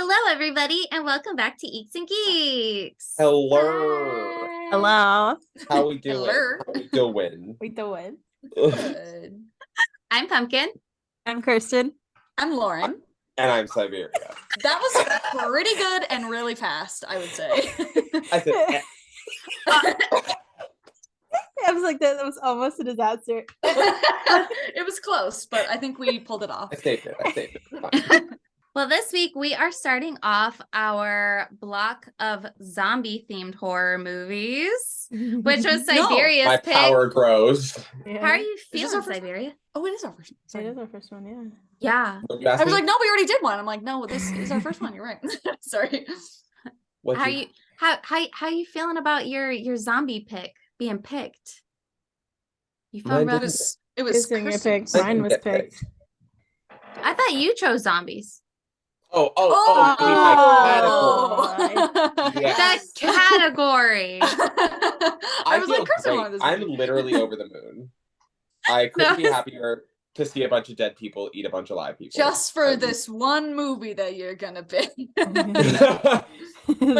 Hello, everybody, and welcome back to Eeks and Geeks. Hello. Hi. Hello. How we doing? Hello. How we doing? We doing. Good. I'm Pumpkin. I'm Kirsten. I'm Lauren. And I'm Siberia. That was pretty good and really fast, I would say. I said, I was like, that was almost a disaster. It was close, but I think we pulled it off. I saved it. Well, this week we are starting off our block of zombie-themed horror movies, which was Siberia's My pick. power grows. Yeah. How are you this feeling, our first- Siberia? Oh, it is our first one. It Sorry. is our first one, yeah. Yeah. What'd you I ask was me? like, no, we already did one. I'm like, no, this is our first one. You're right. Sorry. What'd How you- are you feeling about your zombie pick being picked? You Mine feel real? didn't- It was Kirsten, your Kirsten's. pick. I Mine didn't was get picked. I thought you chose zombies. Oh, you mean my category. Yes. The category. I was feel like, Kirsten great. wanted this. I'm movie. literally over the moon. I couldn't No. be happier to see a bunch of dead people eat a bunch of live people. Just for this one movie that you're gonna pick. But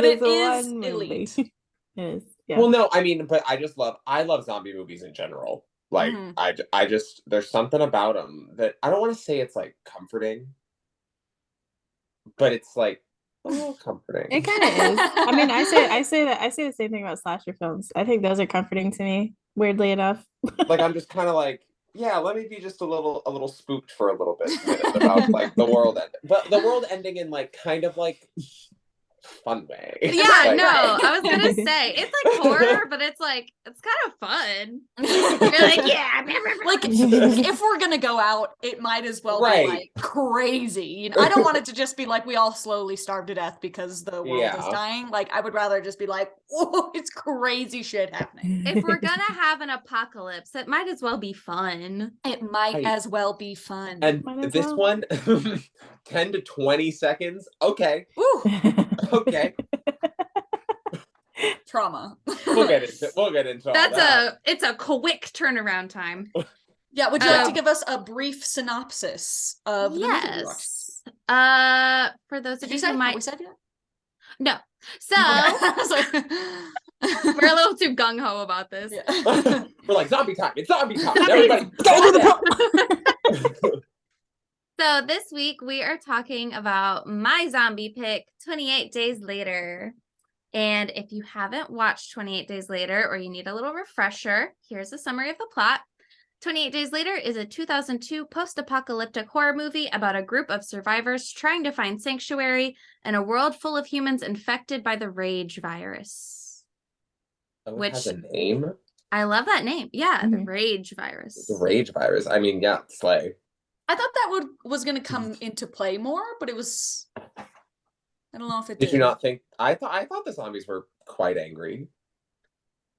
it is elite. It is. Yeah. Well, no, I mean, but I love zombie movies in general. Like, Mhm. I just, there's something about them that I don't want to say it's like comforting, but it's like a little comforting. It kind of is. I mean, I say the same thing about slasher films. I think those are comforting to me, weirdly enough. Like, I'm just kind of like, yeah, let me be just a little spooked for a little bit about like the world ending, but the world ending in like kind of like fun way. Yeah, Like, no, I was gonna say it's like horror, but it's kind of fun. You're like, yeah, Like if we're gonna go out, it might as well Right. be like crazy. You know, I don't want it to just be like we all slowly starve to death because the world is Yeah. dying. Like I would rather just be like, whoa, it's crazy shit happening. if we're gonna have an apocalypse, it might as well be fun. It might Right. as well be fun. And Might as this well. one, 10 to 20 seconds. Okay, Ooh, okay, trauma. we'll get into all that. It's a quick turnaround time. Yeah, would you like to Um, give us a brief synopsis of the movie we watched? Yes. For those Did of you you say? who Have might we said yet? no. So I was like, we're a little too gung ho about this. yeah. We're like zombie time. It's zombie time. Everybody, Go to the So this week we are talking about my zombie pick, 28 Days Later. And if you haven't watched 28 Days Later or you need a little refresher, here's a summary of the plot. 28 Days Later is a 2002 post-apocalyptic horror movie about a group of survivors trying to find sanctuary in a world full of humans infected by the rage virus. Oh, it Which- has a name. I love that name. Yeah, the Mhm. rage virus. The rage virus. I mean, yeah, slay. I thought that was going to come into play more, but it was. I don't know if it Did you not think? I thought the zombies were quite angry.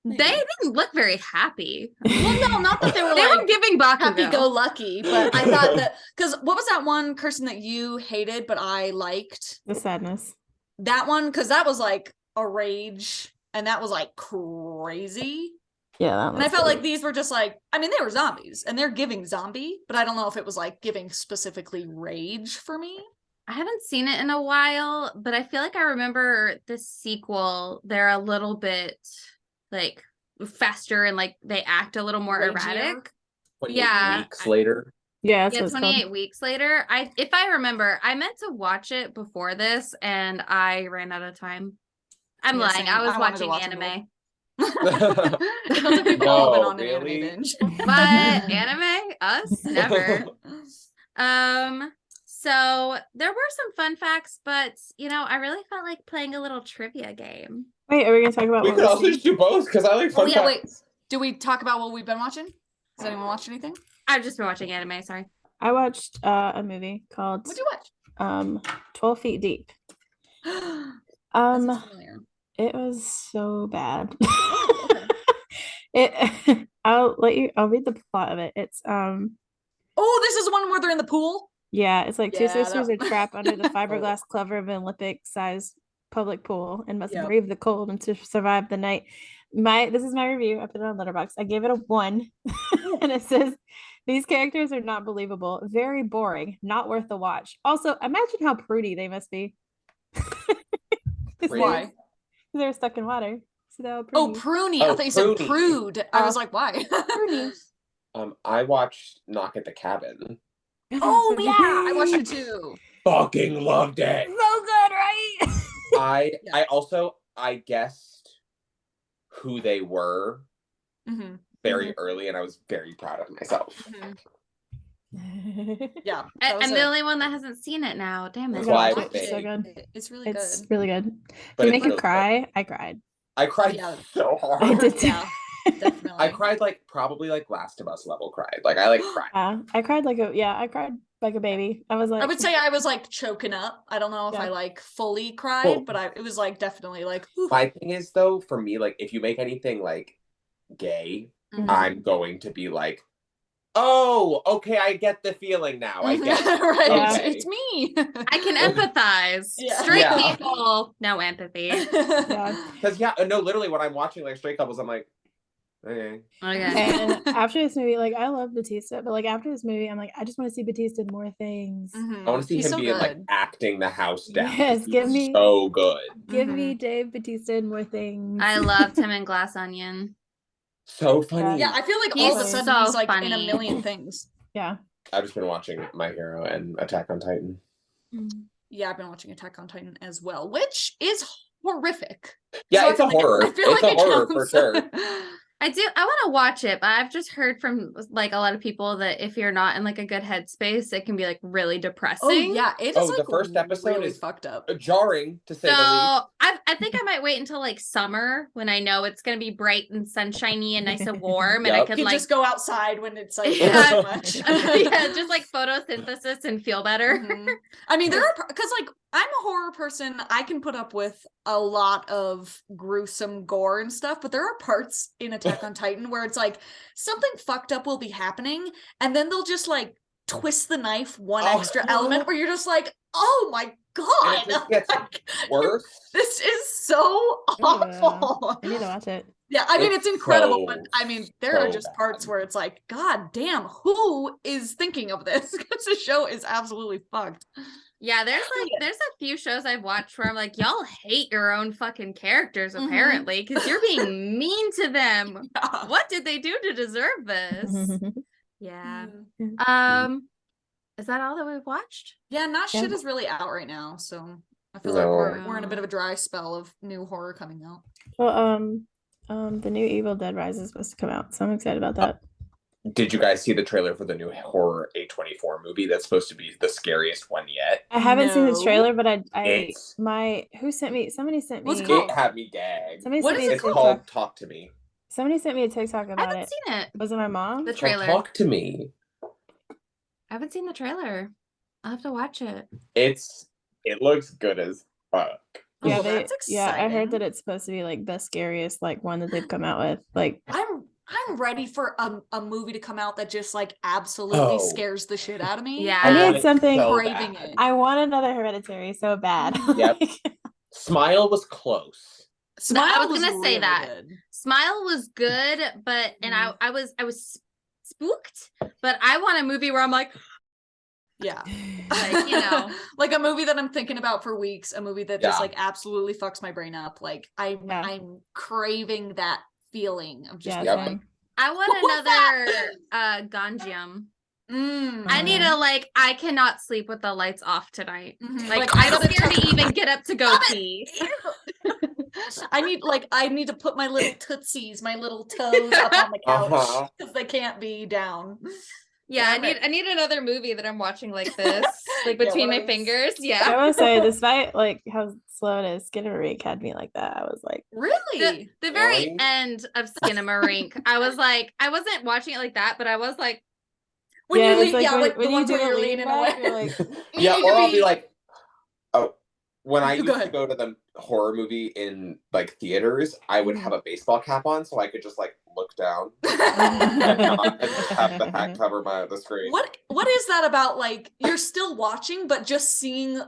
They didn't look very happy. Well, no, not that they were They like were giving Bakugo. happy-go-lucky, but I thought that because what was that one, Kirsten, that you hated but I liked? The sadness. That one, because that was like a rage, and that was like crazy. Yeah, that And I was felt good. like these were just like, I mean, they were zombies, and they're giving zombie, but I don't know if it was like giving specifically rage for me. I haven't seen it in a while, but I feel like I remember the sequel. They're a little bit like faster and like they act a little more Ragier? erratic. 28 Yeah. weeks later. Yeah, that's Yeah, what it's 28 called. weeks later. If I remember, I meant to watch it before this and I ran out of time. I'm Yeah, lying. same. I was I wanted to watching watch 'em anime. It feels like we've all been No, on an anime really? binge. But anime? Us? Never. So there were some fun facts, but I really felt like playing a little trivia game. Wait, are we gonna talk about We what could we're also seeing? just do both because I like Oh fun yeah, facts. wait. Do we talk about what we've been watching? Has anyone watched anything? I've just been watching anime, sorry. I watched a movie called What'd you watch? 12 Feet Deep. That Um sounds familiar. it was so bad. Okay. I'll read the plot of it. It's Oh, this is the one where they're in the pool. yeah, it's like two Yeah, sisters that- are trapped under the fiberglass cover of an Olympic-sized public pool and must Yep. brave the cold and to survive the night. This is my review. I put it on Letterboxd. I gave it a 1, and it says these characters are not believable, very boring, not worth the watch. Also, imagine how prudy they must be. Why? They were stuck in water. So they were Oh, pruny. pruny. I Oh, thought you said pruny. prude. I was like, why? Pruny. I watched Knock at the Cabin. Oh yeah, I watched it too. Fucking loved it. So good, right? I guessed who they were Mm-hmm. very early, and I was very proud of myself. Yeah, I'm the only one that hasn't seen it now. Damn it. That's why I was It's so saying. good. It's really It's good. really good. But Did it it's make you really cry? good. I cried. I cried Yeah. so hard. I did too. Yeah, definitely. I cried like probably like Last of Us level cried. Like I like cried. I cried like a baby. I was like, I would say I was like choking up. I don't know if Yeah. I like fully cried, Well, but it was like definitely like. Ooh. My thing is though, for me, like if you make anything like gay, Mhm. I'm going to be like, oh, okay, I get the feeling now. I get it. Right. Yeah. It's me. I can empathize. Yeah. Straight Yeah. people, no empathy. yeah. Because no, literally when I'm watching like straight couples, I'm like, okay. Okay. And after this movie, like I love Batista, but like after this movie, I'm like, I just want to see Batista in more things. Mhm. I want to see He's him so being like good. acting the house down. Yes, He's give me- so good. Give me Dave Batista in more things. I loved him in Glass Onion. So funny. Yeah, I feel like He's all of a sudden so he's like in a funny. million things. Yeah. I've just been watching My Hero and Attack on Titan. Yeah, I've been watching Attack on Titan as well, which is horrific. Yeah, So I it's a feel like horror. I feel It's like a it horror for counts. sure. I want to watch it, but I've just heard from like a lot of people that if you're not in like a good headspace, it can be like really depressing. Oh yeah, it is Oh, like the first episode really is fucked up. Jarring to say So the least. I think I might wait until like summer when I know it's gonna be bright and sunshiny and nice and warm, and I Yep. could You can like just go outside when it's like Yeah. so much. yeah, just like photosynthesis and feel better. Mhm. I mean, there are because like I'm a horror person. I can put up with a lot of gruesome gore and stuff, but there are parts in Attack on Titan where it's like something fucked up will be happening, and then they'll just like twist the knife one extra element where you're just like, oh my god, And it just gets like, worse. this is so awful. I need to watch it. Yeah, I mean it's incredible, so, but I mean there are so just bad. parts where it's like, god damn, who is thinking of this? Because the show is absolutely fucked. Yeah, there's a few shows I've watched where I'm like, y'all hate your own fucking characters apparently because you're being mean to them. Yeah. What did they do to deserve this? Yeah. Mm. Is that all that we've watched? Yeah, not Yeah. shit is really out right now, so I feel No. like we're in a bit of a dry spell of new horror coming out. Well, the new Evil Dead Rise is supposed to come out, so I'm excited about that. Did you guys see the trailer for the new horror A24 movie that's supposed to be the scariest one yet? I haven't seen this No. trailer, but It's- who sent me? Somebody sent me. What's it It called? had me gagged. Somebody What sent me is a it It's TikTok. called Talk to Me. Somebody sent me a TikTok I about haven't it. seen it. Was it my mom? The It's called trailer. Talk to Me. I haven't seen the trailer. I'll have to watch it. It looks good as fuck. Yeah, Oh, that's I heard exciting. that it's supposed to be like the scariest like one that they've come out with. Like, I'm ready for a movie to come out that just like absolutely Oh. scares the shit out of me. Yeah. I I need want it something. so Craving bad. it. I want another Hereditary so bad. Yep. Like, Smile was close. Smile I was gonna say really that. good. Smile was good, but and I was spooked, but I want a movie where I'm like, Yeah. Like, you know. Like a movie that I'm thinking about for weeks, a movie that just Yeah. like absolutely fucks my brain up. Like I'm craving that feeling of just yeah, Yep. same. I want What was another Ganjiam. Mm. I need Yeah. a I cannot sleep with the lights off tonight. Mhm. Like, I I'm gotta scared to touch- even get up to go Stop it! pee. I need to put my little tootsies, my little toes up on the couch Uh-huh. because they can't be down. Yeah, Damn it. I need another movie that I'm watching like this, like Yeah, between one my of those. fingers. I Yeah. will say, despite like how slow it is, Skinamarink had me like that. I was like, Really? The very Really? end of Skinamarink, I was like, I wasn't watching it like that, but I was like, When Yeah, you it's lean, like yeah, when- like when the you ones do where the you're lean leaning back, away. you're like, Yeah, need or to I'll be be- like, oh, when I Go used to ahead. go to the horror movie in like theaters, I would have a baseball cap on so I could just like look down and just have the hat cover the screen. What is that about? Like you're still watching, but just seeing.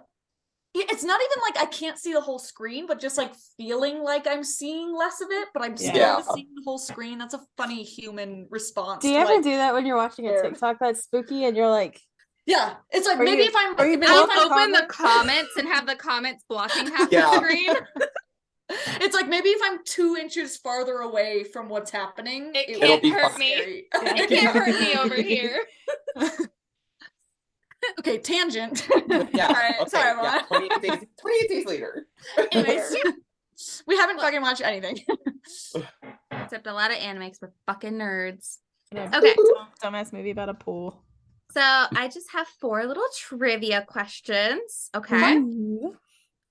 It's not even like I can't see the whole screen, but just like feeling like I'm seeing less of it, but I'm still Yeah. seeing the whole screen. That's a funny human response. do you to, ever like, do that when you're watching a scared. TikTok that's spooky and you're like, Yeah, it's like Or maybe you- if I'm or you maybe pull I'll up if I'm the open the comments. comments and have the comments blocking half Yeah. the screen. It's like maybe if I'm 2 inches farther away from what's happening, It it can't won't be hurt me. scary. It can't hurt me over here. Okay, tangent. Yeah. Sorry, Okay. sorry, Yeah. everyone. 28 days later. Anyways, we haven't fucking watched anything. Except a lot of anime 'cause we're fucking nerds. Yeah. Okay. Dumbass movie about a pool. So I just have 4 little trivia questions. Okay. Ooh.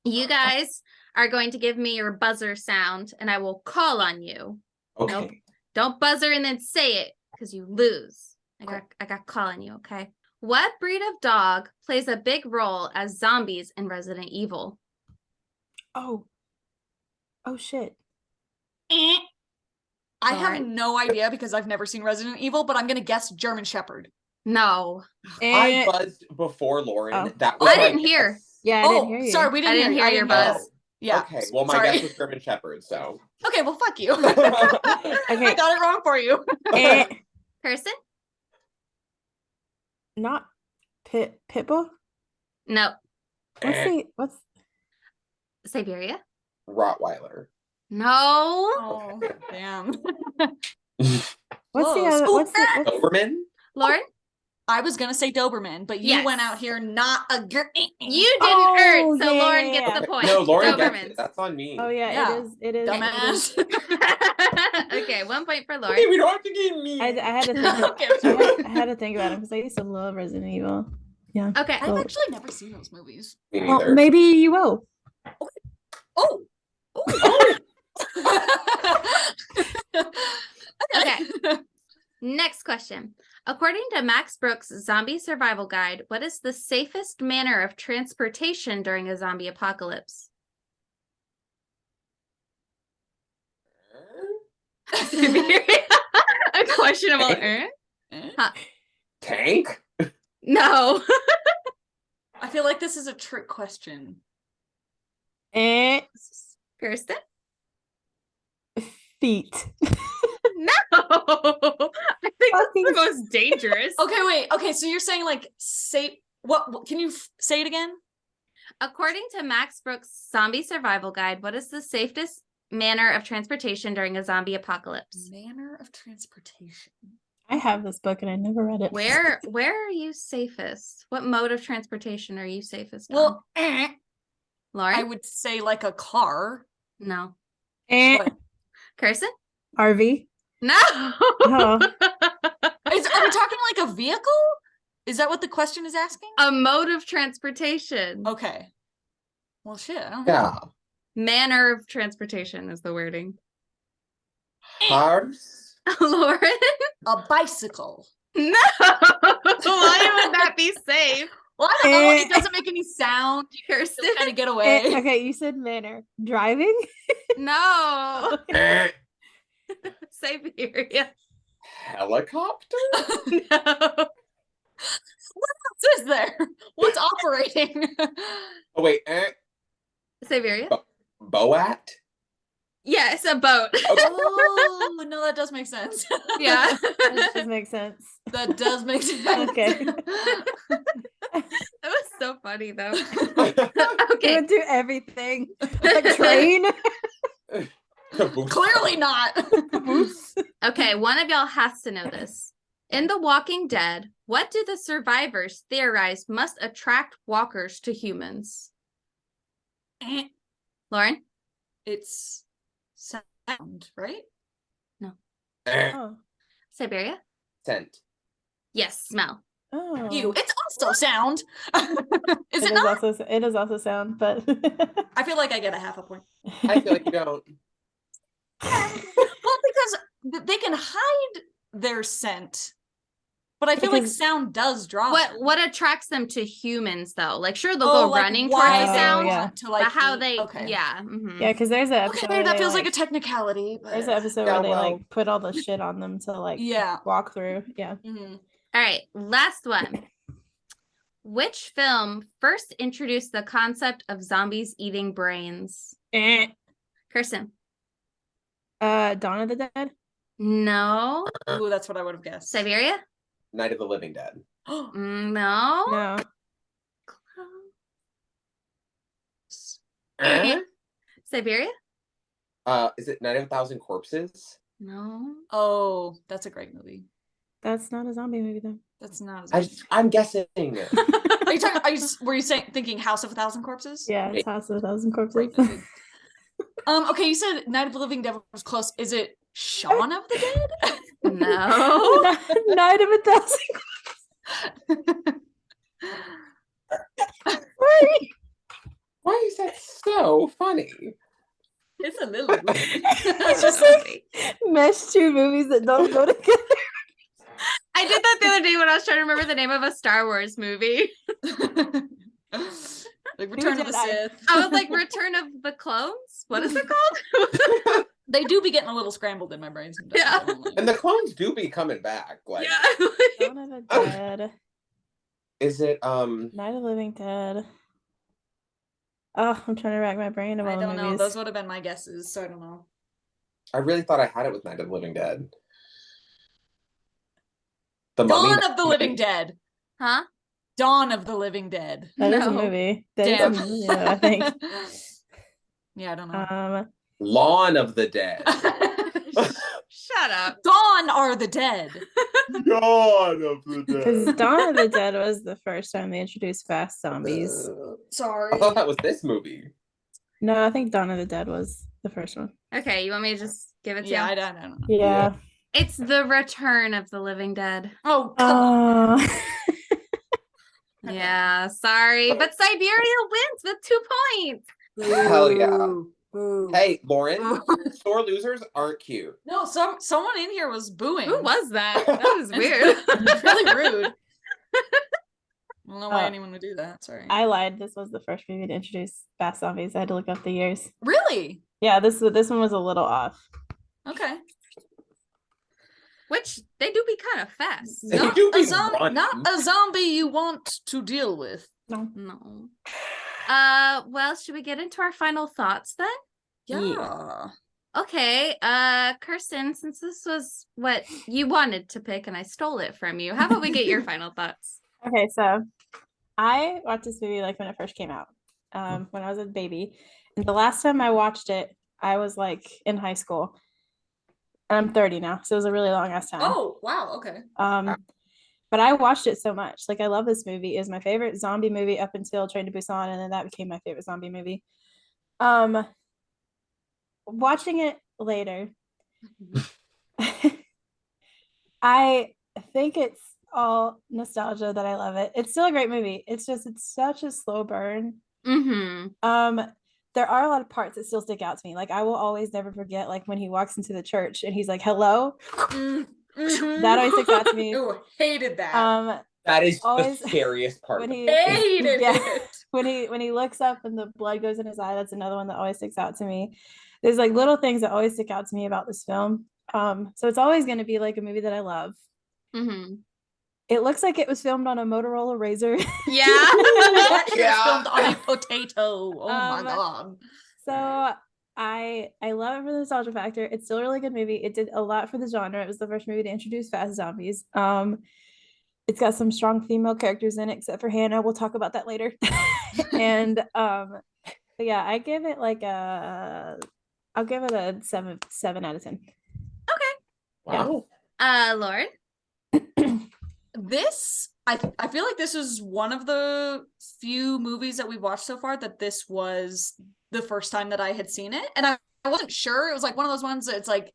You guys are going to give me your buzzer sound and I will call on you. Okay. Nope. Don't buzzer and then say it because you lose. I got call on you, okay? What breed of dog plays a big role as zombies in Resident Evil? Oh shit. I have Lauren? no idea because I've never seen Resident Evil, but I'm gonna guess German Shepherd. No. I buzzed before Lauren. Oh. That was I my didn't hear. guess. Yeah, I didn't hear you. Sorry, we didn't I didn't hear you. your I didn't buzz. Yeah. Okay. Well, my sorry. guess was German Shepherd, so. Okay, well, fuck you. Okay. I got it wrong for you. Kirsten? Not Pitbull? No. What's Siberia? Rottweiler. No. Oh, damn. the Close. other Ooh, what's the Doberman? Lauren? I was gonna say Doberman, but you Yes. went out here not a girl. You didn't hurt, so yeah, Lauren yeah, gets yeah. the point. No, Lauren gets Dobermans. it. That's on me. Oh yeah, Yeah. it is. Dumbass. Okay, 1 point for Okay, Lauren. we don't have to get me. I had to think Okay. I had to think about it because I used to love Resident Evil. Yeah. Okay. I've actually never seen those movies. Me Well, neither. maybe you will. Oh. Okay. Next question. According to Max Brooks' Zombie Survival Guide, what is the safest manner of transportation during a zombie apocalypse? A questionable Eh? Tank? No. I feel like this is a trick question. Kirsten? Feet. No. I think that's the most dangerous. Okay, wait. Okay, so you're saying like say what can you say it again? According to Max Brooks' Zombie Survival Guide, what is the safest manner of transportation during a zombie apocalypse? Manner of transportation. I have this book and I never read it. Where are you safest? What mode of transportation are you safest on? Well, Lauren? I would say like a car. No. But Kirsten? RV. No. Oh. are we talking like a vehicle? Is that what the question is asking? A mode of transportation. Okay. Well, shit. I don't know. Yeah. Manner of transportation is the wording. Horse? Lauren? A bicycle. No. Why would that be safe? Well, I don't know. It doesn't make any sound. Kirsten? Just kind of get away. Okay, you said manner. Driving? No. Eh. Siberia. Helicopter? No. What else is there? What's operating? Oh, wait. Siberia? Boat? Yes, a boat. Oh, no, that does make sense. Yeah. That does make sense. That does make sense. Okay. That was so funny though. You Okay. would do everything. A train? Clearly not. Okay, one of y'all has to know this. In The Walking Dead, what do the survivors theorize must attract walkers to humans? Lauren? It's sound, right? Oh. Siberia? Scent. Yes, smell. Oh. You. It's also sound. Is it It is not? it is also sound, but I feel like I get a half a point. I feel like you don't. Well, because they can hide their scent, but I feel like Because- sound does draw them. What attracts them to humans though? Like sure they'll Oh, go like, running why towards the they sound, yeah. want to like but how eat- they okay. yeah. Mhm. yeah, because there's an episode Okay, where that they, feels like a technicality. But... there's an episode Yeah, where they well- like put all the shit on them to like Yeah. walk through. Yeah. Mhm. All right, last one. Which film first introduced the concept of zombies eating brains? Kirsten? Dawn of the Dead. No. Ooh, that's what I would have guessed. Siberia? Night of the Living Dead. No. No. Siberia? Is it Night of a Thousand Corpses? No. Oh, that's a great movie. That's not a zombie movie though. That's not as I'm guessing. Are you talking? Were you thinking House of a Thousand Corpses? Yeah, it's House of a Thousand Corpses. Great movie. Okay, you said Night of the Living Dead was close. Is it Shaun of the Dead? No. Night of a Thousand. Sorry. Why is that so funny? It's a little weird. It's just like mesh two movies that don't go together. I did that the other day when I was trying to remember the name of a Star Wars movie. Like Return of the Jedi. Sith. I was like, Return of the Clones? What is it called? They do be getting a little scrambled in my brain sometimes. Yeah. And the clones do be coming back. Like, Yeah. Dawn of the Dead. is it Night of the Living Dead. Oh, I'm trying to rack my brain of all I the don't know. movies. Those would have been my guesses, so I don't know. I really thought I had it with Night of the Living Dead. The Mummy. Dawn of the Living Dead. Huh? Dawn of the Living Dead. That is a No. movie. That is Damn. a movie, though, I think. Yeah, I don't know. Lawn of the Dead. Shut up. Dawn are the dead. Dawn of the Because Dawn of the Dead was the first time they introduced fast zombies. Sorry. I thought that was this movie. No, I think Dawn of the Dead was the first one. Okay, you want me to just give it to Yeah, you? I don't know. Yeah. It's The Return of the Living Dead. Oh, come on. Yeah, sorry. But Siberia wins with 2 points. Hell yeah. Boo. Hey, Lauren, sore losers aren't cute. No, someone in here was booing. Who was that? That was weird. It's really rude. I don't know why Oh. anyone would do that. Sorry. I lied. This was the first movie to introduce fast zombies. I had to look up the years. Really? Yeah, this one was a little off. Okay. Which they do be kind of fast. They Not do a, be not running. a zombie you want to deal with. No. No. Well, should we get into our final thoughts then? Yeah. Okay, Kirsten, since this was what you wanted to pick and I stole it from you, how about we get your final thoughts? Okay, so I watched this movie like when it first came out, when I was a baby. And the last time I watched it, I was like in high school. And I'm 30 now, so it was a really long ass time. Oh, wow. Okay. But I watched it so much. Like, I love this movie. It was my favorite zombie movie up until Train to Busan, and then that became my favorite zombie movie. Watching it later, I think it's all nostalgia that I love it. It's still a great movie. It's just, it's such a slow burn. Mm-hmm. There are a lot of parts that still stick out to me. Like, I will always never forget, like, when he walks into the church and he's like, hello. That always sticks out to me. Ooh, hated that. That is always the scariest part. when of he it. Hated yeah. it. when he looks up and the blood goes in his eye, that's another one that always sticks out to me. There's like little things that always stick out to me about this film. So it's always going to be like a movie that I love. Mm-hmm. It looks like it was filmed on a Motorola Razr. Yeah. That shit Yeah. filmed on a potato. Oh my god. So I love it for the nostalgia factor. It's still a really good movie. It did a lot for the genre. It was the first movie to introduce fast zombies. It's got some strong female characters in it, except for Hannah. We'll talk about that later. And but yeah, I give it like I'll give it a 7 out of 10. Wow. Lauren? This I feel like this is one of the few movies that we've watched so far that this was the first time that I had seen it, and I wasn't sure. It was like one of those ones that it's like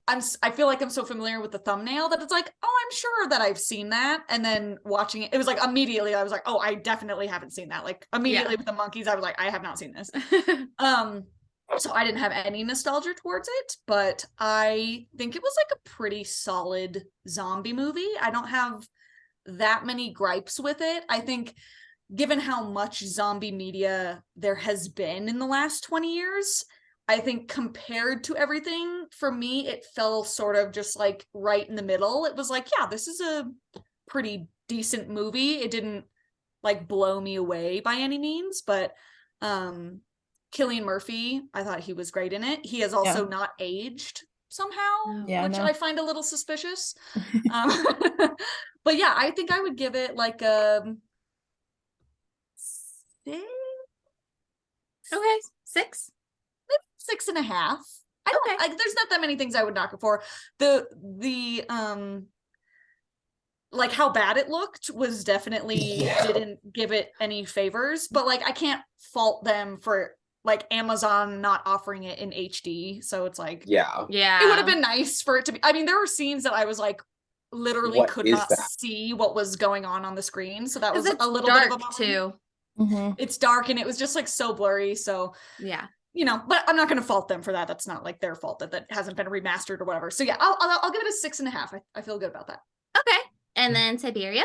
I feel like I'm so familiar with the thumbnail that it's like, oh, I'm sure that I've seen that, and then watching it, it was like immediately I was like, oh, I definitely haven't seen that. Like immediately with the monkeys, I was like, I have not seen this. So I didn't have any nostalgia towards it, but I think it was like a pretty solid zombie movie. I don't have that many gripes with it. I think given how much zombie media there has been in the last 20 years, I think compared to everything, for me, it fell sort of just like right in the middle. It was like, yeah, this is a pretty decent movie. It didn't like blow me away by any means, but Cillian Murphy, I thought he was great in it. He has also not aged somehow, Yeah, which no. I find a little suspicious. But yeah, I think I would give it like a 6. Okay, 6. 6.5. I don't there's not that many things I would knock it for. The like how bad it looked was definitely didn't give it any favors, but like I can't fault them for like Amazon not offering it in HD. So it's like, yeah, it would have been nice for it to be. I mean, there were scenes that I was like literally What could is not that? see what was going on the screen. So that was It's a little dark bit of a bummer. too. It's dark and it was just like so blurry. So Yeah. you know, but I'm not going to fault them for that. That's not like their fault that hasn't been remastered or whatever. So yeah, I'll give it a 6.5. I feel good about that. Okay. And then Siberia.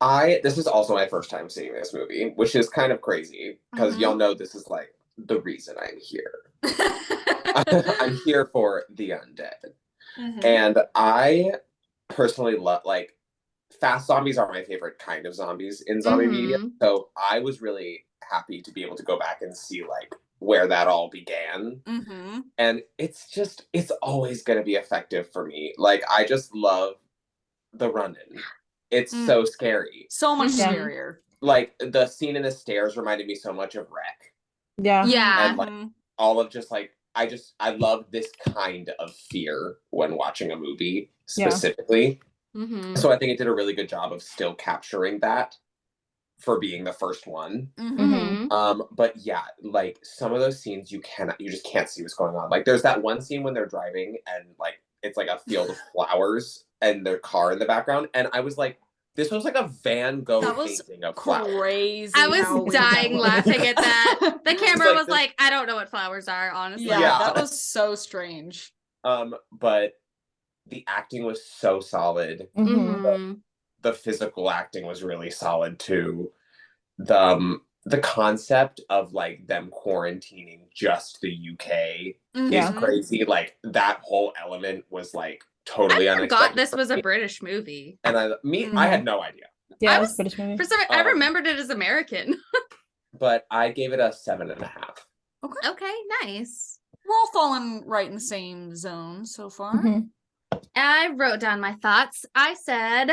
This is also my first time seeing this movie, which is kind of crazy because y'all know this is like the reason I'm here. I'm here for the undead. And I personally love, like, fast zombies are my favorite kind of zombies in zombie media. So I was really happy to be able to go back and see like where that all began. And it's always going to be effective for me. Like, I just love the run-in. It's so scary. So much scarier. Like, the scene in the stairs reminded me so much of Wreck. Yeah. And like all of just like, I love this kind of fear when watching a movie specifically. So I think it did a really good job of still capturing that for being the first one. But yeah, like some of those scenes you just can't see what's going on. Like there's that one scene when they're driving and like it's like a field of flowers and their car in the background, and I was like, this was like a Van Gogh painting of flowers. Crazy. I was dying laughing at that. The camera was like, I don't know what flowers are, honestly. Yeah, that was so strange. But the acting was so solid. The physical acting was really solid too. The concept of like them quarantining just the UK is crazy. Like that whole element was like totally unexpected. I forgot this was a British movie. And I had no idea. Yeah, it was a British movie. For some reason, I remembered it as American. But I gave it a 7.5. Okay, nice. We're all falling right in the same zone so far. I wrote down my thoughts. I said,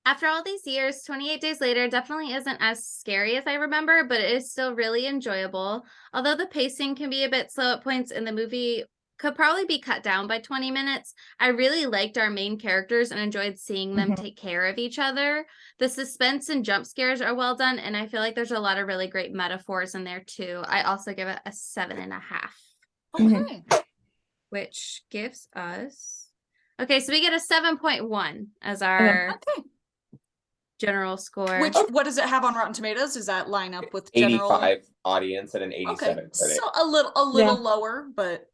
after all these years, 28 Days Later definitely isn't as scary as I remember, but it is still really enjoyable. Although the pacing can be a bit slow at points and the movie could probably be cut down by 20 minutes, I really liked our main characters and enjoyed seeing them take care of each other. The suspense and jump scares are well done, and I feel like there's a lot of really great metaphors in there too. I also give it a 7.5. Okay. Which gives us... Okay, so we get a 7.1 as our general score. What does it have on Rotten Tomatoes? Does that line up with general? 85 audience and an 87 critic. So a little lower, but...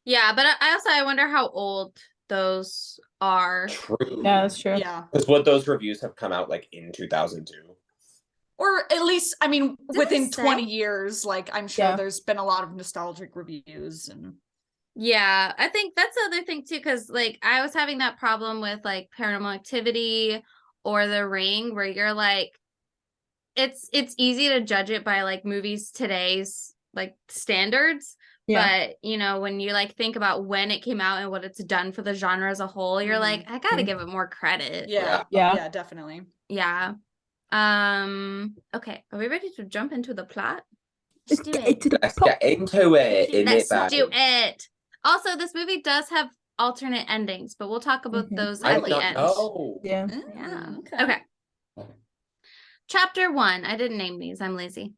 Yeah, but I wonder how old those are. True. Yeah, that's true. Yeah. Because would those reviews have come out like in 2002? Or at least, I mean, Did within they say? 20 years, like I'm sure there's been a lot of nostalgic reviews and... Yeah, I think that's the other thing too, because like I was having that problem with like Paranormal Activity or The Ring, where you're like, it's easy to judge it by like movies today's like standards. But you know, when you like think about when it came out and what it's done for the genre as a whole, you're like, I gotta give it more credit. Yeah, definitely. Yeah. Okay, are we ready to jump into the plot? Let's get into it. Let's do it. Also, this movie does have alternate endings, but we'll talk about those at the end. Yeah. Okay. Chapter 1. I didn't name these. I'm lazy.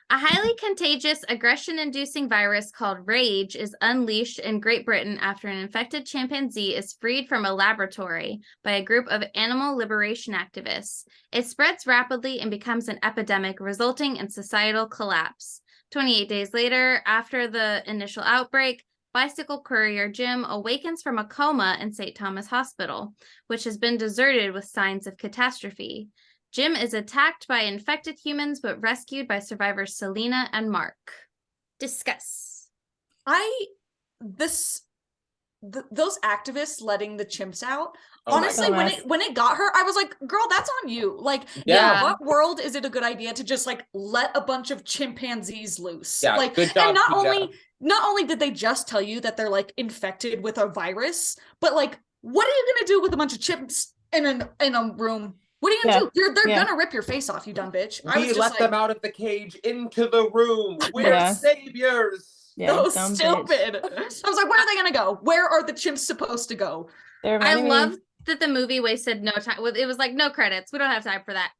A highly contagious, aggression-inducing virus called Rage is unleashed in Great Britain after an infected chimpanzee is freed from a laboratory by a group of animal liberation activists. It spreads rapidly and becomes an epidemic, resulting in societal collapse. 28 days later, after the initial outbreak, bicycle courier Jim awakens from a coma in St. Thomas Hospital, which has been deserted with signs of catastrophe. Jim is attacked by infected humans, but rescued by survivors Selena and Mark. Discuss. Those activists letting the chimps out. Oh honestly, when it got her, I was like, girl, that's on you. Like, what world is it a good idea to just like let a bunch of chimpanzees loose? Yeah, like, good job, and not only did they just tell you that they're like infected with a virus, but like, what are you gonna do with a bunch of chimps in a room? What are you gonna do? They're Yeah. gonna rip your face off, you dumb bitch. We let them out of the cage into the room. We're Yeah. saviors. Yeah, so dumb stupid. bitch. I was like, where are they gonna go? Where are the chimps supposed to go? I love that the movie wasted no time. It was like no credits. We don't have time for that.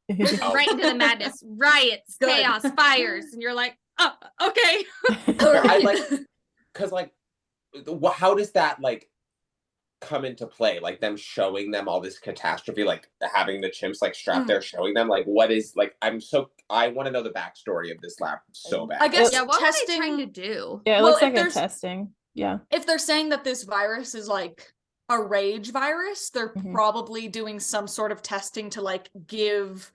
Oh. Right into the madness, riots, Good. chaos, fires, and you're like, oh, okay. I like, because like, how does that like come into play? Like them showing them all this catastrophe, like having the chimps like strapped there, showing them like what is like. I want to know the backstory of this lab so bad. I guess Yeah, what were they testing. trying to do? Yeah, it Well, looks if like a there's- testing. Yeah. If they're saying that this virus is like a rage virus, they're Mhm. probably doing some sort of testing to like give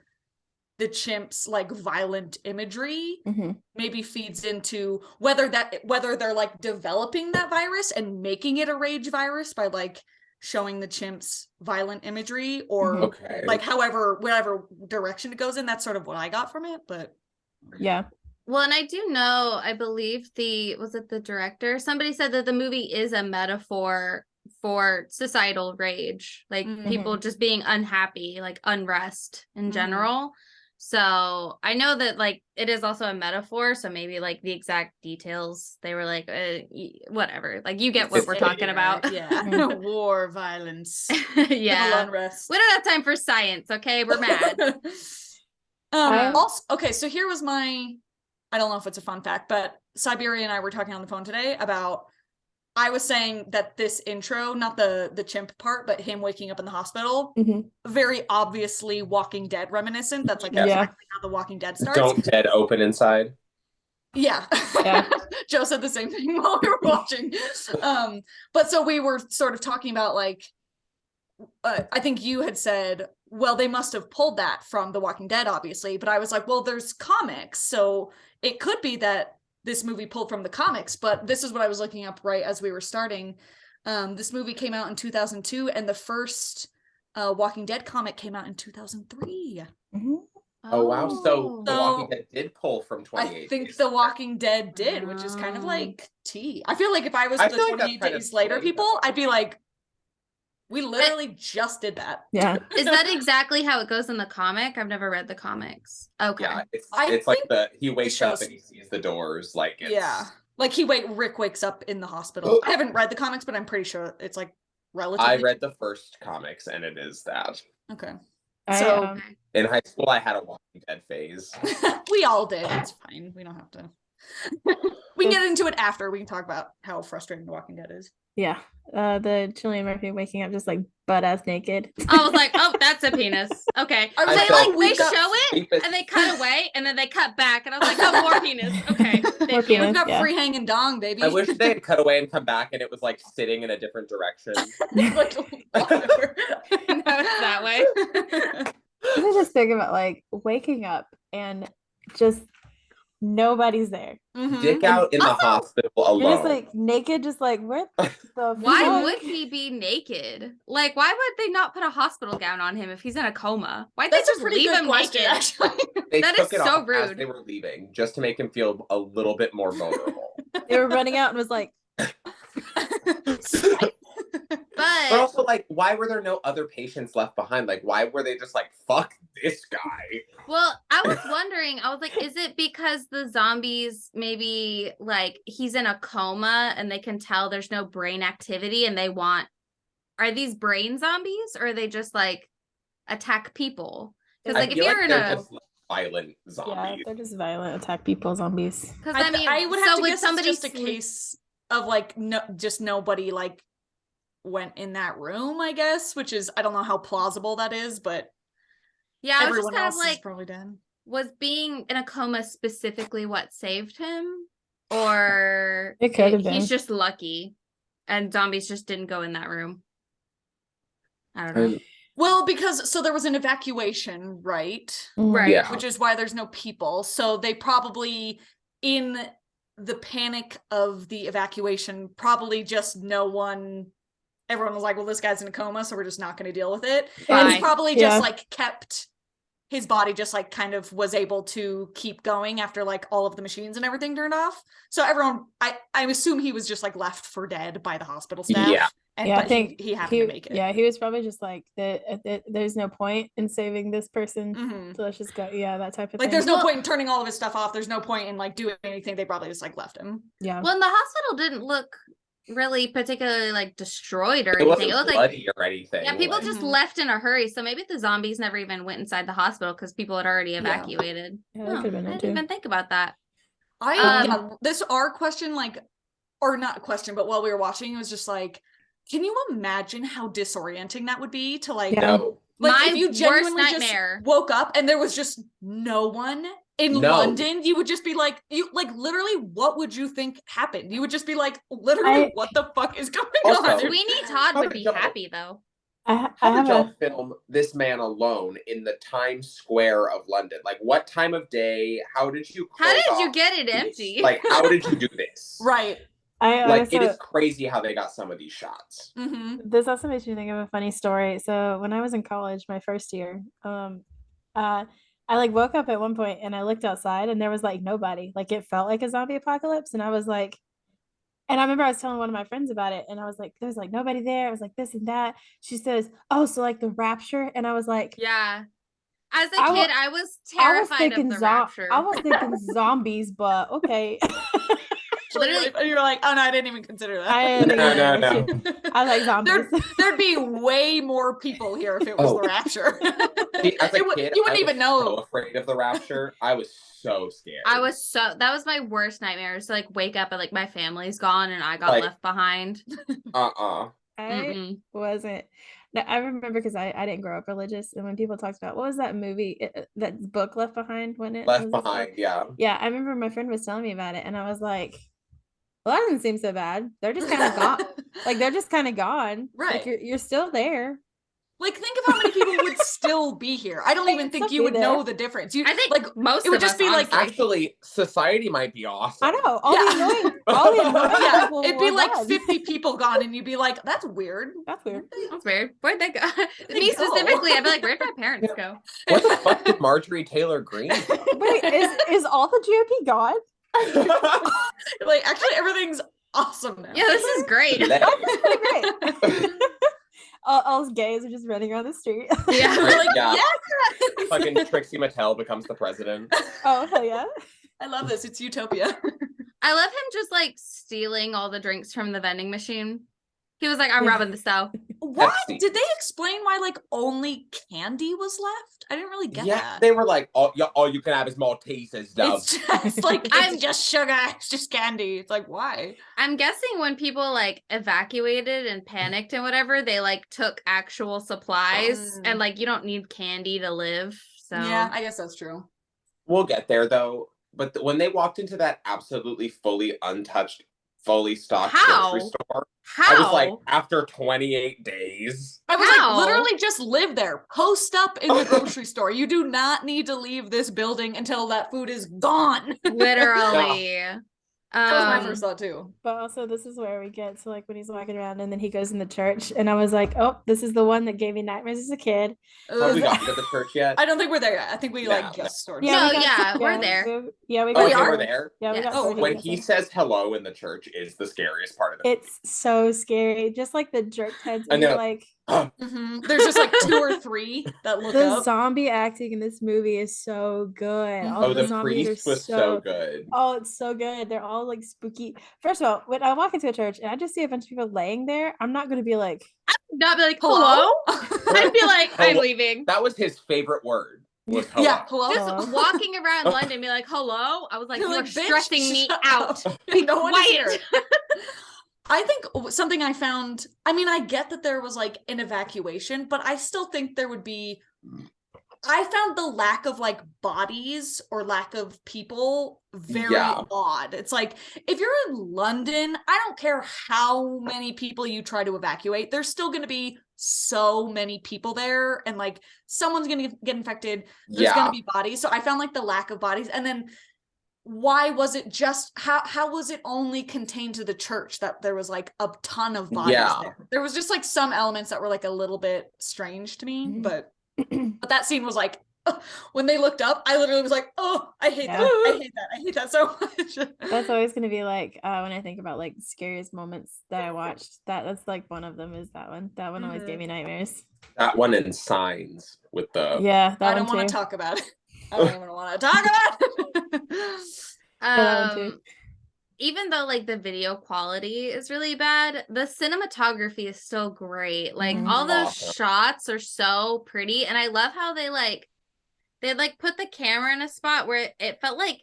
the chimps like violent imagery. Mhm. Maybe feeds into whether they're like developing that virus and making it a rage virus by like showing the chimps violent imagery, or Okay. like whatever direction it goes in. That's sort of what I got from it. But Yeah. Well, and I do know, I believe was it the director? Somebody said that the movie is a metaphor for societal rage, like people just being unhappy, like unrest in general. So I know that like it is also a metaphor. So maybe like the exact details, they were like, whatever. Like you get what we're talking about. Yeah. War, violence, Yeah. civil unrest. We don't have time for science. Okay. We're mad. Also, okay, so here was I don't know if it's a fun fact, but Siberia and I were talking on the phone today about, I was saying that this intro, not the chimp part, but him waking up in the hospital, very obviously Walking Dead reminiscent. That's like exactly how the Walking Dead starts. Don't dead open inside. Yeah. Joe said the same thing while we were watching. But so we were sort of talking about like, I think you had said, well, they must have pulled that from The Walking Dead, obviously. But I was like, well, there's comics. So it could be that this movie pulled from the comics. But this is what I was looking up right as we were starting. This movie came out in 2002, and the first Walking Dead comic came out in 2003. Oh, wow. So The Walking Dead did pull from 28 I think Days The Later. Walking Dead did, which is kind of like tea. I feel like if I was I the feel like 28 that's kind Days of Later late, people, though. I'd be like, we literally just did that. Yeah. Is that exactly how it goes in the comic? I've never read the comics. Okay. Yeah, it's I like think he wakes shows- up and he sees the doors. Like it's, Yeah. Like Rick wakes up in the hospital. I haven't read the comics, but I'm pretty sure it's like relatively. I read the first comics and it is that. Okay. So In high school, I had a Walking Dead phase. We all did. It's fine. We don't have to. We can get into it after. We can talk about how frustrating The Walking Dead is. yeah. The Cillian Murphy waking up just like butt ass naked. I was like, oh, that's a penis. Okay. I was They like, they we got- show it and they cut away and then they cut back and I was like, oh, more penis. Okay. Thank More you. penis. We've got Yeah. free hanging dong, baby. I wish they had cut away and come back and it was like sitting in a different direction. Like, whatever. No, it's that way. I just think about like waking up and just nobody's there. Dick out in the hospital alone. You're just like naked, just like where the Why fuck? would he be naked? Like, why would they not put a hospital gown on him if he's in a coma? Why'd they That's a just pretty leave good him question, naked? actually. They that took is it so off as rude. they were leaving, just to make him feel a little bit more vulnerable. They were running out and was like, But But also, like, why were there no other patients left behind? Like, why were they just like, fuck this guy? well, I was wondering, I was like, is it because the zombies maybe like he's in a coma and they can tell there's no brain activity and are these brain zombies or are they just like attack people? Because like if feel you're like in they're a just like, violent yeah, zombies. they're just violent, attack people, zombies. because I mean I would have so to would guess somebody it's just a case of like just nobody like went in that room, I guess, which is I don't know how plausible that is, but yeah, I was just everyone kind else of is like, probably dead. was being in a coma specifically what saved him? Or It could have been. he's just lucky and zombies just didn't go in that room. I don't know. Well, because so there was an evacuation, right? Right. Yeah. Which is why there's no people. So they probably, in the panic of the evacuation, probably just everyone was like, well, this guy's in a coma, so we're just not going to deal with it. And Bye. he probably Yeah. just like kept his body just like kind of was able to keep going after like all of the machines and everything turned off. So everyone, I assume he was just like left for dead by the hospital staff. Yeah. And Yeah, I but think he happened to make it. Yeah, he was probably just like there's no point in saving this person. Mhm. So let's just go. Yeah, that type of Like thing. there's no point in turning all of his stuff off. There's no point in like doing anything. They probably just like left him. Yeah. Well, and the hospital didn't look really particularly like destroyed or It anything. wasn't It looked like bloody or anything. yeah, people like- just Mhm. left in a hurry. So maybe the zombies never even went inside the hospital because people had already evacuated. Yeah, that could've been I it didn't too. even think about that. This our question, like, or not a question, but while we were watching, it was just like, can you imagine how disorienting that would be to like, Yeah. No. like My if you worst genuinely just nightmare. woke up and there was just no one in No. London, you would just be like, you like literally, what would you think happened? You would just be like, literally, what the fuck is going Also, on? Sweeney Todd How would did be y'all- happy though. I How have did y'all a film this man alone in the Times Square of London? Like, what time of day? How did you? How close did you off get it these- empty? Like, how did you do this? Right. I Like, also, it is crazy how they got some of these shots. Mm-hmm. this also makes me think of a funny story. So when I was in college, my first year, I like woke up at one point and I looked outside and there was like nobody. Like it felt like a zombie apocalypse, and I was like, and I remember I was telling one of my friends about it, and I was like, there's like nobody there. I was like this and that. She says, oh, so like the rapture, and I was like, Yeah. As a I wa- kid, I was terrified of the rapture. I was thinking zombies, but okay. Literally- And you're like, oh no, I didn't even consider that. I didn't No, even no, know that no. shit. I like zombies. There'd be way more people here if it was Oh. the rapture. See, as a You kid, wouldn't I was even know. so afraid of the rapture. I was so scared. that was my worst nightmare. To like wake up and like my family's gone and I got Like- left behind. I Mm-mm. wasn't. No, I remember because I didn't grow up religious, and when people talked about what was that movie, that book Left Behind, when it Left was this behind. book? Yeah. Yeah, I remember my friend was telling me about it, and I was like, "Well, that doesn't seem so bad. They're just kind of gone. Like they're just kind of gone. Right. Like you're still there. Like, think of how many people would still be here. I don't They even would think still you be would there. know the difference. You I think like most it would of just us, be like honestly. Actually, society might be awesome. I know all Yeah. the annoying, all the annoying yeah, people. it'd be were like gone. 50 people gone, and you'd be like, that's weird. That's weird. That's weird. Where'd they go? they Me go? specifically, I'd be like, where'd my parents go? Where the fuck did Marjorie Taylor Greene go? Wait, is all the GOP gone? Like, actually, everything's awesome now. Yeah, this is great. That's pretty great. all those gays are just running around the street. Yeah. We're like, Yeah. yes! Fucking Trixie Mattel becomes the president. Oh hell yeah. I love this. It's utopia. I love him just like stealing all the drinks from the vending machine. He was like, I'm Yeah. robbing the cell. What? Pepsi. Did they explain why, like, only candy was left? I didn't really get Yeah, that. they were like, all you can have is Maltesers, dove. It's just like, I'm- it's just sugar. It's just candy. It's like, why? I'm guessing when people like evacuated and panicked and whatever, they like took actual supplies and like you don't need candy to live. So Yeah, I guess that's true. We'll get there though. But when they walked into that absolutely fully untouched, fully stocked How? grocery store, how? I was like, after 28 days. I was How? like, literally just live there. Post up in the grocery store. You do not need to leave this building until that food is gone. Literally. That was my first thought too. But also, this is where we get to like when he's walking around and then he goes in the church, and I was like, oh, this is the one that gave me nightmares as a kid. Have we Ugh. gotten to the church yet? I don't think we're there yet. I think we No, like no. just started. No, we got- yeah, we're there. Yeah, we Oh, got. we okay, are? we're there. Yeah, we Yes. got. Oh, started. When he says hello in the church is the scariest part of it. It's so scary. Just like the jerk heads. I And you're know. like Mhm. There's just like 2 or 3 that look the up. zombie acting in this movie is so good. All Oh, the the zombies priest are was so good. Oh, it's so good. They're all like spooky. First of all, when I walk into a church and I just see a bunch of people laying there, I'm not gonna be like, Not be like, Hello? hello? I'd be like, I'm Hello. leaving. That was his favorite word. Was hello. Yeah, hello. Just Hello. walking around London, be like, hello? I was like, You're you're like, "Bitch, stressing me shut out. up. Be No one is quiet. here." I think something I found, I mean, I get that there was like an evacuation, but I still think there would be, I found the lack of like bodies or lack of people very Yeah. odd. It's like, if you're in London, I don't care how many people you try to evacuate, there's still going to be so many people there, and like someone's going to get infected. There's going Yeah. to be bodies. So I found like the lack of bodies. And then why was it just how was it only contained to the church that there was like a ton of bodies Yeah. there was just like some elements that were like a little bit strange to me, Mhm. but that scene was like when they looked up, I literally was like, oh, I hate Yeah. that. I hate that. I hate that so much. That's always going to be like when I think about like scariest moments that I watched. That's like one of them is that one. That one always gave me nightmares. That one in Signs with the Yeah, that I one don't want too. to talk about it. I don't even want to talk about it. Yeah, that one too. Even though like the video quality is really bad, the cinematography is still great. Like Mhm. all those Awesome. shots are so pretty, and I love how they put the camera in a spot where it felt like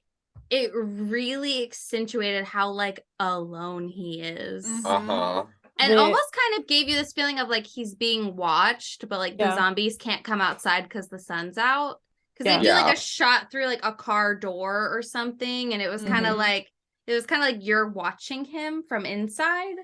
it really accentuated how like alone he is. Uh-huh. And The- almost kind of gave you this feeling of like he's being watched, but like the Yeah. zombies can't come outside because the sun's out. Because Yeah. they do like Yeah. a shot through like a car door or something, and it was kind of like you're watching him from inside.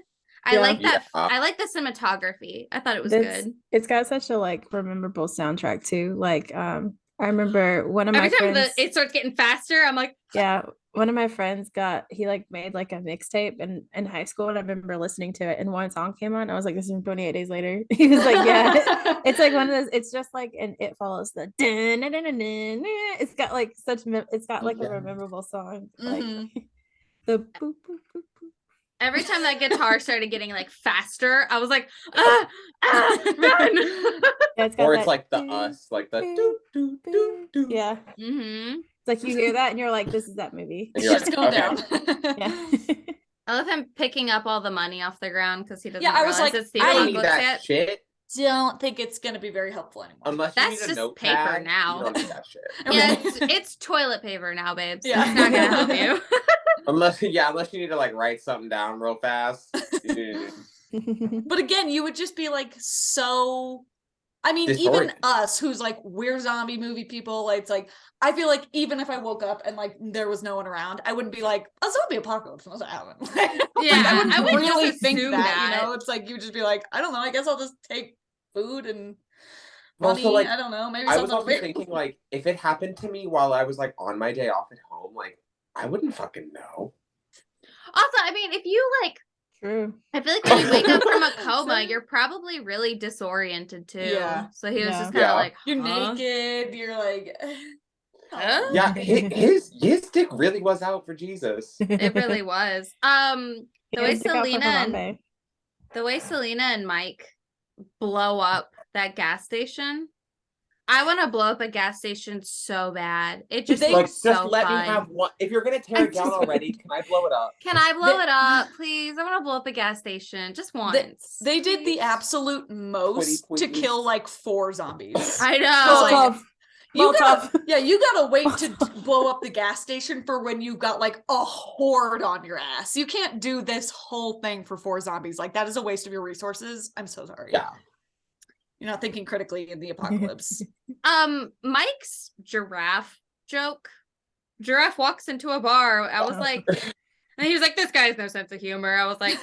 I Yeah. like that. Yeah. I like the cinematography. I thought it was That's- good. It's got such a like memorable soundtrack too. Like I remember one of my Every time friends. it starts getting faster, I'm like, Yeah, one of my friends he like made like a mixtape in high school, and I remember listening to it, and one song came on. I was like, this is from 28 Days Later. He was like, yeah, it's like one of those. It's just like, and it follows the. It's got like it's got like a memorable song, like the boop, boop, boop, boop. every time that guitar started getting like faster, I was like, run. Yeah, it's got Or it's that like the doo, us, like the doo, doo doo doo doo. yeah. Mm-hmm. It's like you hear that and you're like, this is that movie. And you're Shit's like, going okay. down. Yeah. I love him picking up all the money off the ground because he doesn't Yeah, I was realize like, it's the You don't need apocalypse that yet. shit. Don't think it's gonna be very helpful anymore. Unless That's you need a just notepad, paper now. you don't need that shit. Yeah, Okay. it's toilet paper now, babes. Yeah. It's not gonna help you. Unless you need to like write something down real fast. But again, you would just be like so. I mean, even Disoriented. us, who's like we're zombie movie people. Like, it's like I feel like even if I woke up and like there was no one around, I wouldn't be like a zombie apocalypse must happen. Yeah, I wouldn't I would really just think assume that. that. You know, it's like you would just be like, I don't know. I guess I'll just take food and Also, money. like, I don't know. Maybe I was something also thinking, like, if it happened to me while I was like on my day off at home, like, I wouldn't fucking know. Also, I mean, if you like, True. I feel like when you wake up from a coma, you're probably really disoriented too. Yeah. So he was Yeah. just kind of Yeah. like, You're huh? naked. You're like, Huh? Yeah, his dick really was out for Jesus. It really was. The way Stick out for Selena and Harambe. the way Selena and Mike blow up that gas station. I want to blow up a gas station so bad. It just They- Like, looks just so let fun. me have one. If you're gonna tear it down already, can I blow it up? Can I blow They- it up, please? I want to blow up a gas station just once. They did the please. absolute most to please. kill like 4 zombies. I know. like, Molotov. You gotta, Molotov. yeah, you gotta wait to blow up the gas station for when you've got like a horde on your ass. You can't do this whole thing for 4 zombies. Like that is a waste of your resources. I'm so sorry. Yeah. You're not thinking critically in the apocalypse. Mike's giraffe joke. Giraffe walks into a bar. I was like, and he was like, "This guy has no sense of humor." I was like,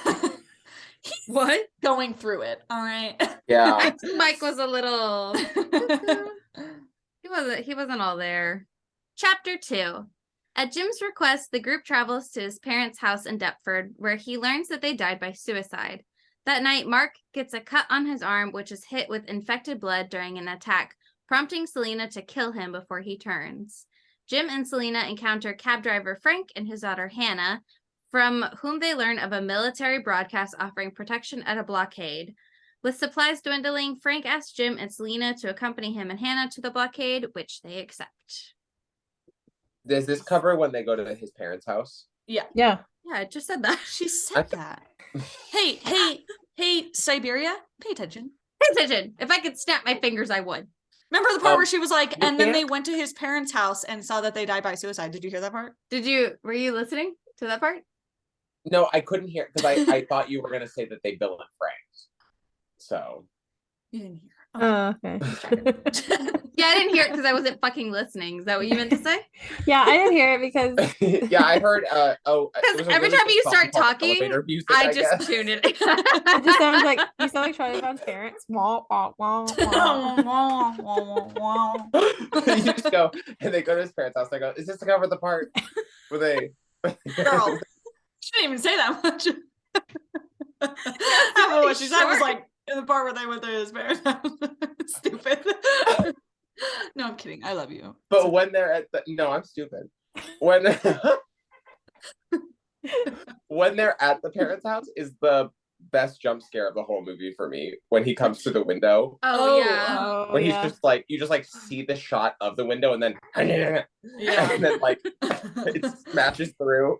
"What?" Going through it. All right. Yeah. Mike was a little. He wasn't all there. Chapter 2. At Jim's request, the group travels to his parents' house in Deptford, where he learns that they died by suicide. That night, Mark gets a cut on his arm, which is hit with infected blood during an attack, prompting Selena to kill him before he turns. Jim and Selena encounter cab driver Frank and his daughter Hannah, from whom they learn of a military broadcast offering protection at a blockade. With supplies dwindling, Frank asks Jim and Selena to accompany him and Hannah to the blockade, which they accept. Does this cover when they go to his parents' house? Yeah. Yeah, I just said that. She said that. Hey, Siberia, pay attention. Pay attention. If I could snap my fingers, I would. Remember the part where she was like, you and then they can't- went to his parents' house and saw that they died by suicide. Did you hear that part? Were you listening to that part? No, I couldn't hear because I thought you were gonna say that they bill in francs. So You didn't hear. Oh, okay. Yeah, I didn't hear it because I wasn't fucking listeing. Is that what you meant to say? Yeah, I didn't hear it because yeah, I heard. It Because was a every really time good you song start called talking, Elevator Music, I guess. just tune it. it just sounds like you sound like Charlie Brown's parents. Wah, wah, wah, wah. you just go, and they go to his parents' house. They go, "Is this to cover the part where they?" Girl, she didn't even say that much. I don't know what she said. Was like in the part where they went to his parents' house. Stupid. No, I'm kidding. kidding. I love you. But when they're at the no, I'm stupid. When when they're at the parents' house is the best jump scare of the whole movie for me. When he comes through the window. Oh, yeah. Oh, When he's yeah. just like you just like see the shot of the window and then Yeah. and then like it smashes through.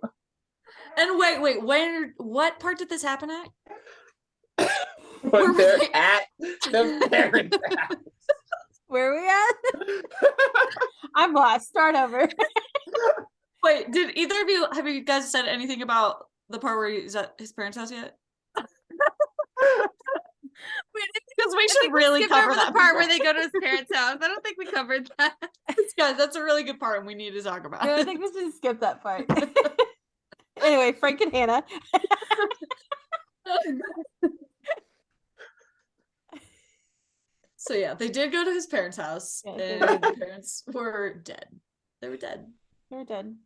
And wait, what part did this happen at? When Where they're were they- at the parents' house. Where are we at? I'm lost. Start over. Wait, did either of you have you guys said anything about the part where he's at his parents' house yet? Because we should really Skip cover over that the part before. where they go to his parents' house. I don't think we covered that. Guys, that's a really good part, and we need to talk about No, I it. think we should skip that part. Anyway, Frank and Hannah. So yeah, they did go to his parents' house, Yeah, and the parents were dead. They were dead. They were dead.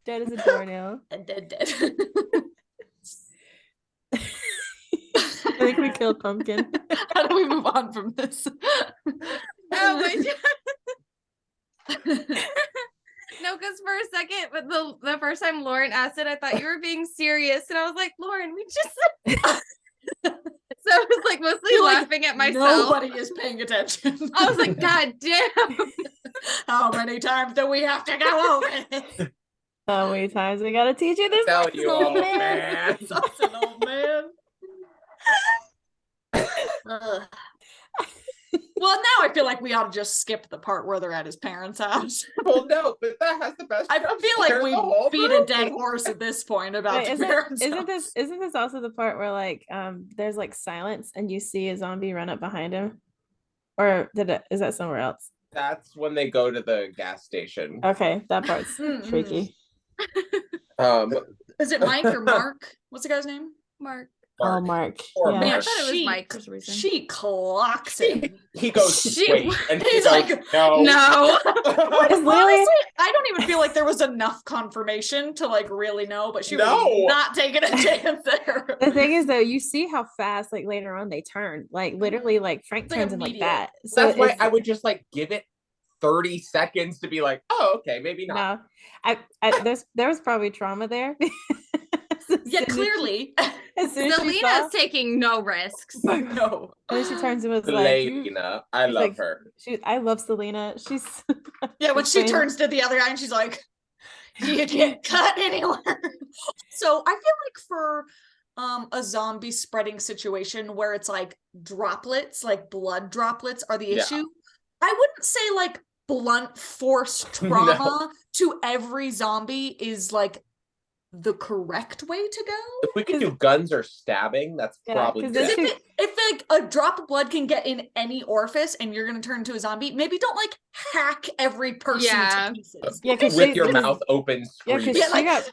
Dead as a doornail. And dead. I think we killed Pumpkin. How do we move on from this? Oh my god. No, because for a second, but the first time Lauren asked it, I thought you were being serious. And I was like, Lauren, we just so I was like mostly You're like, laughing at myself. Nobody is paying attention. I was like, God damn. How many times do we have to go over this? How many times we gotta teach you this? Tell lesson, you, old old man. Such an old man. Ugh. Well, now I feel like we ought to just skip the part where they're at his parents' house. Well, no, but that has the best. I jump feel scare like in we the whole beat a movie. dead horse at this point about Wait, the parents' isn't house. this also the part where like there's like silence and you see a zombie run up behind him? Or is that somewhere else? That's when they go to the gas station. Okay, that part's Mm-mm. freaky. Is it Mike or Mark? What's the guy's name? Mark. Oh, Mark. Or Yeah. Man, I Mark. thought it was She- Mike for some reason. She clocks him. He goes, She- wait, and she He's goes, like, no. No. It's literally Honestly, I don't even feel like there was enough confirmation to like really know, but she No. was not taking a chance there. the thing is though, you see how fast like later on they turn. Like literally like Frank It's like turns in like immediate. that. So That's why it's- I would just like give it 30 seconds to be like, oh, okay, maybe not. no. There was probably trauma there. As Yeah, soon as she- clearly. As soon as she saw, Selena's taking no risks. No. and then she turns and was like, "You-" Selena, I she's love like, her. I love Selena. She's Yeah, when she Insane. turns to the other guy and she's like, you didn't cut anywhere. So I feel like for a zombie spreading situation where it's like droplets, like blood droplets are the Yeah. issue, I wouldn't say like blunt force trauma to every zombie is like the correct way to go. If we could do guns or stabbing, that's Yeah, probably 'cause good. then If like a drop of blood can get in any orifice and you're gonna turn into a zombie, maybe don't like hack every person Yeah. to pieces. yeah, because With your mouth open, Yeah, screaming. because Yeah, like-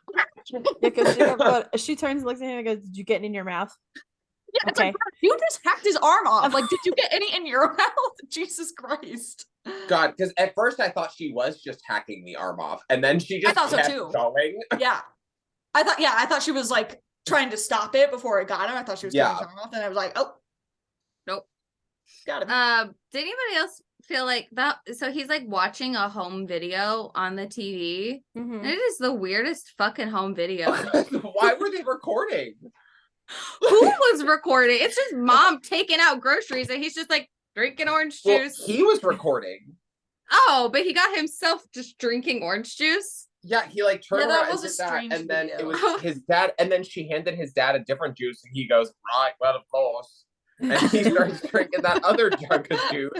she got but she turns and looks at him and goes, "Did you get it in your mouth?" Yeah, it's Okay. like, you just hacked his arm off. Like, did you get any in your mouth? Jesus Christ. God, because at first I thought she was just hacking the arm off, and then she just thought so kept too. going. Yeah. I thought she was like trying to stop it before it got him. I thought she was cutting his arm off, and I was like, oh. Nope. Got him. Did anybody else feel like that? So he's like watching a home video on the TV. Mhm. And it is the weirdest fucking home video. Why were they recording? Who was recording? It's just mom taking out groceries and he's just like drinking orange Well, juice. he was recording. Oh, but he got himself just drinking orange juice. Yeah, he like turned Yeah, that around was and a did that, strange and then it video. was his dad, and then she handed his dad a different juice, and he goes, right, well, of course. And he starts drinking that other jug of juice.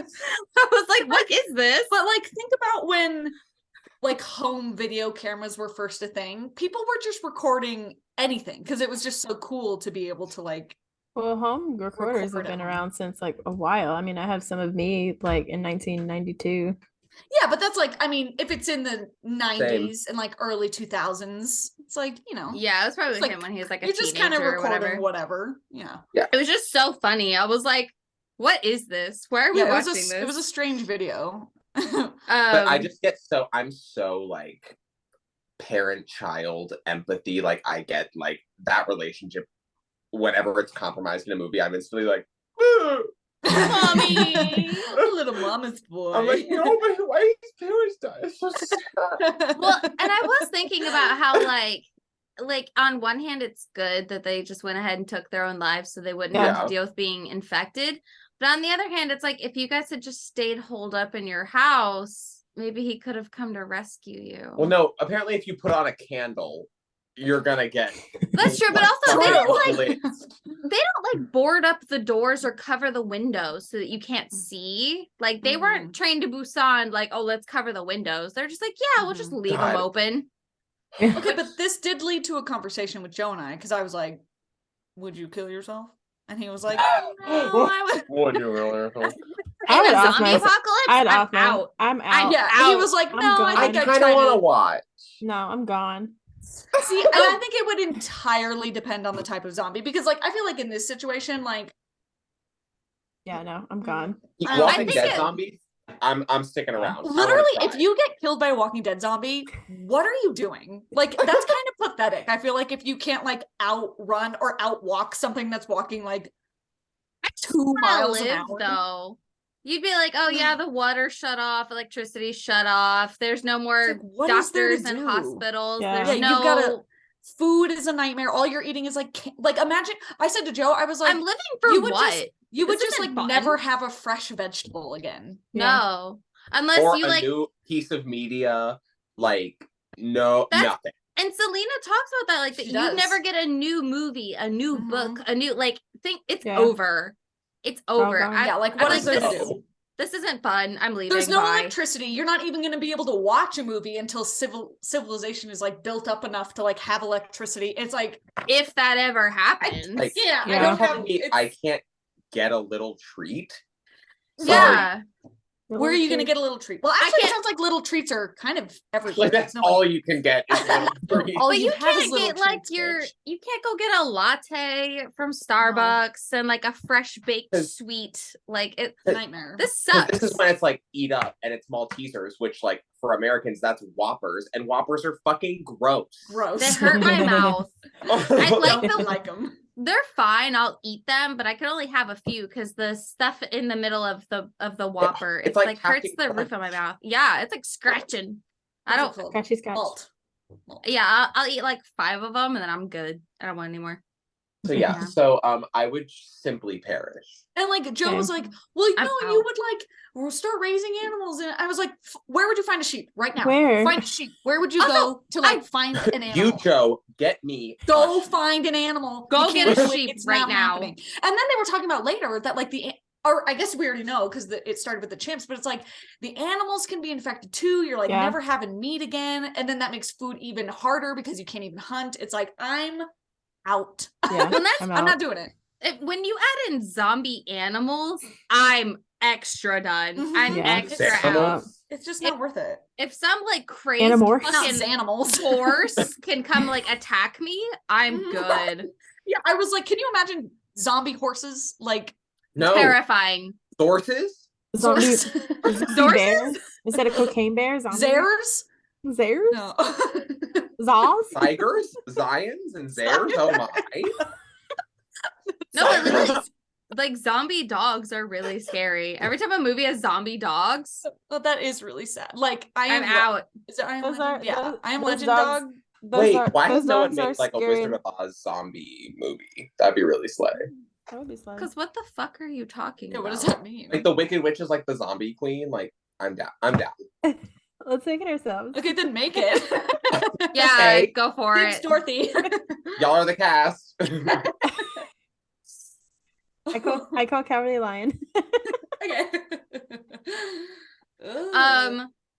I was like, what is this? But like, think about when like home video cameras were first a thing. People were just recording anything because it was just so cool to be able to like. Well, home recorders Record have been at home. around since like a while. I mean, I have some of me like in 1992. Yeah, but that's like, I mean, if it's in the 90s and like early 2000s, it's like, you know, Yeah, it was probably It's like, him when he was like a you're just kind of teenager or recording whatever. whatever. Yeah. It was just so funny. I was like, what is this? Why are we Yeah, watching this? it was a strange video. But I Um, just get I'm so like parent-child empathy. Like I get like that relationship, whenever it's compromised in a movie, I'm instantly like, "Boo!" Mommy. Little mama's boy. I'm like, no, but why his parents die? It's so sad. Well, and I was thinking about how like on one hand it's good that they just went ahead and took their own lives so they wouldn't have Yeah. to deal with being infected. But on the other hand, it's like if you guys had just stayed holed up in your house, maybe he could have come to rescue you. Well, no, apparently if you put on a candle, you're gonna get That's true, but also they True. don't like board up the doors or cover the windows so that you can't see. Like they weren't trained to Busan like, oh, let's cover the windows. They're just like, yeah, we'll just leave them God. open. Okay, but this did lead to a conversation with Joe and I, because I was like, would you kill yourself? And he was like, No, I Would you really? I would in a off zombie my- apocalypse, I'd I'm off my- out. I'm out. yeah, out. he was like, I'm no, gone. I I think I'd kind try of want to to watch. No, I'm gone. see, and I think it would entirely depend on the type of zombie, because like I feel like in this situation, like Yeah, no, I'm gone. I Walking think Dead it- zombies. I'm sticking around. I wanna literally, try. if you get killed by a Walking Dead zombie, what are you doing? Like that's kind of pathetic. I feel like if you can't like outrun or outwalk something that's walking like 2 miles an hour. Though. You'd be like, oh yeah, the water shut off, electricity shut off. There's no more like, what is there to doctors and do? hospitals. Yeah. There's Yeah, no. you've gotta- Food is a nightmare. All you're eating is like imagine. I said to Joe, I was like, I'm living for you would what? just you would This just like isn't fun. never have a fresh vegetable again. No, unless or you a like. new piece of media, like no That's- nothing. And Selena talks about that, like that She you does. never get a new movie, a new book, a new like thing. It's Yeah. over. It's over. gone. Yeah, like I'm what like, is there to this, do? this isn't fun. I'm leaving. There's no Bye. electricity. You're not even going to be able to watch a movie until civilization is like built up enough to like have electricity. It's like If that ever happens. Like, yeah, Yeah. I don't have. I can't get a little treat. Sorry. Yeah. Where are you going to get a little treat? Well, I actually, it can't- sounds like little treats are kind of everywhere. Like that's No, all you can get. Is little treats. all But you you have is can't little get like treats, your bitch. you can't go get a latte from Starbucks and like a fresh baked 'Cause- sweet. Like it Nightmare. this 'Cause sucks. This is when it's like eat up and it's Maltesers, which like for Americans that's Whoppers, and Whoppers are fucking gross. Gross. They hurt my mouth. I like Don't the like them. They're fine. I'll eat them, but I can only have a few because the stuff in the middle of the Whopper, it's it's like like hurts having the roof of my mouth. Yeah, it's like scratching. I don't. Scratchy scratch. Malt. Yeah, I'll eat like 5 of them and then I'm good. I don't want any more. So yeah, Yeah. so I would simply perish. And like Joe Okay. was like, well, I'm no, out. you would like we'll start raising animals. And I was like, where would you find a sheep right now? Where? Find a sheep. Where would you Also, go to like find an animal? You, Joe, get me. a Go sheep. find an animal. Go You get can't a do it. sheep It's right not now. happening. And then they were talking about later that like or I guess we already know because it started with the chimps, but it's like the animals can be infected too. You're like Yeah. never having meat again. And then that makes food even harder because you can't even hunt. It's like, I'm out. Yeah, When that's- I'm I'm out. not doing it. When you add in zombie animals, I'm extra done. Mhm. I'm Yeah. extra out. Animals? It's just not worth it. If some like crazy Animorphs? Not fucking animals. horse can come like attack me, I'm good. Yeah, I was like, can you imagine zombie horses? Like No Terrifying. sources. Zombie, Zors? zombie bears instead of cocaine bears. Zombie Zares? Zares? No. Zaws? Tigers, Zions, and Zares. Oh my! No, but literally, like zombie dogs are really scary. Every time a movie has zombie dogs, Well, that is really sad. Like I I'm am out. Is it I Am Those Legend? are- Yeah, those- I Am those Legend dogs- dog. Those Wait, are- why has those no one dogs are made like a scary. Wizard of Oz zombie movie? That'd be really slay. That would be slow. Because what the fuck are you talking Yeah, about? what does that mean? Like the Wicked Witch is like the zombie queen. Like I'm down. I'm down. Let's make it ourselves. Okay, then make it. Yeah, Okay. go for Thanks, it. Dorothy. Y'all are the cast. I call Cowardly Lion. Okay.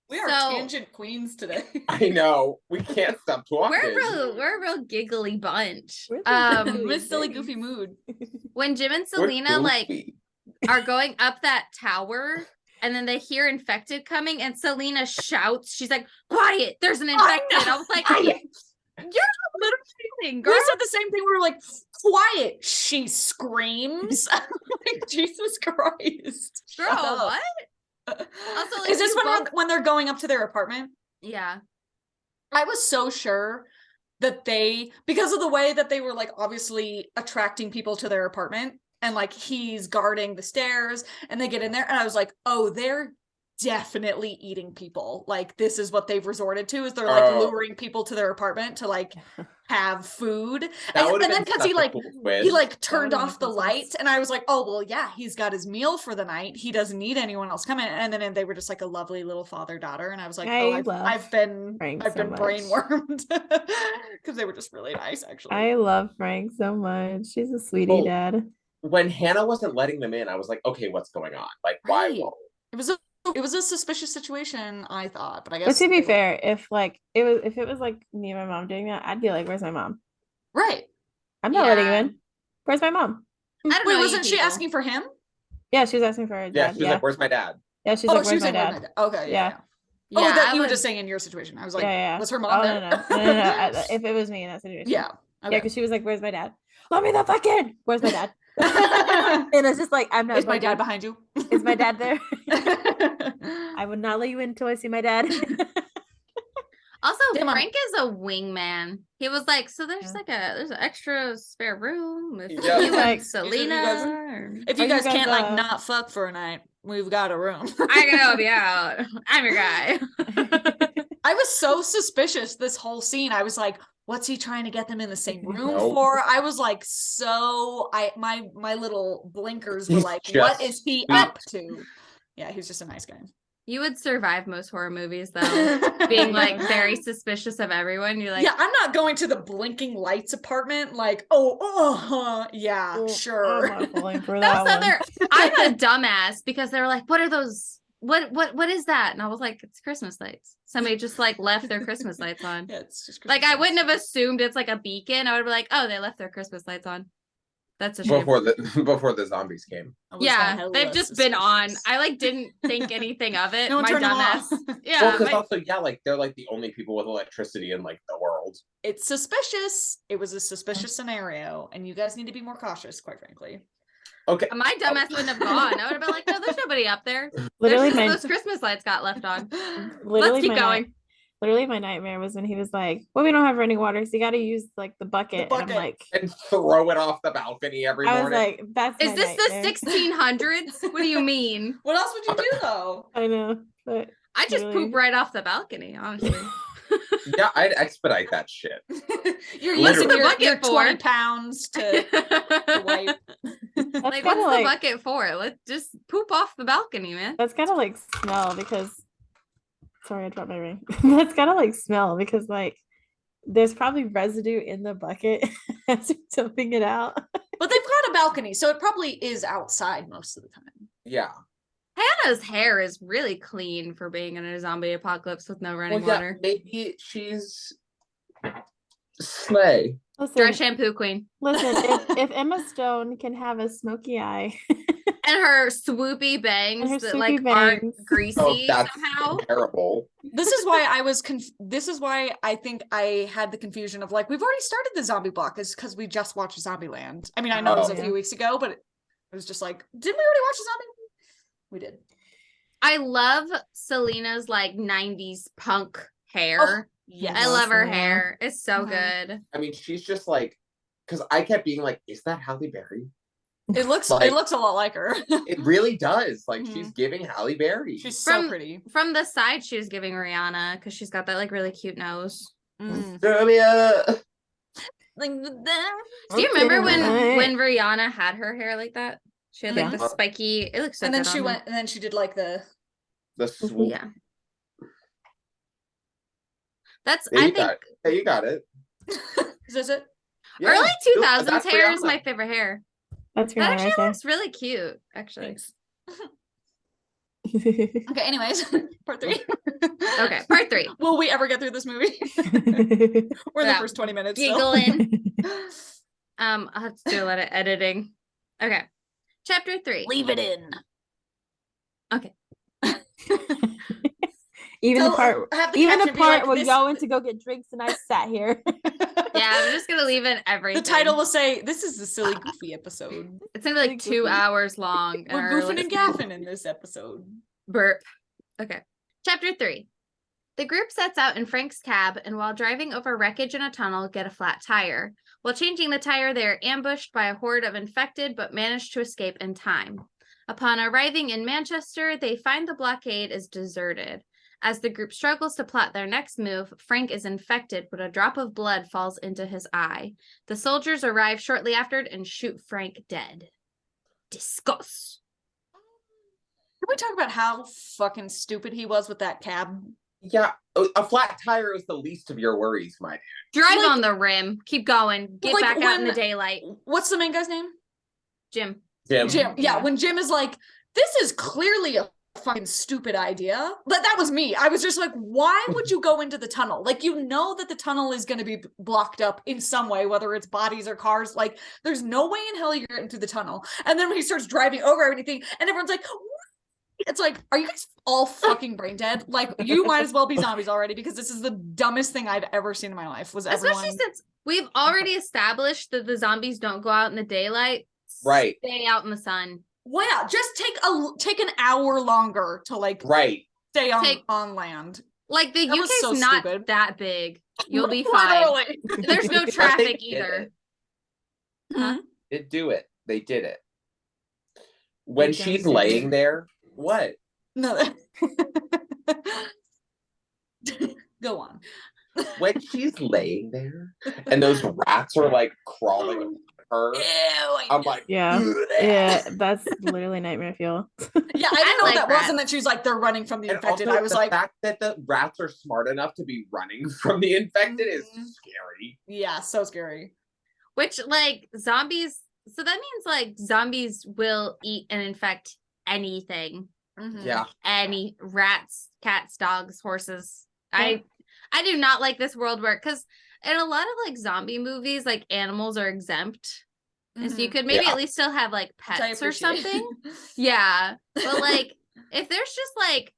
We are so- tangent queens today. I know. We can't stop talking. We're a real giggly bunch. We're the giggly Miss silly things. goofy mood. When Jim and We're Selena like goofy. are going up that tower and then they hear infected coming and Selena shouts, she's like, quiet, there's an infected. I was like, Quiet. you're literally girl. We said the same thing. We were like, quiet. She screams. Like, Jesus Christ. Girl, Shut up. what? Also, like, Is this you both- when they're going up to their apartment? Yeah. I was so sure that because of the way that they were like obviously attracting people to their apartment and like he's guarding the stairs, and they get in there, and I was like, oh, they're definitely eating people. Like, this is what they've resorted to, is they're like luring people to their apartment to like have food. And then because he turned off the light, and I was like, oh well, yeah, he's got his meal for the night, he doesn't need anyone else coming. And then they were just like a lovely little father-daughter, and I was like, I've been brainwormed, because they were just really nice, actually. I love Frank so much. She's a sweetie dad. When Hannah wasn't letting them in, I was like, okay, what's going on? Like, why won't? It was a suspicious situation, I thought, but I guess. But to be fair, if it was like me and my mom doing that, I'd be like, "Where's my mom?" Right. I'm not letting you in. Where's my mom? I don't know. Wasn't she asking for him? Yeah, she was asking for her dad. Yeah, she's like, "Where's my dad?" Yeah, she's like, "Where's my dad?" Okay, yeah. Yeah, that you were just saying in your situation. I was like, was her mom there? No. If it was me in that situation. Yeah. Okay. Yeah, because she was like, "Where's my dad? Let me the fuck in. Where's my dad?" And it's just like, I'm not. Is my dad behind you? Is my dad there? I would not let you in until I see my dad. Also, Frank is a wingman. He was like, so there's there's an extra spare room with you and Selena. If you guys can't like not fuck for a night, we've got a room. I can help you out. I'm your guy. I was so suspicious this whole scene. I was like, what's he trying to get them in the same room for? I was like, my little blinkers were like, what is he up to? Yeah, he's just a nice guy. You would survive most horror movies, though, being like very suspicious of everyone. You're like, yeah, I'm not going to the blinking lights apartment. Like, yeah, sure. I'm a dumbass because they were like, what are those? What is that? And I was like, it's Christmas lights. Somebody just like left their Christmas lights on. Yeah, it's just Christmas lights. I wouldn't have assumed it's like a beacon. I would be like, oh, they left their Christmas lights on. That's a shame. Before the zombies came. Yeah, they've just been on. I like didn't think anything of it. My dumbass. Yeah. Well, because also, like they're like the only people with electricity in like the world. It's suspicious. It was a suspicious scenario, and you guys need to be more cautious, quite frankly. Okay. My dumbass wouldn't have gone. I would have been like, no, there's nobody up there. Literally, those Christmas lights got left on. Let's keep going. Literally, my nightmare was when he was like, well, we don't have running water, so you got to use like the bucket. And I'm like, and throw it off the balcony every morning. I was like, that's Is this the 1600s? What do you mean? What else would you do, though? I know, but I just poop right off the balcony, honestly. Yeah, I'd expedite that shit. You're using your 20 pounds to wipe. Like, what's the bucket for? Let's just poop off the balcony, man. That's gotta like smell because. Sorry, I dropped my ring. That's gotta like smell because like there's probably residue in the bucket as you're dumping it out. But they've got a balcony, so it probably is outside most of the time. Yeah. Hannah's hair is really clean for being in a zombie apocalypse with no running water. Maybe she's slay. Listen, dry shampoo queen. Listen, if Emma Stone can have a smoky eye and her swoopy bangs that like aren't greasy somehow. Terrible. This is why I was this is why I think I had the confusion of like, we've already started the zombie block, is because we just watched Zombieland. I mean, I know it was a few weeks ago, but it was just like, didn't we already watch Zombie? We did. I love Selena's like 90s punk hair. Yeah, I love her hair. It's so good. I mean, she's just like, because I kept being like, is that Halle Berry? It looks a lot like her. It really does. Like she's giving Halle Berry. She's so pretty. From the side, she was giving Rihanna because she's got that like really cute nose. Like do you remember when Rihanna had her hair like that? She had like the spiky. It looks so. And then good she on went, and then she did like the swoop. Yeah. That's I think. Hey, you got it. Is this it? Yeah. Early 2000s hair is my favorite hair. That's that actually looks really cute. Actually. Okay. Anyways, part 3. Okay, part 3. Will we ever get through this movie? We're in the first 20 minutes. Giggling. I'll have to do a lot of editing. Okay. Chapter 3. Leave it in. Okay. Even the part where y'all went to go get drinks and I sat here. Yeah, I'm just gonna leave in everything. The title will say, "This is the silly goofy episode." It's gonna be like 2 hours long. We're goofing and gaffing in this episode. Burp. Okay. Chapter 3. The group sets out in Frank's cab, and while driving over wreckage in a tunnel, get a flat tire. While changing the tire, they are ambushed by a horde of infected, but manage to escape in time. Upon arriving in Manchester, they find the blockade is deserted. As the group struggles to plot their next move, Frank is infected, but a drop of blood falls into his eye. The soldiers arrive shortly after and shoot Frank dead. Discuss. Can we talk about how fucking stupid he was with that cab? Yeah, a flat tire is the least of your worries, my dude. Drive Like- on the rim. Keep going. Get Like, back out in the when- daylight. What's the main guy's name? Jim. Jim. Jim. Yeah, Yeah. when Jim is like, this is clearly a fucking stupid idea. But that was me. I was just like, why would you go into the tunnel? Like, you know that the tunnel is going to be blocked up in some way, whether it's bodies or cars. Like, there's no way in hell you're getting through the tunnel. And then when he starts driving over everything, and everyone's like, what? It's like, are you guys all fucking brain dead? Like, you might as well be zombies already, because this is the dumbest thing I've ever seen in my life. Was everyone... Especially since we've already established that the zombies don't go out in the daylight. Right. Stay out in the sun. Well, yeah, just take an hour longer to like Right. stay Take- on land. Like the That was UK's so not stupid. that big. You'll be fine. Literally. There's no But they traffic did either. it. Huh? They do it. They did it. When They she's done did laying it. there, what? No. Go on. When she's laying there and those rats are like crawling on her, I'm like, Yeah. "Ugh." Yeah, that's literally nightmare fuel. Yeah, I didn't know like what that was, rats. and then she's like, they're running from the And infected. also I was the like, fact that the rats are smart enough to be running from the infected is Mhm. scary. yeah, so scary. Which like zombies, so that means like zombies will eat and infect anything. Mhm. Yeah. Any rats, cats, dogs, horses. Yeah. I do not like this world where, because in a lot of like zombie movies, like animals are exempt. And so you Mhm. could maybe Yeah. at least still have like Which I pets or appreciate. something. Yeah. But like if there's just like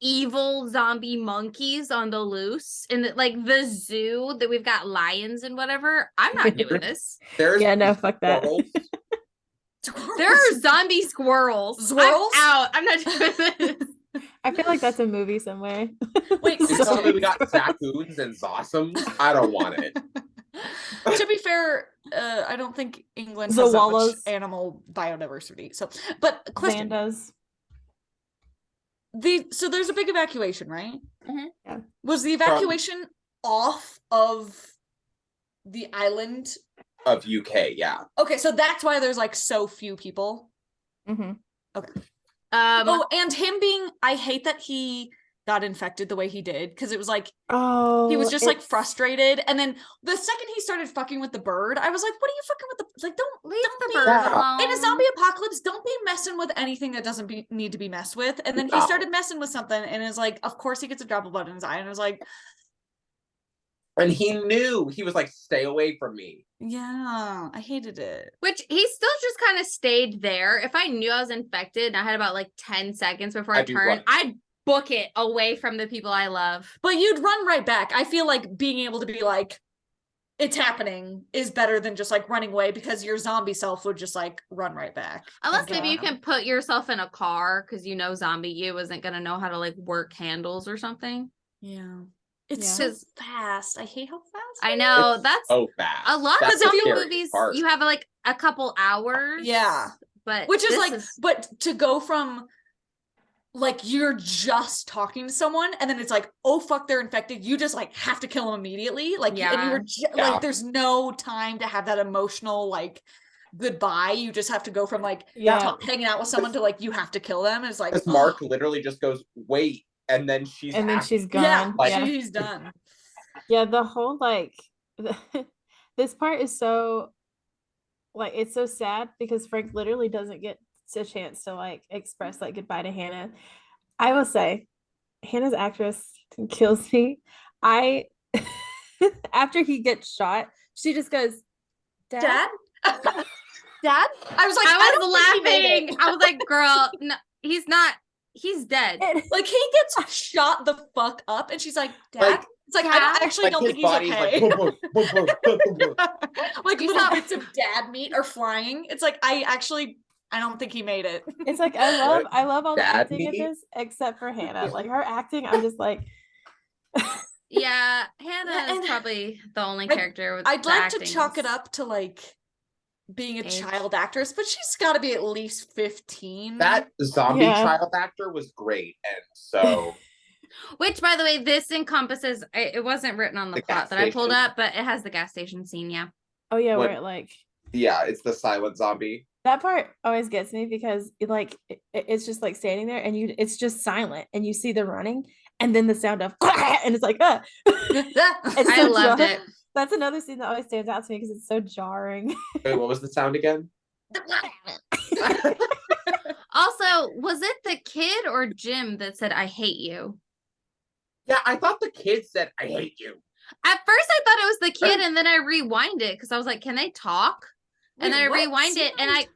evil zombie monkeys on the loose in the, like the zoo that we've got lions and whatever, I'm not doing this. There's Yeah, no, fuck that. squirrels. There are zombie squirrels. Squirrels? I'm out. I'm not doing this. I feel like that's a movie somewhere. Wait, You So- tell me we got raccoons and zossums? I don't want it. To be fair, I don't think England has that much Zoalas. animal biodiversity. So, but question: Xandas. so there's a big evacuation, right? Mhm. Yeah. Was the evacuation off of the island? Of UK, yeah. Okay, so that's why there's like so few people. Mm-hmm. Oh, and him being, I hate that he got infected the way he did, because it was like Oh, he was just like it's- frustrated, and then the second he started fucking with the bird, I was like, what are you fucking with the, like, don't Leave don't the be bird Yeah. alone. in a zombie apocalypse, don't be messing with anything that doesn't need to be messed with. And then he No. started messing with something, and is like, of course he gets a drop of blood in his eye, and I was like, And he knew. He was like, stay away from me. yeah, I hated it. Which he still just kind of stayed there. If I knew I was infected and I had about like 10 seconds before I I'd be turned, running. I'd book it away from the people I love. But you'd run right back. I feel like being able to be like, it's happening is better than just like running away, because your zombie self would just like run right back. Unless And, maybe you can put yourself in a car because you know zombie you isn't going to know how to like work handles or something. Yeah. It's Yeah. so fast. I hate how fast I it know It's that's so fast. a lot of That's the zombie scariest movies. part. You have like a couple hours. Yeah. But Which is this like, but to go from like you're just talking to someone and then it's like, oh fuck, they're infected. You just like have to kill them immediately. Like, and you Yeah. were Yeah. like, there's no time to have that emotional like goodbye. You just have to go from like Yeah. hanging out with someone to like you have to kill them. It's like, Because Mark literally just goes, wait, and then she's And then happy. she's gone. yeah, Like- yeah. she's done. Yeah, the whole like this part is so like it's so sad because Frank literally doesn't get a chance to like express like goodbye to Hannah. I will say Hannah's actress kills me. I after he gets shot, she just goes, Dad? Dad? Dad? I was like, I don't was think he made laughing. it. I was like, girl, no, he's not. He's dead. And- Like he gets shot the fuck up, and she's like, "Dad." Like- it's like I Dad? don't actually Like don't his think he's body's okay. like, boom, boom, boom, boom, boom, boom. Like You little saw- bits of dad meat are flying. It's like I don't think he made it. It's like I love all the Dad acting in meat? this except for Hannah. Like her acting, I'm just like Yeah, Hannah Yeah, is and probably the only character with I'd the like to acting chalk it is up to like being a age. child actress, but she's got to be at least 15. That zombie Yeah. child actor was great, and so Which, by the way, this encompasses. It wasn't written on the The plot gas that I pulled station. up, but it has the gas station scene. Yeah. Oh yeah, What- where it like yeah, it's the silent zombie. that part always gets me because it's just like standing there and it's just silent and you see the running and then the sound of and it's like it's I so loved it. That's another scene that always stands out to me because it's so jarring. Wait, what was the sound again? Also, was it the kid or Jim that said, "I hate you"? Yeah, I thought the kid said, "I hate you." At first, I thought it was the kid, and then I rewind it because I was like, "Can they talk?" And then I Wait, what? rewind it, and Sound?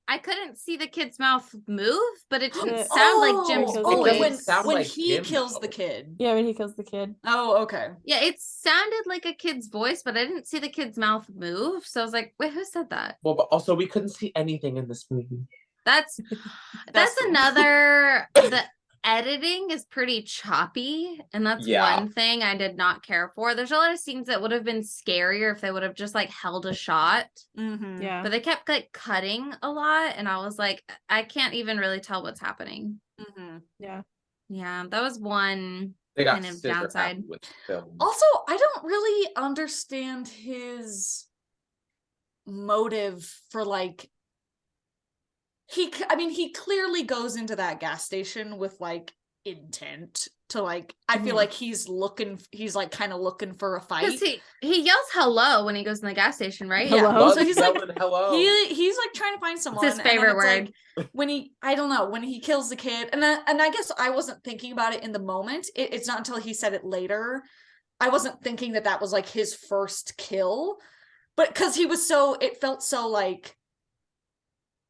I couldn't see the kid's mouth move, but it didn't Yeah. sound like Jim's Oh, Oh, It voice. doesn't sound when like he him, kills though. the kid. Yeah, when he kills the kid. Oh, okay. Yeah, it sounded like a kid's voice, but I didn't see the kid's mouth move. So I was like, "Wait, who said that?" Well, but also we couldn't see anything in this movie. That's true. another. The editing is pretty choppy, and that's Yeah. one thing I did not care for. There's a lot of scenes that would have been scarier if they would have just like held a shot, Mm-hmm. Yeah. but they kept like cutting a lot, and I was like, I can't even really tell what's happening. Mm-hmm. Yeah. Yeah, that was one They got kind of scissor downside. happy with the film. Also, I don't really understand his motive for like he clearly goes into that gas station with like intent to like I feel Mhm. like he's like kind of looking for a fight. Because he yells hello when he goes in the gas station, right? Hello? Love So he's like yelling hello. he's like trying to find someone. his and then favorite it's, word. like, when he I don't know when he kills the kid, and I guess I wasn't thinking about it in the moment. It's not until he said it later. I wasn't thinking that was like his first kill, but because he was it felt so like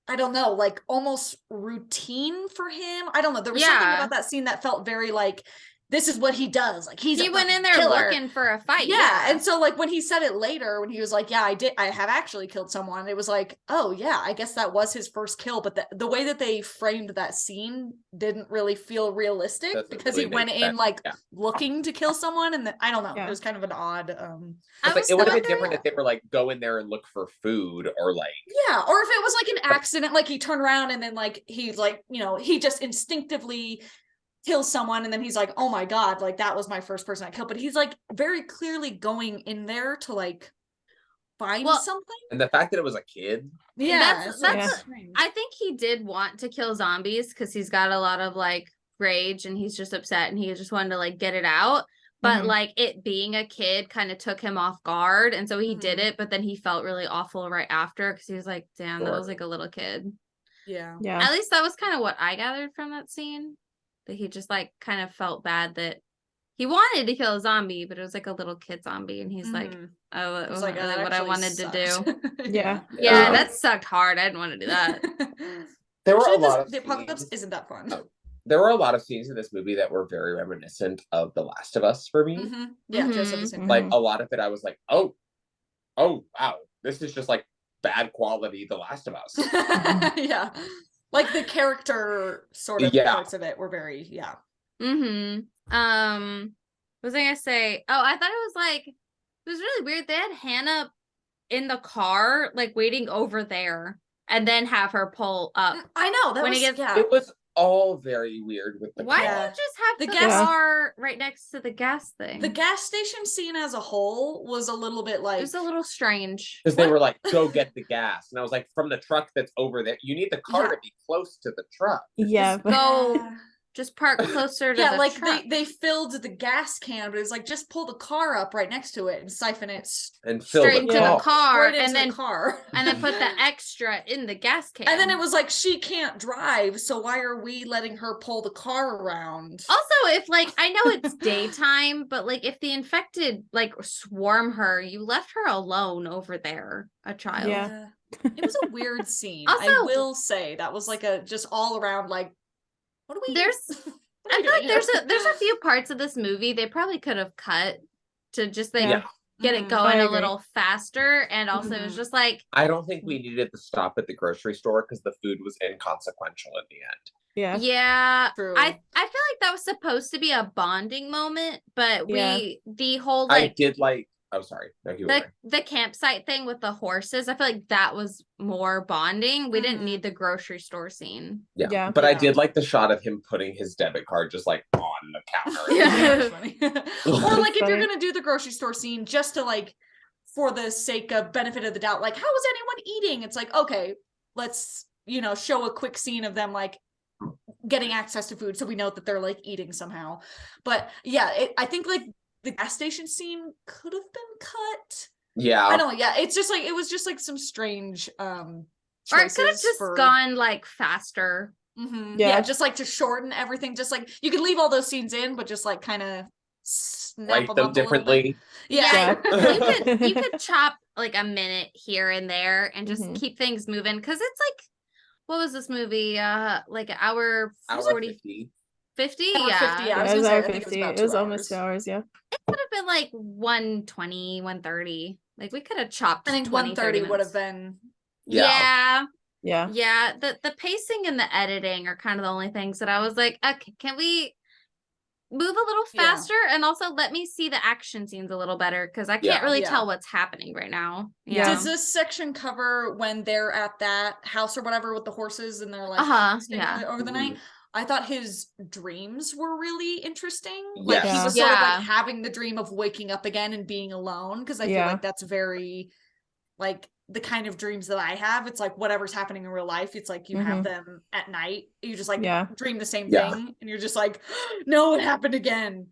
I don't know, like almost routine for him. I don't know. There was something Yeah. about that scene that felt very like this is what he does. Like he went in there killer. looking for a fight. Yeah. And so like when he said it later, when he was like, yeah, I have actually killed someone, it was like, oh yeah, I guess that was his first kill. But the way that they framed that scene didn't really feel realistic Doesn't because really he went make in sense. like Yeah. looking to kill someone, and I don't know. Yeah. It was kind of an odd I It's like, was it would have been wondering- different if they were like go in there and look for food or like yeah, or if it was like an accident, like he turned around and then like he's like, he just instinctively kills someone and then he's like, oh my god, like that was my first person I killed. But he's like very clearly going in there to like find something. and the fact that it was a kid. Yeah, That's Yeah. strange. I think he did want to kill zombies because he's got a lot of like rage and he's just upset and he just wanted to like get it out. But Mhm. like it being a kid kind of took him off guard. And so he did Mhm. it, but then he felt really awful right after because he was like, damn, that was Sure. like a little kid. Yeah. Yeah. At least that was kind of what I gathered from that scene. That he just like kind of felt bad that he wanted to kill a zombie, but it was like a little kid zombie. And he's like, Mhm. oh, it It's wasn't like, really that what I actually wanted to do. sucked. Yeah. Yeah, that sucked hard. I didn't want to do that. There were a Actually, lot of the apocalypse scenes. isn't that fun. Oh. There were a lot of scenes in this movie that were very reminiscent of The Last of Us for me. Mhm. Yeah, Joe said the same Like thing. a lot of it, I was like, oh wow, this is just like bad quality The Last of Us. Yeah, like the character sort of Yeah. parts of it were very What was I gonna say? Oh, I thought it was like it was really weird. They had Hannah in the car, like waiting over there, and then have her pull up. I know that When was he gets- yeah. It was all very weird with the Why car. didn't you just have The the gas- car right next to the gas thing? The gas station scene as a whole was a little bit like It was a little strange. Because they were like, go get the gas. And I was like, from the truck that's over there, you need the car Yeah. to be close to the truck. Yeah. Just go, just park closer to yeah, the like truck. they filled the gas can, but it's like just pull the car up right next to it and siphon it And fill straight the into Yeah. the car, straight into and then the car. and then put the extra in the gas can. And then it was like she can't drive, so why are we letting her pull the car around? Also, if like I know it's daytime, but like if the infected like swarm her, you left her alone over there, a child. Yeah. It was a weird scene. I Also- will say that was like a just all around like what do we There's- what are I we feel like doing there's a few parts of this movie they probably could have cut to just like Yeah. get it going I a agree. little faster. And also it was just like, I don't think we needed to stop at the grocery store because the food was inconsequential in the end. Yeah. yeah, True. I feel like that was supposed to be a bonding moment, but Yeah. the whole I like did like. Oh, sorry. No, you were. the campsite thing with the horses, I feel like that was more bonding. We didn't need the grocery store scene. Yeah. Yeah. But I Yeah. did like the shot of him putting his debit card just like on the counter. Yeah. That's funny. Or like if you're funny. gonna do the grocery store scene just to like for the sake of benefit of the doubt, like how is anyone eating? It's like, okay, let's, you know, show a quick scene of them like getting access to food so we know that they're like eating somehow. But yeah, I think like the gas station scene could have been cut. Yeah. I know, yeah. It's just like it was just like some strange Or it could have choices just for gone like faster. yeah, just like to shorten everything, just like you could leave all those scenes in, but just like kind of snap Write them them up a little bit. differently. Yeah, Yeah. you could chop like a minute here and there and just Mhm. keep things moving, because it's like, what was this movie? Like an hour Hour 40, 50. 50? Hour Yeah. 50, yeah. I Yeah, was it was gonna say, hour I think it was 50. about It was 2 almost 2 hours. hours, yeah. It could have been like 120, 130. Like we could have chopped I think 20, 30 130 would have minutes. been Yeah. Yeah. Yeah. The pacing and the editing are kind of the only things that I was like, okay, can we move a little Yeah. faster and also let me see the action scenes a little better, because I can't really Yeah. tell what's happening right now. Yeah. Does this section cover when they're at that house or whatever with the horses and they're like staying Yeah. over the night? I thought his dreams were really interesting. Yes. Like he was sort of Yeah. like having the dream of waking up again and being alone, because I feel Yeah. like that's very like the kind of dreams that I have. It's like whatever's happening in real life, it's like you have them at night. You just like Yeah. dream the same Yeah. thing and you're just like, no, it happened again.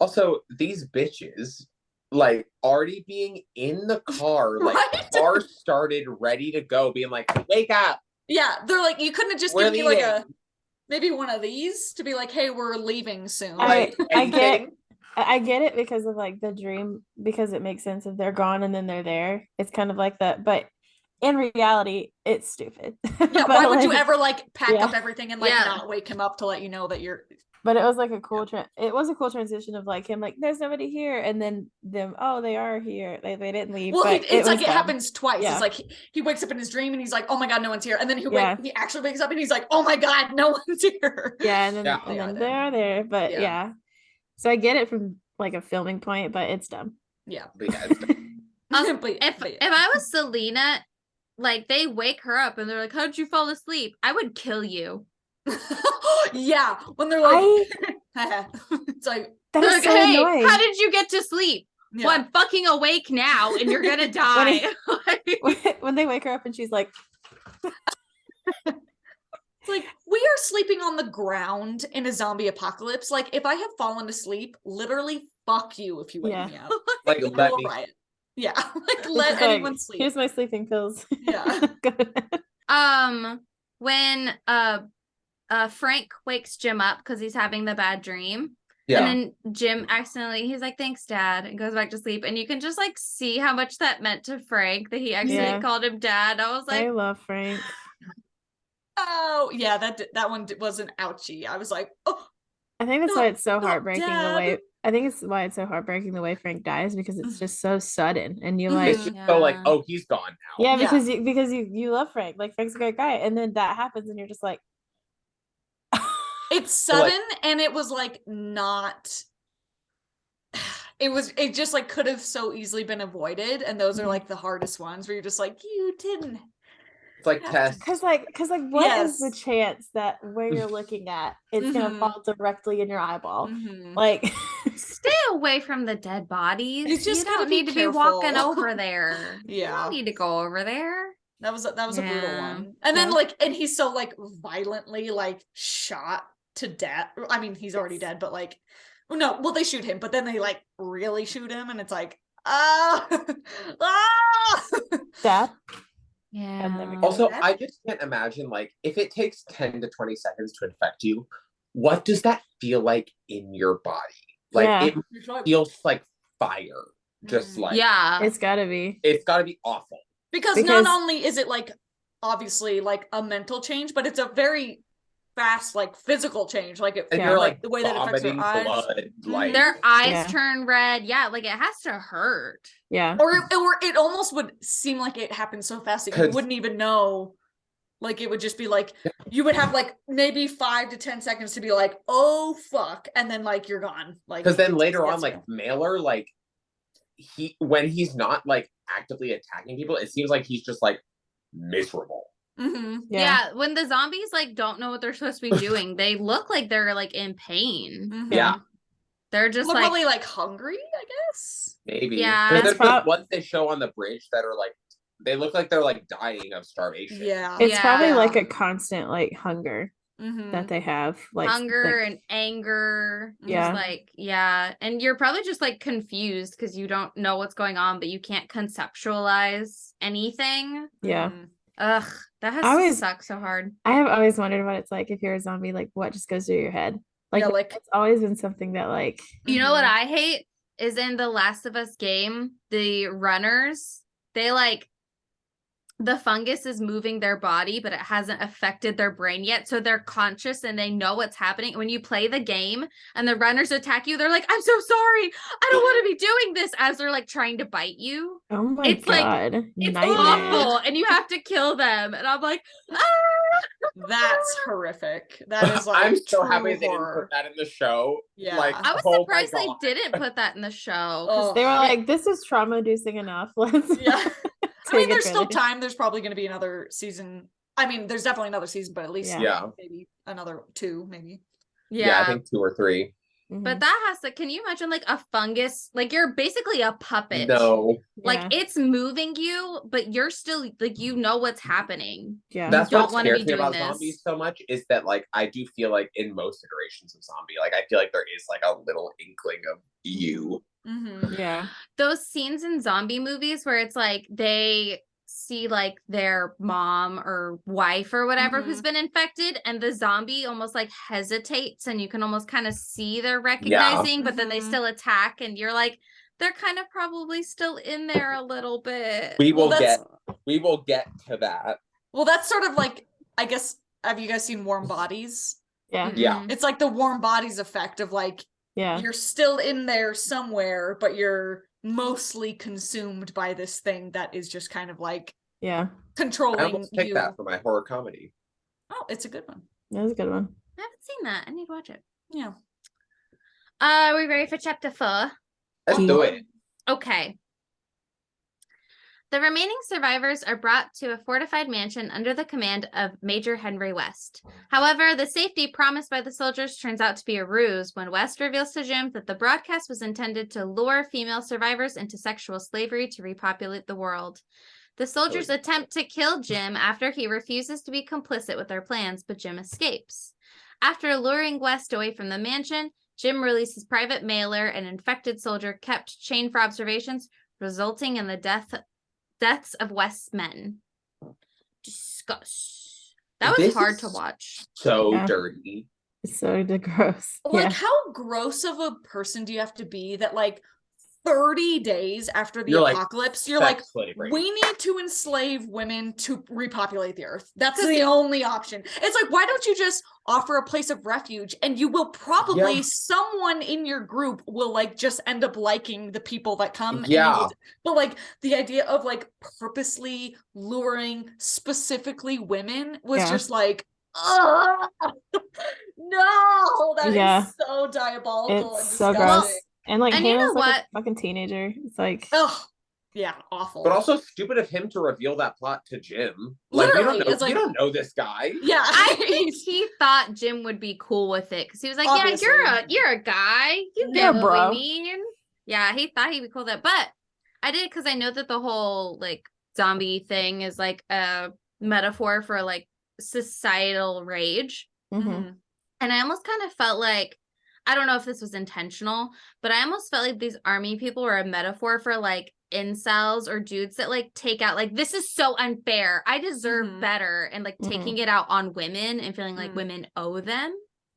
Also, these bitches, like, already being in the car, like, Right? car started, ready to go, being like, wake up. Yeah, they're like, you couldn't have just We're given me like leaving. a maybe one of these to be like, hey, we're leaving soon. Like, I get anything. I get it because of like the dream, because it makes sense if they're gone and then they're there. It's kind of like that, but in reality, it's stupid. Yeah, But, why would you like, ever like pack yeah. up everything and like Yeah. not wake him up to let you know that you're But it was like a cool it was a cool transition of like him like there's nobody here, and then them, oh, they are here. They didn't leave. well, but it's like was it dumb. happens twice. Yeah. It's like he wakes up in his dream and he's like, oh my god, no one's here. And then Yeah. he actually wakes up and he's like, oh my god, no one's here. Yeah, and then Yeah. and They are then there. they are there. But Yeah. yeah. So I get it from like a filming point, but it's dumb. Yeah. But yeah, it's Um, But if yeah. I was Selena, like they wake her up and they're like, how'd you fall asleep? I would kill you. yeah, when they're like, it's like, That They're is like, so hey, annoying. how did you get to sleep? yeah. Well, I'm fucking awake now and you're gonna die. When they wake her up and she's like, It's like, we are sleeping on the ground in a zombie apocalypse. Like, if I have fallen asleep, literally, fuck you if you wake Yeah. me up. like, I let will me. riot. Yeah, like it's let just like, anyone sleep. here's my sleeping pills. Yeah. Good. When Frank wakes Jim up because he's having the bad dream. Yeah. And then Jim accidentally, he's like, thanks, Dad, and goes back to sleep. And you can just like see how much that meant to Frank that he accidentally Yeah. called him Dad. I was like, I love Frank. Oh, yeah, that one wasn't ouchy. I was like, oh, I think that's No, why it's so not heartbreaking the Dad. way I think it's why it's so heartbreaking the way Frank dies, because it's just so sudden and you're Mhm. like, It's just so like, Yeah. oh, he's gone now. yeah, Yeah. because you love Frank. Like Frank's a great guy. And then that happens and you're just like, it's Like- sudden and it was like not. It just like could have so easily been avoided, and those are Mhm. like the hardest ones where you're just like, you didn't. It's like have Tess. Cause like what is the Yes. chance that where you're looking at it's gonna Mhm. fall directly in your eyeball? Mhm. Like stay away from the dead bodies. You just gotta don't be need to be walking careful. over there. You Yeah. don't need to go over there. That was a brutal Yeah. one. And then Yeah. like, and he's so like violently like shot to death. I mean, he's already dead, but like, no, well they shoot him, but then they like really shoot him, and it's like, ah, ah. death. Yeah. never get Also, That- I just can't imagine, like, if it takes 10 to 20 seconds to infect you, what does that feel like in your body? Like, Yeah. it feels like fire. Just like, Yeah. It's gotta be. it's gotta be awful. Because Because- not only is it like obviously like a mental change, but it's a very fast, like physical change. Like it, And Yeah. you're like like the way that it affects their vomiting eyes. blood, like Their eyes Yeah. turn red. Yeah, like it has to hurt. Yeah. Or it almost would seem like it happened so fast that you 'Cause- wouldn't even know. Like it would just be like you would have like maybe 5 to 10 seconds to be like, oh fuck, and then like you're gone. Like because then it later just on, gets like you. Mailer, like when he's not like actively attacking people, it seems like he's just like miserable. Mhm. Yeah, when the zombies like don't know what they're supposed to be doing, they look like they're like in pain. Mhm. Yeah. They're just They're like probably like hungry, I guess. Maybe. Yeah. Because It's there's the ones they show on the bridge that are like, they look like they're like dying of starvation. Yeah. It's probably Yeah. like a constant like hunger Mhm. that they have, like hunger like, and anger. Yeah. Just like, yeah. And you're probably just like confused because you don't know what's going on, but you can't conceptualize anything. yeah. Mhm. Ugh, that has I to always- suck so hard. I have always wondered what it's like if you're a zombie, like what just goes through your head. Like, Yeah, like- it's always been something that like You know what Mhm. I hate is in the Last of Us game, the runners, they like the fungus is moving their body, but it hasn't affected their brain yet. So they're conscious and they know what's happening. When you play the game and the runners attack you, they're like, I'm so sorry. I don't want to be doing this as they're like trying to bite you. oh my It's like- god, It's nightmare. awful. And you have to kill them. And I'm like, ah! That's horrific. That is like I'm so true happy they didn't horror. put that in the show. Yeah. Like, I was oh my surprised they God. didn't put that in the show. Oh, They were like, this is trauma inducing enough. Let's yeah. I mean, take there's still advantage. time. There's probably going to be another season. I mean, there's definitely another season, but at least Yeah. maybe another 2, maybe. Yeah, I think 2 or 3. But that has to, can you imagine like a fungus? Like you're basically a puppet. No. Like Yeah. it's moving you, but you're still like, you know what's happening. Yeah. That's don't what wanna scares be me doing about this. zombies so much is that like I do feel like in most iterations of zombie, like I feel like there is like a little inkling of you. Mm-hmm. Yeah. Those scenes in zombie movies where it's like they see like their mom or wife or whatever who's been infected, and the zombie almost like hesitates and you can almost kind of see they're recognizing, but then they Mhm. still attack and you're like, they're kind of probably still in there a little bit. We Well, will that's- get to that. Well, that's sort of like, I guess, have you guys seen Warm Bodies? Yeah. Yeah. Mm-mm. It's like the Warm Bodies effect of like, Yeah. you're still in there somewhere, but you're mostly consumed by this thing that is just kind of like Yeah. I controlling almost picked you. that for my horror comedy. Oh, it's a good one. That was a good one. I haven't seen that. I need to watch it. Yeah. Are we ready for chapter 4? Let's do it. Okay. The remaining survivors are brought to a fortified mansion under the command of Major Henry West. However, the safety promised by the soldiers turns out to be a ruse when West reveals to Jim that the broadcast was intended to lure female survivors into sexual slavery to repopulate the world. The soldiers attempt to kill Jim after he refuses to be complicit with their plans, but Jim escapes. After luring West away from the mansion, Jim releases Private Mailer, an infected soldier kept chained for observations, resulting in the deaths of West's men. Discuss. That was This hard is to watch. So Yeah. dirty. It's so gross. Like, Yeah. how gross of a person do you have to be that, like, 30 days after the You're like, apocalypse, you're sex like, slavery. we need to enslave women to repopulate the earth. That's 'Cause the only option. It's like, why don't you just offer a place of refuge, and you will probably, Yeah. someone in your group will, like, just end up liking the people that come. And Yeah. you will, but, like, the idea of, like, purposely luring specifically women was Yeah. just like, ugh! No, that is Yeah. so diabolical and It's so disgusting. gross. And like And you Hannah's know like what? a fucking teenager. It's like Oh, yeah, awful. But also stupid of him to reveal that plot to Jim. Like Literally, you don't know, it's like- you don't know this guy. yeah, I think he thought Jim would be cool with it because he was like, Obviously. "Yeah, you're a guy. You Yeah, get what bro. we mean." Yeah, he thought he'd be cool with that, but I did because I know that the whole like zombie thing is like a metaphor for like societal rage, mhm. and I almost kind of felt like, I don't know if this was intentional, but I almost felt like these army people were a metaphor for like incels or dudes that like take out like, this is so unfair. I deserve Mhm. better, and like Mhm. taking it out on women and feeling like Mm. women owe them.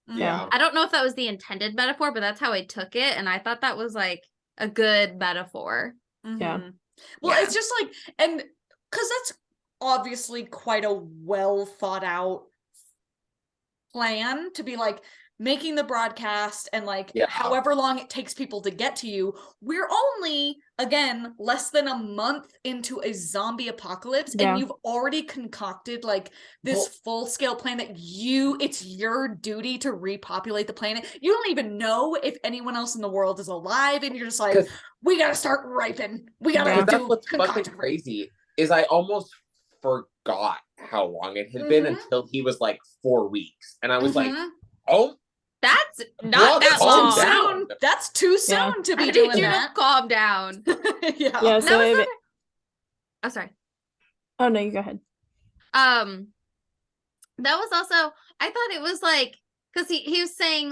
Yeah. I don't know if that was the intended metaphor, but that's how I took it, and I thought that was like a good metaphor. Yeah. Mhm. Well, Yeah. it's just like, and because that's obviously quite a well thought out plan to be like making the broadcast and like Yeah. however long it takes people to get to you. We're only, again, less than a month into a zombie apocalypse, Yeah. and you've already concocted like this Well- full-scale plan that it's your duty to repopulate the planet. You don't even know if anyone else in the world is alive, and you're just like, 'Cause- we gotta start riping. We gotta Yeah. That's do what's fucking concoction. crazy is I almost forgot how long it had been Mhm. until he was like 4 weeks. And I was like, Mhm. oh, That's not Well, that calm long. down. That's too soon Yeah. to I be need doing you that. to calm down. Yeah. Yeah, That so was if not it- Oh, sorry. oh no, you go ahead. That was also, I thought it was like, because he was saying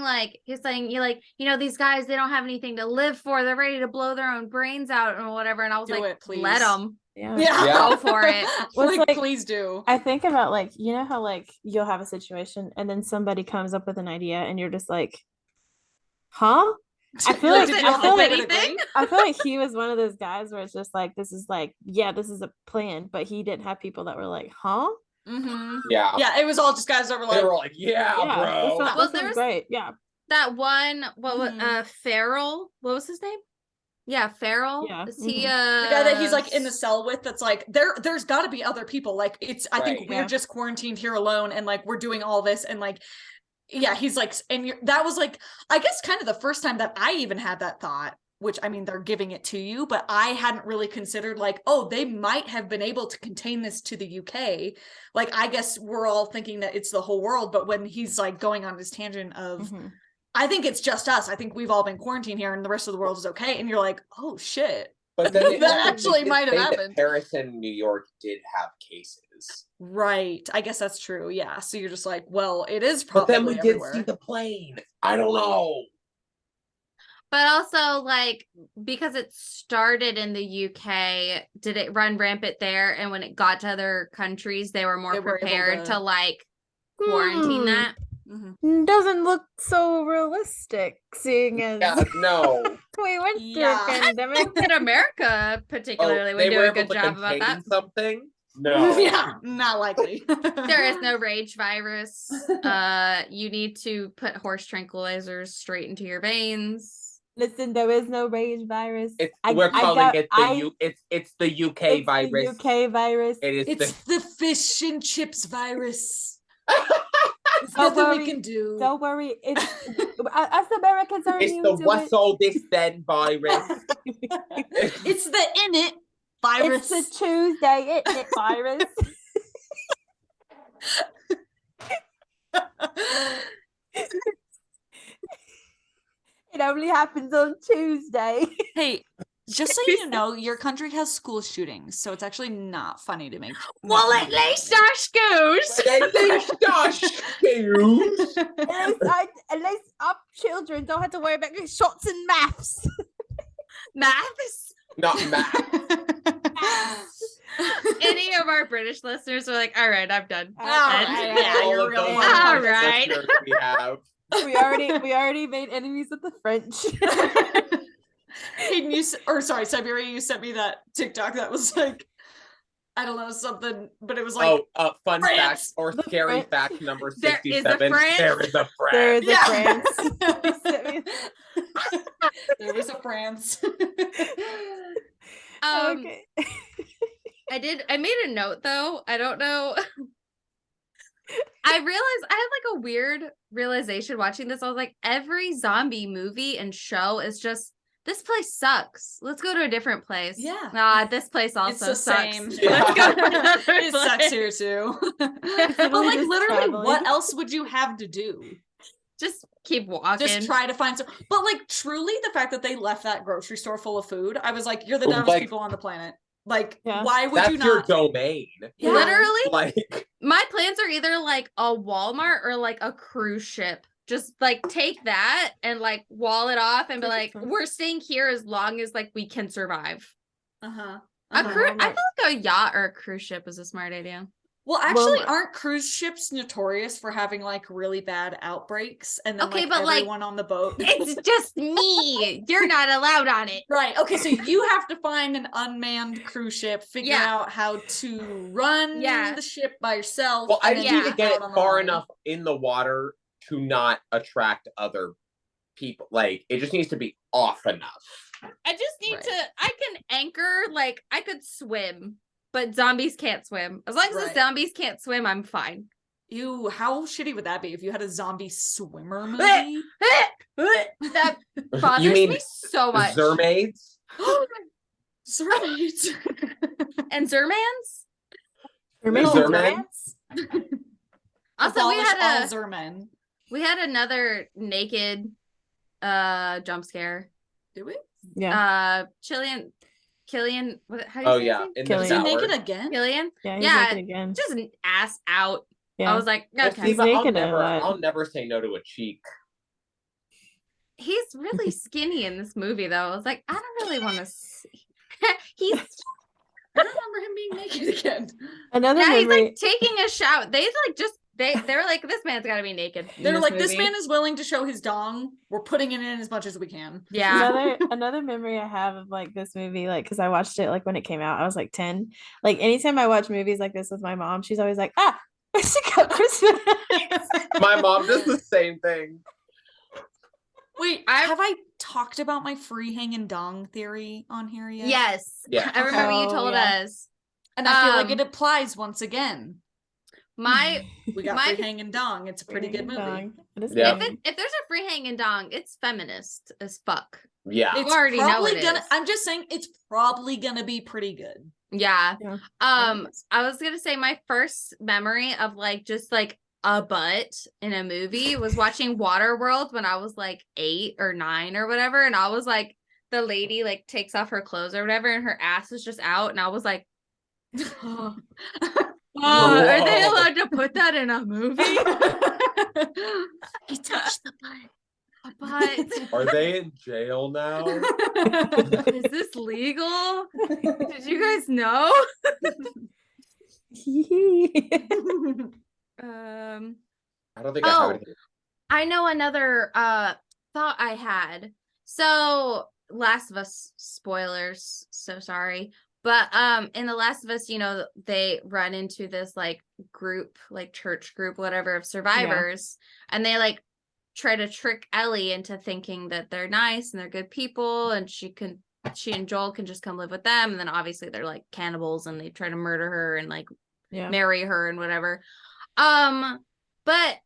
these guys, they don't have anything to live for, they're ready to blow their own brains out or whatever, and I was Do like, it, please. let them Yeah. Yeah. go for it. Well, it's Like, like- please do. I think about like, you know how like you'll have a situation and then somebody comes up with an idea and you're just like, huh? I feel like Did you I all feel think like they would agree? I feel like he was one of those guys where it's just like, this is like, yeah, this is a plan, but he didn't have people that were like, huh? Mm-hmm. yeah. Yeah, it was all just guys that were They like, were like, yeah, Yeah, bro. Well, Well, this there was was- great. Yeah. That one, Mhm. Farrell, what was his name? Yeah, Farrell. Yeah, Is he the guy that he's like in the cell with, that's like, there's got to be other people. Like, I think Right. we're Yeah. just quarantined here alone, and like we're doing all this, and like, yeah, he's like, and that was like, I guess kind of the first time that I even had that thought. Which, I mean, they're giving it to you, but I hadn't really considered like, oh, they might have been able to contain this to the UK. Like, I guess we're all thinking that it's the whole world, but when he's like going on this tangent of, Mhm. I think it's just us. I think we've all been quarantined here and the rest of the world is okay. And you're like, oh shit. But then they That also actually did might have say that happened. Paris and New York did have cases. Right. I guess that's true. Yeah. So you're just like, well, it is But probably then we everywhere. did see the plane. I don't know. But also, like, because it started in the UK, did it run rampant there? And when it got to other countries, they were more They were able prepared to- to like quarantine Hmm. that. Mhm. Doesn't look so realistic, seeing as Yeah, no. we went through Yeah. a pandemic. In America, particularly, we they do were a able good to job about contain that. something? No. Yeah. Not likely. There is no rage virus. You need to put horse tranquilizers straight into your veins. Listen, there is no rage virus. We're calling it it's the UK it's virus. the UK virus. It is It's the fish and chips virus. There's Don't nothing we worry. can do. Don't worry. It's us Americans are it's immune the to what's all this then virus. It's the in it virus. It's the Tuesday it virus. It only happens on Tuesday. Hey, just so you know, your country has school shootings, so it's actually not funny to make. Well, at least our schools. But at least gosh, shoes. At least our children don't have to worry about getting shots in maths. Maths. Not math. Any of our British listeners are like, all right, I'm done. All right, And- yeah, All you're of really those funny. All British right. listeners we have. We already made enemies with the French. Hayden, Siberia, you sent me that TikTok that was like, I don't know, something, but it was like, Fun France. fact or The scary French. fact number There is a 67. France. There is a There France. is a France. There was a France. Okay. I made a note though. I don't know. I realized I had like a weird realization watching this. I was like, every zombie movie and show is just, this place sucks. Let's go to a different place. Yeah. Nah, this place also the sucks. same. Let's go to another It sucks place. here too. But Definitely like just literally, traveling. what else would you have to do? Just keep walking. Just try to find some. But like truly, the fact that they left that grocery store full of food, I was like, you're the dumbest Like- people on the planet. Like, Yeah. why would That's you your not? domain. Yeah. Literally, Like, my plans are either like a Walmart or like a cruise ship. Just like take that and like wall it off and be like, Perfect sense. we're staying here as long as like we can survive. Uh-huh. A Uh-huh. cruise, I Walmart. feel like a yacht or a cruise ship is a smart idea. Well, actually, aren't cruise ships notorious for having like really bad outbreaks and then Okay, like but, like, everyone on the boat? It's just me. You're not allowed on it. Right. Okay, so you have to find an unmanned cruise ship, figure Yeah. out how to run Yeah. the ship by yourself. Well, I and just then need to get get out it on the far line. enough in the water to not attract other people. Like, it just needs to be off enough. I just need Right. to, I can anchor, like, I could swim, but zombies can't swim. As long as the Right. zombies can't swim, I'm fine. Ew, how shitty would that be if you had a zombie swimmer movie? That bothers You mean me so much. Zermaids? Zermaids. And Zermans? Zermans? Also, Abolish all Zermen. we had another naked jump scare. Did we? Yeah. Killian, how do you Oh, say yeah. his name? In Killian. the Is he shower. naked again? Killian? Yeah, he's Yeah, naked again. just an ass out. Yeah. I was like, Well, okay. see, He's but naked a lot. I'll never say no to a cheek. He's really skinny in this movie, though. I was like, I don't really want to see. He's I don't remember him being naked again. Another yeah, he's memory. like taking a shower. They like just they were like, this man's got to be naked. in They're like, this movie. man is willing to show his dong. We're putting it in as much as we can. Yeah. Another memory I have of like this movie, like because I watched it like when it came out, I was like 10. Like anytime I watch movies like this with my mom, she's always like, it's got Christmas. My mom does the same thing. Wait, have I talked about my free hanging dong theory on here yet? Yes. Yeah. I remember you told us. And I feel like it applies once again. My We got My- free hanging dong. It's a pretty good movie. Yeah. if there's a free hanging dong, it's feminist as fuck. Yeah. You already know probably it gonna. is. I'm just saying it's probably gonna be pretty good. Yeah. Yeah. I was gonna say my first memory of like just like a butt in a movie was watching Waterworld when I was like 8 or 9 or whatever, and I was like, the lady like takes off her clothes or whatever, and her ass was just out, and I was like, are they allowed to put that in a movie? He touched the butt. But Are they in jail now? is this legal? Did you guys know? I don't think I have anything. I know another thought I had. So Last of Us spoilers, so sorry. But in The Last of Us, you know, they run into this like group, like church group, whatever, of survivors, and they like try to trick Ellie into thinking that they're nice and they're good people, and she and Joel can just come live with them, and then obviously they're like cannibals and they try to murder her and like marry her and whatever. But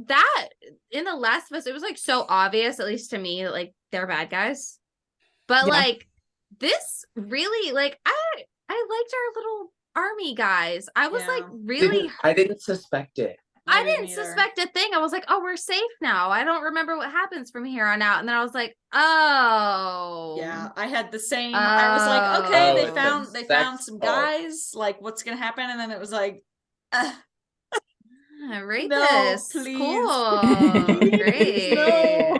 that in The Last of Us, it was like so obvious, at least to me, that like they're bad guys. But like this really, like I liked our little army guys. I was like really I didn't suspect it. I didn't suspect a thing. I was like, oh, we're safe now. I don't remember what happens from here on out. And then I was like, oh. Yeah, I had the same. I was like, okay, Oh, they found some guys. Like, what's gonna happen? And then it was like, rapist. No, please. Cool. Great. No.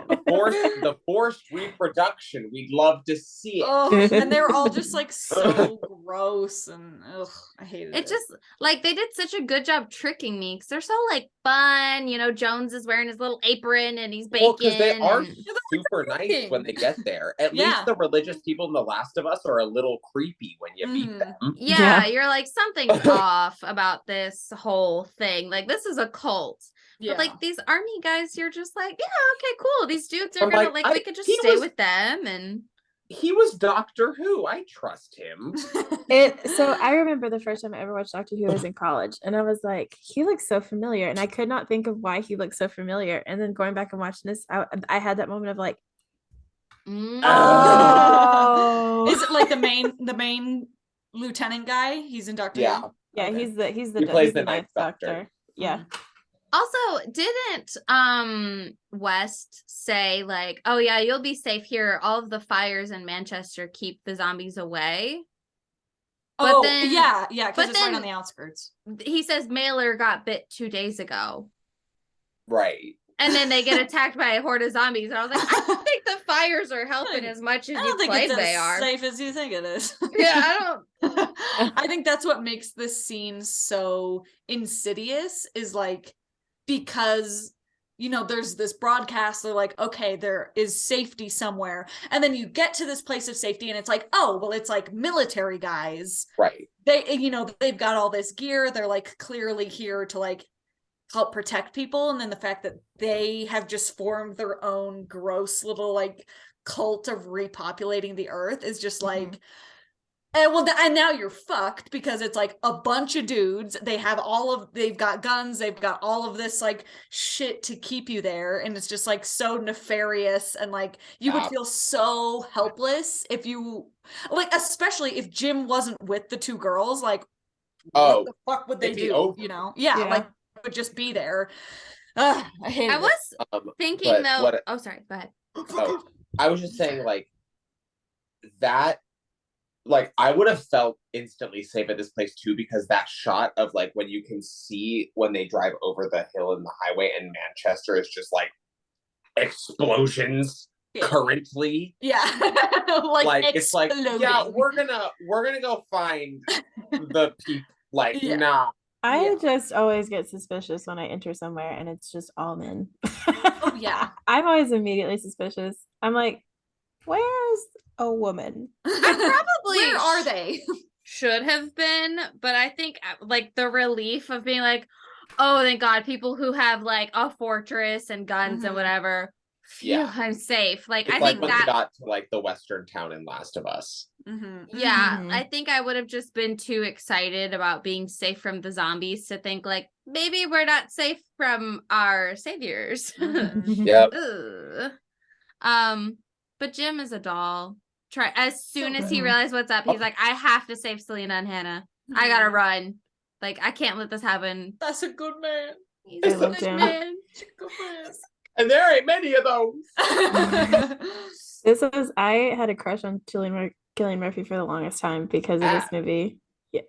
The forced reproduction. We'd love to see it. oh, and they were all just like so gross, and ugh, I hated it. It just like they did such a good job tricking me because they're so like fun. You know, Jones is wearing his little apron and he's baking. Well, because they are and... super nice when they get there. At Yeah. least the religious people in The Last of Us are a little creepy when you meet them. Yeah, you're like, something's off about this whole thing. Like, this is a cult. Yeah. But like these army guys, you're just like, yeah, okay, cool. These dudes are I'm gonna like, we could just stay with them. And He was Doctor Who. I trust him. So I remember the first time I ever watched Doctor Who was in college, and I was like, he looks so familiar, and I could not think of why he looked so familiar. And then going back and watching this, I had that moment of like, Oh. Is it like the main lieutenant guy? He's in Doctor Yeah. Who? yeah, Okay. he's the He plays he's the ninth Ninth Doctor. Yeah. also, didn't West say like, oh yeah, you'll be safe here. All of the fires in Manchester keep the zombies away. But then yeah, because it's right then- on the outskirts. he says Mailer got bit 2 days ago. Right. And then they get attacked by a horde of zombies. And I was like, I don't think the fires are helping as much as I you don't think claim it's they as are. safe as you think it is. Yeah, I don't. I think that's what makes this scene so insidious, is like, because there's this broadcast, they're like, okay, there is safety somewhere, and then you get to this place of safety and it's like, oh well, it's like military guys, Right. they've got all this gear, they're like clearly here to like help protect people, and then the fact that they have just formed their own gross little like cult of repopulating the earth is just like, and now you're fucked, because it's like a bunch of dudes, they've got guns, they've got all of this like shit to keep you there, and it's just like so nefarious, and like you would feel so helpless if you, like, especially if Jim wasn't with the two girls, like what the fuck would they it'd be do? over. Yeah, like would just be there. I hated I was thinking though. Oh, sorry. Go ahead. Oh, I was just saying, like, that, like, I would have felt instantly safe at this place too, because that shot of like when you can see when they drive over the hill in the highway and Manchester is just like explosions currently. Yeah. like it's like, yeah, we're gonna go find the people. Like, nah. I just always get suspicious when I enter somewhere and it's just all men. Oh yeah. I'm always immediately suspicious. I'm like, where's a woman? Where are they? Should have been, but I think like the relief of being like, oh, thank God, people who have like a fortress and guns and whatever. Phew, I'm safe. Like, it's I like think when that they got to like the western town in Last of Us. Yeah, I think I would have just been too excited about being safe from the zombies to think like, maybe we're not safe from our saviors. Yep. But Jim is a doll. As soon as he realized what's up, he's like, I have to save Selena and Hannah. I gotta run. Like, I can't let this happen. That's a good man. He's a good man. And there ain't many of those. I had a crush on Cillian Murphy for the longest time because of this movie. Yeah.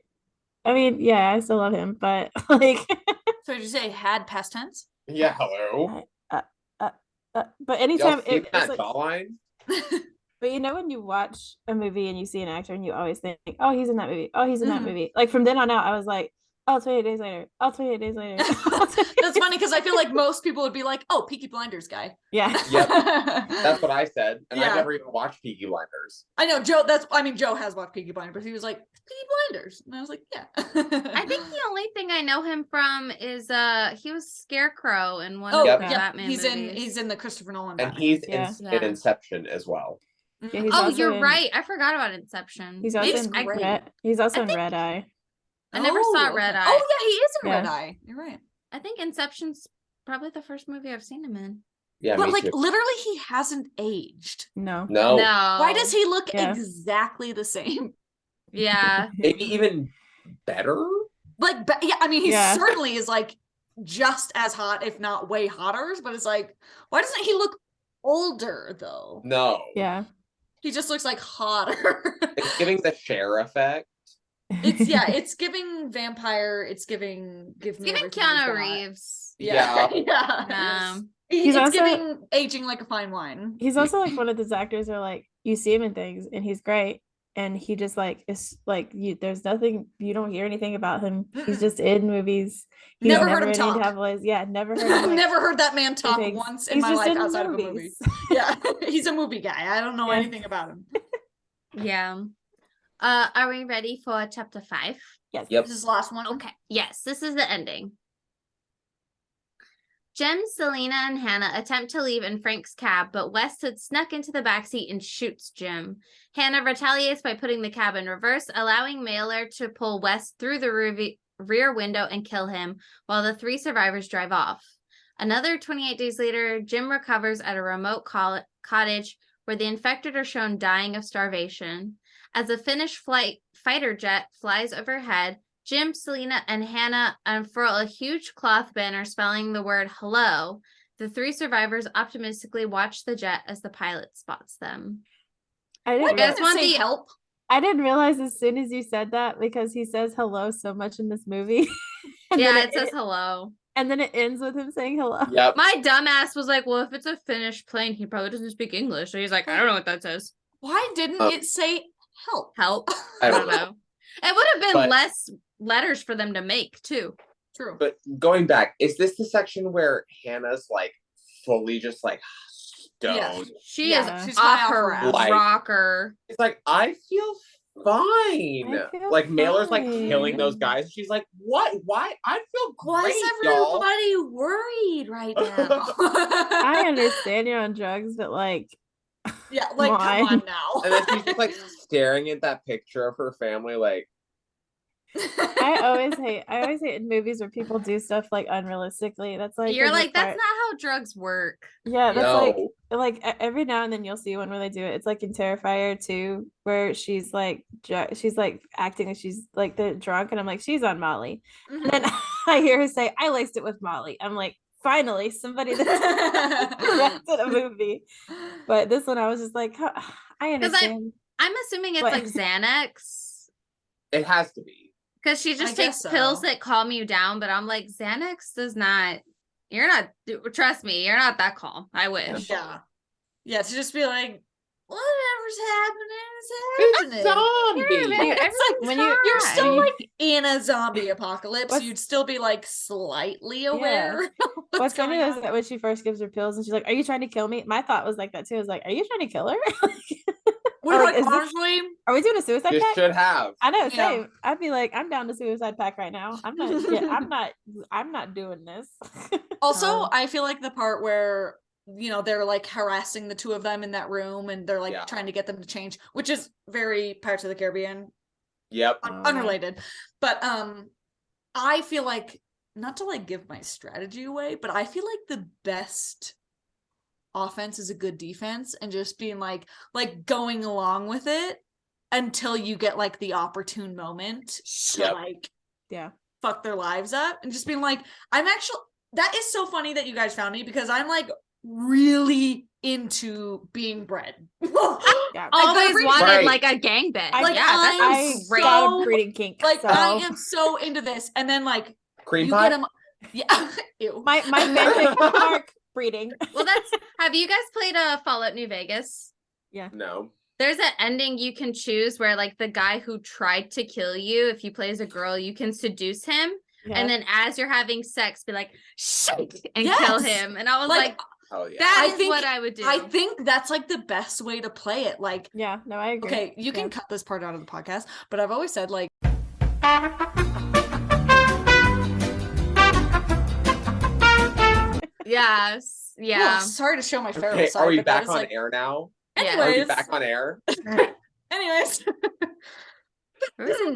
I mean, yeah, I still love him, but like. So did you say had past tense? Yeah, hello. But anytime it's like, jawline. But when you watch a movie and you see an actor and you always think, oh, he's in that movie. Oh, he's in that movie. Like from then on out, I was like, oh, 28 days later. Oh, 28 days later. That's funny because I feel like most people would be like, oh, Peaky Blinders guy. Yeah. Yep. That's what I said. And I never even watched Peaky Blinders. I know Joe has watched Peaky Blinders, but he was like, Peaky Blinders. And I was like, yeah. I think the only thing I know him from is he was Scarecrow in one of the Batman movies. He's in the Christopher Nolan and Batman. he's in Inception as well. Yeah, you're right. I forgot about Inception. He's also in Red Eye. I never saw Red Eye. Oh yeah, he is in Red Eye. You're right. I think Inception's probably the first movie I've seen him in. Yeah, but like literally he hasn't aged. No. Why does he look exactly the same? Yeah. Maybe even better? Like, yeah, I mean, he certainly is like just as hot, if not way hotter, but it's like, why doesn't he look older though? No. Yeah. He just looks like hotter. It's giving the Cher effect. It's giving vampire, it's giving Keanu Reeves. Yeah. It's giving aging like a fine wine. He's also like one of those actors where like you see him in things and he's great. And he just like is like there's nothing, you don't hear anything about him. He's just in movies. He's never heard him talk. Never heard him. I've never heard that man talk once in my life outside of a movie. Yeah, he's a movie guy. I don't know anything about him. Yeah. Are we ready for chapter 5? Yes. Yep. This is the last one. Okay. Yes, this is the ending. Jem, Selena, and Hannah attempt to leave in Frank's cab, but West had snuck into the backseat and shoots Jim. Hannah retaliates by putting the cab in reverse, allowing Mailer to pull West through the rear window and kill him, while the 3 survivors drive off. Another 28 days later, Jim recovers at a remote cottage where the infected are shown dying of starvation. As a Finnish fighter jet flies overhead, Jim, Selena, and Hannah unfurl a huge cloth banner spelling the word hello. The 3 survivors optimistically watch the jet as the pilot spots them. I didn't say help. I didn't realize as soon as you said that because he says hello so much in this movie. Yeah, it says hello. And then it ends with him saying hello. Yep. My dumbass was like, well, if it's a Finnish plane, he probably doesn't speak English. So he's like, I don't know what that says. Why didn't it say help? Help. I I don't don't know. It would have been But- less letters for them to make too. True. But going back, is this the section where Hannah's like fully just like stoned? Yeah. She Yeah. is She's off high off her her ass. Like- rocker. It's like, I feel fine. I feel like Mailer's like fine. killing those guys. And she's like, what? Why? I feel Why great, is y'all. everybody worried right now? I understand you're on drugs, but like, Yeah, like Why? come on now. And then she's just like staring at that picture of her family, like, I always hate in movies where people do stuff like unrealistically. That's like You're the like, that's part- not how drugs work. Yeah, that's no. like every now and then you'll see one where they do it. It's like in Terrifier 2, where she's like acting like she's like the drunk, and I'm like, she's on Molly. And then I hear her say, I laced it with Molly. I'm like, finally, somebody that's directed a movie. But this one I was just like, huh, I understand. I'm assuming it's What? like Xanax. It has to be. Because she I just guess takes pills so. that calm you down, but I'm like, Xanax does not. You're not. Trust me, you're not that calm. I wish. Yeah. Yeah, to just be like, whatever's happening It's is happening. zombie. Everyone's like, when you- You're still Right. like in a zombie apocalypse. What's- You'd still be like slightly aware of What's funny going is on. that when she first gives her pills and she's like, are you trying to kill me? My thought was like that too. I was like, are you trying to kill her? We're like, like, is this- honestly, Are we doing a suicide You pact? should have. I know, Yeah. same. I'd be like, I'm down to suicide pact right now. I'm not. Yeah, I'm not doing this. also, Um, I feel like the part where, you know, they're like harassing the two of them in that room and they're like Yeah. trying to get them to change, which is very Pirates of the Caribbean, Yep. Oh, yeah. unrelated. But I feel like, not to like give my strategy away, but I feel like the best offense is a good defense, and just being like going along with it until you get like the opportune moment to Yep. like yeah. fuck their lives up, and just being like, I'm actually, that is so funny that you guys found me, because I'm like really into being bred. Yeah. Always every- wanted Right. like a gangbang. I- like, yeah, that I sounds great. got so- a breeding kink. like so I am so into this, and then like Cream you pie. get them, yeah. Ew. my fanfic mark breeding. Well, that's. Have you guys played Fallout New Vegas? No. There's an ending you can choose where like the guy who tried to kill you, if you play as a girl, you can seduce him, Yeah. and then as you're having sex, be like shit and kill Yes. him. And I was Like, like, Oh yeah. that I is think- what I would do. I think that's like the best way to play it. Like, Yeah, no, I agree. okay, you can Yeah. cut this part out of the podcast, but I've always said like, Yes. oh, Yeah. sorry to show my feral Okay, side. are we but that back is, on like, air now? Yeah. Are we Anyways, back on air? anyways.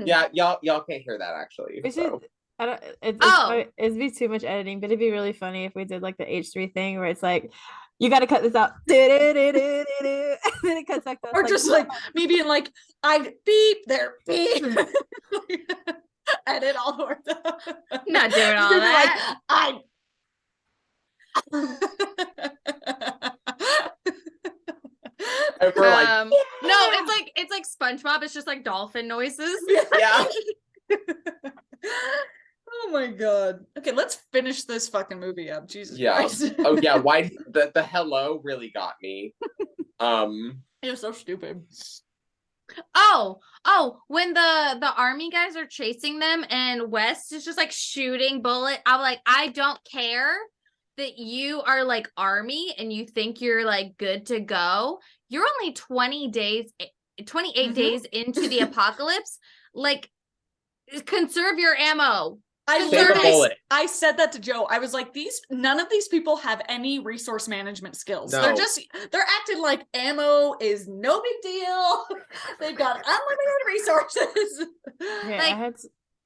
Yeah, y'all can't hear that actually. We should. so. I don't. Oh. It'd be too much editing, but it'd be really funny if we did like the H3 thing where it's like, you got to cut this out, and then it cuts back to us, Or just like me being like, I beep there, beep. Edit all the words out. Not doing all Just be that. Like, And we're like, No, it's like SpongeBob. It's just like dolphin noises. yeah. Oh my god. Okay, let's finish this fucking movie up. Jesus Yeah. Christ. Oh yeah, why the hello really got me. It was so stupid. Oh, when the army guys are chasing them and West is just like shooting bullet. I'm like, I don't care that you are like army and you think you're like good to go. You're only 28 Mhm. days into the apocalypse. Like, conserve your ammo. I Save a literally bullet. I said that to Joe. I was like, none of these people have any resource management skills. No. They're acting like ammo is no big deal. They've got unlimited resources. Yeah, like- I had.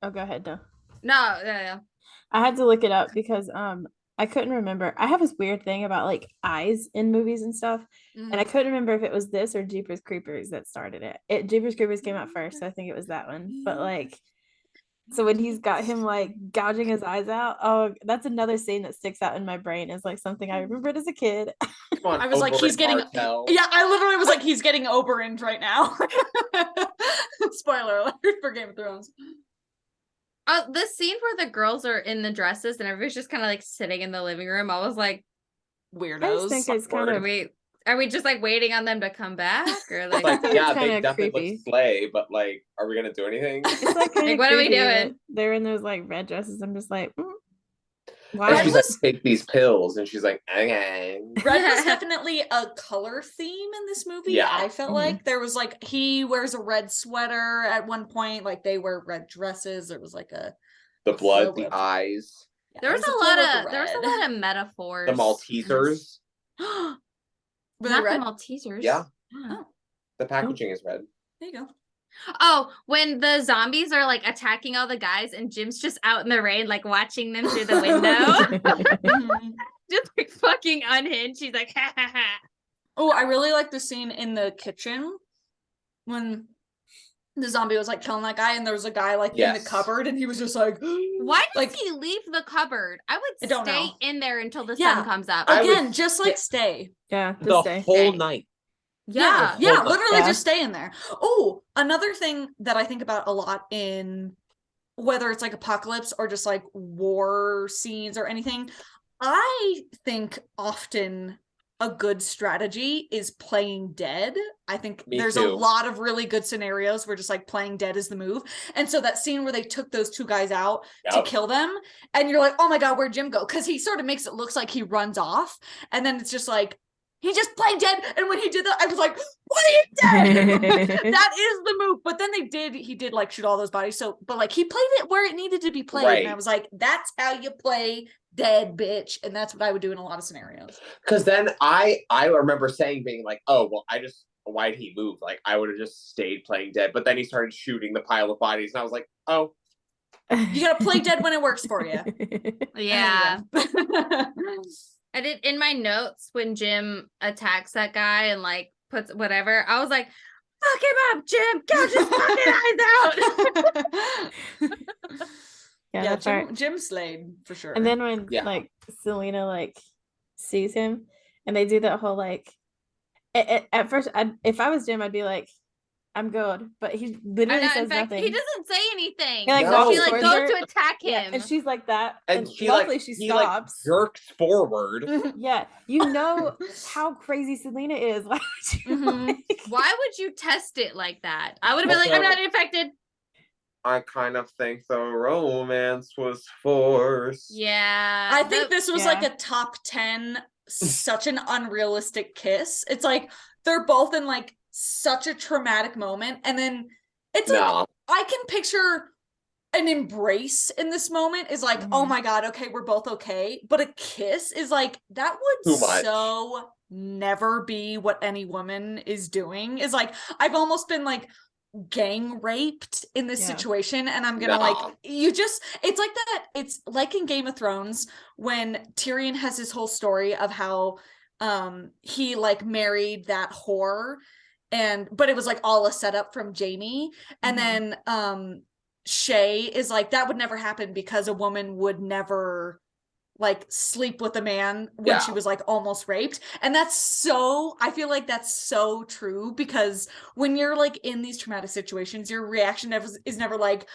Oh, go ahead, no. No, yeah. I had to look it up because I couldn't remember. I have this weird thing about like eyes in movies and stuff, and I couldn't remember if it was this or Jeepers Creepers that started it. Jeepers Creepers came out first, so I think it was that one. But like, so when he's got him like gouging his eyes out, oh, that's another scene that sticks out in my brain as like something I remembered as a kid. Come on, I was like, Oberyn he's getting Martell. Yeah, I literally was like, he's getting Oberyn right now. Spoiler alert for Game of Thrones. The scene where the girls are in the dresses and everybody's just kind of like sitting in the living room. I was like, I just Weirdos. think it's kind are of we just like waiting on them to come back, or like, Like, think yeah, it's they kinda definitely creepy. look slay, but like, are we gonna do anything? it's like kind Like, of what are we creepy that doing? they're in those like red dresses. I'm just like, And why? she's like, take these pills, and she's like, okay. Red was definitely a color theme in this movie. Yeah. I felt like there was like he wears a red sweater at one point, like they wear red dresses. There was like The blood, flow the of- eyes, there was there's a flow lot the of metaphors. the Maltesers. Were they Not red? the Maltesers. Yeah. Oh, The packaging is red. there you go. Oh, when the zombies are like attacking all the guys and Jim's just out in the rain, like watching them through the window. Just like fucking unhinged. She's like, ha ha ha. Oh, I really like the scene in the kitchen when the zombie was like killing that guy, and there was a guy like in the Yes. cupboard, and he was just like, Why does like, he leave the cupboard? I I would don't stay know. in there until the Yeah. sun comes up. I would again, just like stay. Yeah, The just stay. whole Stay. night. Yeah. Yeah, Hold on. literally Yeah. just stay in there. Oh, another thing that I think about a lot in whether it's like apocalypse or just like war scenes or anything, I think often a good strategy is playing dead. I think Me there's too. a lot of really good scenarios where just like playing dead is the move. And so that scene where they took those two guys out to Yep. kill them, and you're like, oh my God, where'd Jim go? Because he sort of makes it look like he runs off. And then it's just like, he just played dead. And when he did that, I was like, what are you dead? That is the move. But then he did like shoot all those bodies. So, but like he played it where it needed to be played. And I Right. was like, that's how you play dead, bitch. And that's what I would do in a lot of scenarios. Because then I remember being like, oh well, why did he move? Like I would have just stayed playing dead. But then he started shooting the pile of bodies, and I was like, oh, You gotta play dead when it works for you. Yeah. Anyway. I did in my notes when Jim attacks that guy and like puts whatever, I was like, fuck him up, Jim. Gouge his fucking eyes out. Yeah, Yeah, that part. Jim Slade for sure. And then when Yeah. like Selena like sees him and they do that whole like at first if I was Jim I'd be like, I'm good, but he literally In says fact, nothing. he doesn't say anything. He, like, No. She like towards goes her. to attack him. Yeah, and she's like that, and she luckily like she he like stops. jerks forward. Yeah, you know how crazy Selena is. Why would you? Mhm. Like... Why would you test it like that? I would have been like, Also- I'm not infected. I kind of think the romance was forced. Yeah. I think this was like Yeah. a top 10, such an unrealistic kiss. It's like they're both in like such a traumatic moment. And then it's like, No. I can picture an embrace in this moment is like, oh Mhm. my God, okay, we're both okay. But a kiss is like, that would Too much. so never be what any woman is doing. Is like, I've almost been like, gang raped in this Yeah. situation, and I'm gonna Nah. like it's like that. It's like in Game of Thrones when Tyrion has his whole story of how he like married that whore, but it was like all a setup from Jaime, and Mhm. then Shay is like, that would never happen because a woman would never like sleep with a man when Yeah. she was like almost raped. And I feel like that's so true, because when you're like in these traumatic situations, your reaction is never like,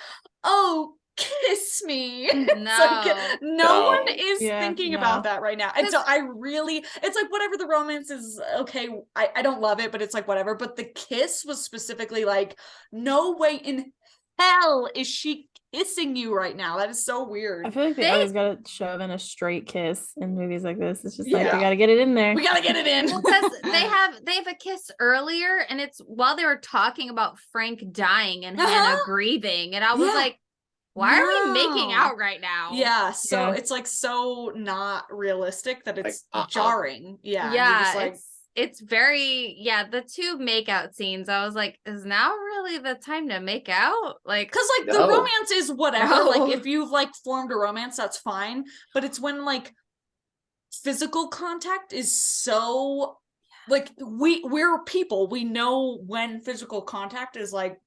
oh, kiss me. It's like, no one is thinking about that right now. And so it's like, whatever the romance is, okay, I don't love it, but it's like whatever. But the kiss was specifically like, no way in hell is she kissing you right now. That is so weird. I feel like they always gotta shove in a straight kiss in movies like this. It's just like Yeah. we gotta get it in there. We gotta get it in. Because they have a kiss earlier, and it's while they were talking about Frank dying and Hannah grieving, and I was Yeah. like, why are we making No. out right now? Yeah, so Yeah. it's like so not realistic that it's Like, jarring. Yeah, and you're Yeah, just like, it's very the two makeout scenes. I was like, is now really the time to make out? Like, because like the No. romance is whatever. No. Like if you've like formed a romance, that's fine. But it's when like physical contact is so like we're people. We know when physical contact is like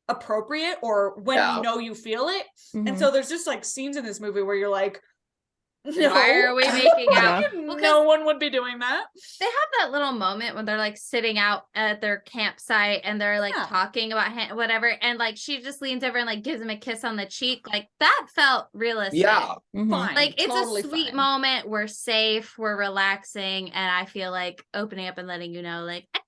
appropriate or when Yeah. you know you feel it. And Mhm. so there's just like scenes in this movie where you're like, Why are we making out? Yeah. Well, 'cause No one would be doing that. they have that little moment when they're like sitting out at their campsite and they're like Yeah. talking about whatever, and like she just leans over and like gives him a kiss on the cheek. Like that felt realistic. Yeah. Mhm. Fine. Like it's totally a sweet fine. moment. We're safe. We're relaxing, and I feel like opening up and letting you know, like I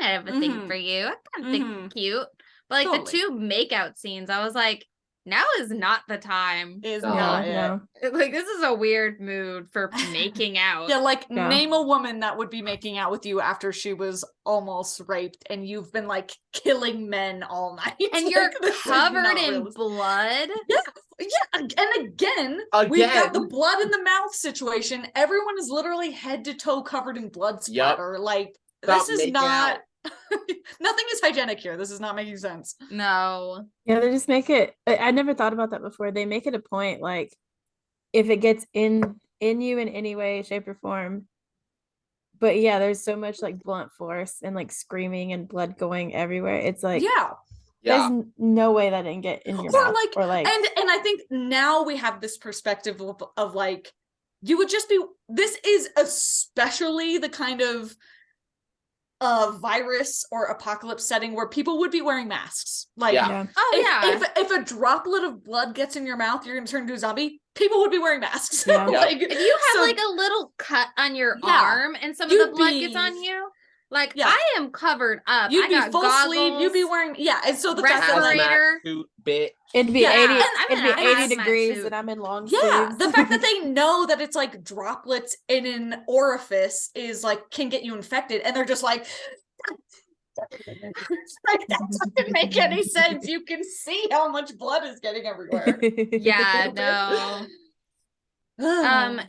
kind of have a thing Mhm. for you. I kind of think Mhm. you're cute. But like the Totally. two makeout scenes, I was like, now is not the time. Is No, not it. No. Like this is a weird mood for making out. Yeah, like Yeah. name a woman that would be making out with you after she was almost raped and you've been like killing men all night. And Like, you're this is covered not in realistic. blood. Yeah, and again, we've got the blood in the mouth situation. Everyone is literally head to toe covered in blood splatter. Like Stop this is making not out. nothing is hygienic here. This is not making sense. No. Yeah, they just make it. I never thought about that before. They make it a point, like if it gets in you in any way, shape, or form. But yeah, there's so much like blunt force and like screaming and blood going everywhere. It's like Yeah. there's Yeah. no way that didn't get in your Or mouth. like, or like and I think now we have this perspective of like, you would just be, this is especially the kind of virus or apocalypse setting where people would be wearing masks. Like, Yeah. yeah. Oh yeah. if a droplet of blood gets in your mouth, you're gonna turn into a zombie. People would be wearing masks. Yeah. Like, If you have so- like a little cut on your Yeah. arm and some of the You'd blood be- gets on you, like Yeah. I am covered up. you'd I be got full goggles, sleeve. You'd be wearing, yeah. And so the fact that like, Respirator. Hazmat suit, bitch. It'd be Yeah, 80 and I'm it'd in be a 80 hazmat degrees suit. and I'm in long yeah, sleeves. the fact that they know that it's like droplets in an orifice is like can get you infected, and they're just like, like that doesn't make any sense. You can see how much blood is getting everywhere. Yeah, no.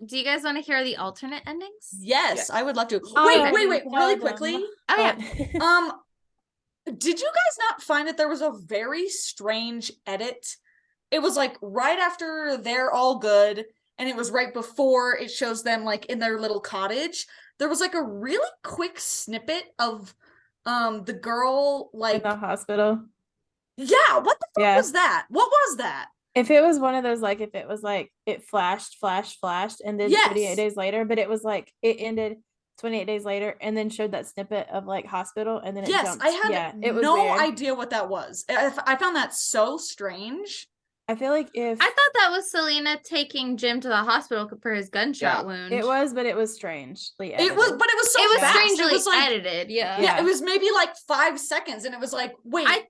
Do you guys want to hear the alternate endings? Yes, Yes. I would love to. Alrighty, Wait, tell really them. quickly. Oh yeah. Did you guys not find that there was a very strange edit? It was like right after they're all good, and it was right before it shows them like in their little cottage. There was like a really quick snippet of the girl in like the hospital. yeah, what the fuck Yeah. was that? What was that? If it was one of those, like if it was like it flashed, and then Yes. 28 days later, but it was like it ended 28 days later and then showed that snippet of like hospital and then it Yes, jumped. I had yeah, it was no weird. idea what that was. I found that so strange. I feel like if I thought that was Selena taking Jim to the hospital for his gunshot Yeah. wound. it was, but it was strangely It was, edited. but it was so It was fast. strangely It was like, edited. Yeah. yeah, it was maybe like 5 seconds, and it was like, wait, I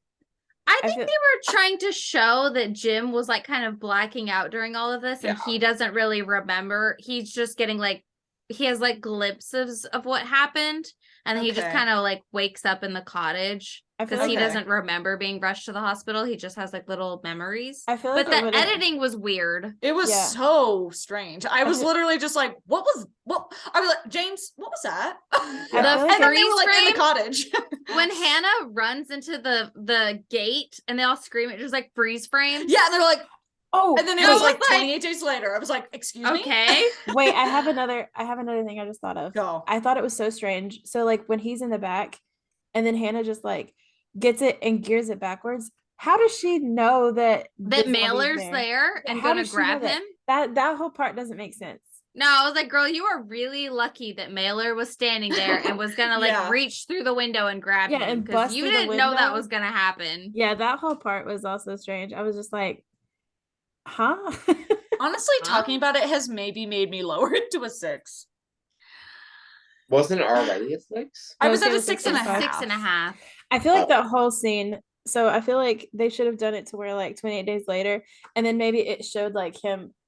think feel- they were trying to show that Jim was like kind of blacking out during all of this, and Yeah. he doesn't really remember. He's just getting like he has like glimpses of what happened, and then he just Okay. kind of like wakes up in the cottage I feel because he Okay. doesn't remember being rushed to the hospital. He just has like little memories. I feel like But it the would've- editing was weird. it was Yeah. so strange. I was feel- literally just like, what? I was like, James, what was that? I The feel like And then they freeze were like in frame? the cottage. When Hannah runs into the gate and they all scream, it just like freeze frame. Yeah, and they're like, Oh, and then it I was was like like- 28 days later. I was like, excuse me? Okay. wait, I have another thing I just thought of. Go. I thought it was so strange. So like when he's in the back and then Hannah just like gets it and gears it backwards. How does she know that That the zombie's Mailer's there and How gonna does she know grab that? him. That whole part doesn't make sense. No, I was like, girl, you are really lucky that Mailer was standing there and was gonna like Yeah. reach through the window and grab Yeah, him and because bust you through the didn't know that window. was gonna happen. Yeah, that whole part was also strange. I was just like, huh? Honestly, Huh? talking about it has maybe made me lower it to a 6. Wasn't it already a 6? I No, was it at a was 6 6 and a and half. 6.5. I feel like that whole scene. So I feel like they should have done it to where like 28 days later, and then maybe it showed like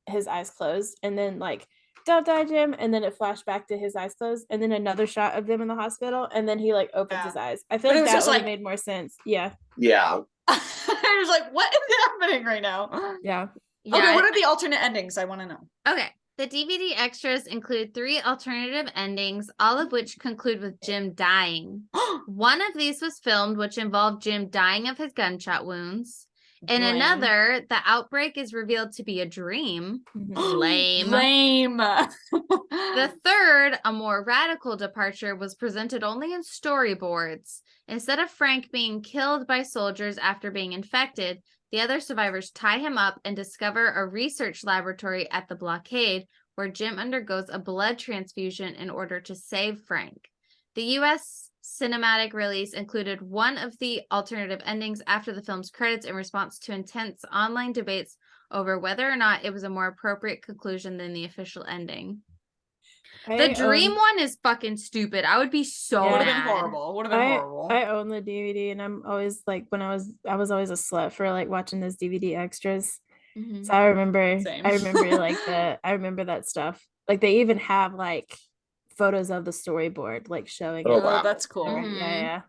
his eyes closed, and then like don't die, Jim, and then it flashed back to his eyes closed, and then another shot of them in the hospital, and then he like opens Yeah. his eyes. I feel But it like was that just would have like- made more sense. Yeah, Yeah. I was like, what is happening right now? yeah. Yeah. Okay, what are the alternate endings? I want to know. Okay. The DVD extras include 3 alternative endings, all of which conclude with Jim dying. One of these was filmed, which involved Jim dying of his gunshot wounds. In Lame. another, the outbreak is revealed to be a dream. Mhm. Lame. Lame. The third, a more radical departure, was presented only in storyboards. Instead of Frank being killed by soldiers after being infected, the other survivors tie him up and discover a research laboratory at the blockade where Jim undergoes a blood transfusion in order to save Frank. The U.S. cinematic release included one of the alternative endings after the film's credits in response to intense online debates over whether or not it was a more appropriate conclusion than the official ending. The dream one is fucking stupid. I would be so Would have mad. been horrible. Would have been horrible. I own the DVD, and I'm always like, when I was always a slut for like watching those DVD extras. Mhm. So I remember Same. I remember that stuff. Like they even have like photos of the storyboard like showing Oh, it. wow. That's cool. Mhm. Yeah.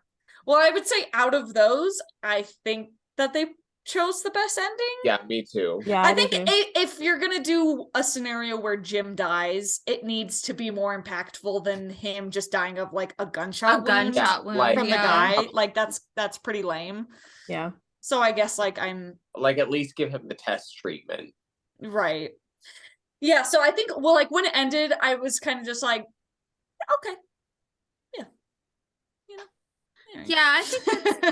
Well, I would say out of those, I think that they chose the best ending. Yeah, me too. Yeah, I do think too. if you're gonna do a scenario where Jim dies, it needs to be more impactful than him just dying of like a gunshot wound wound, like- from the yeah. guy. Like that's pretty lame. Yeah. So I guess like I'm Like at least give him the test treatment. right. Yeah, so I think well, like when it ended, I was kind of just like, okay. Yeah. You know. All right. Yeah, I think that's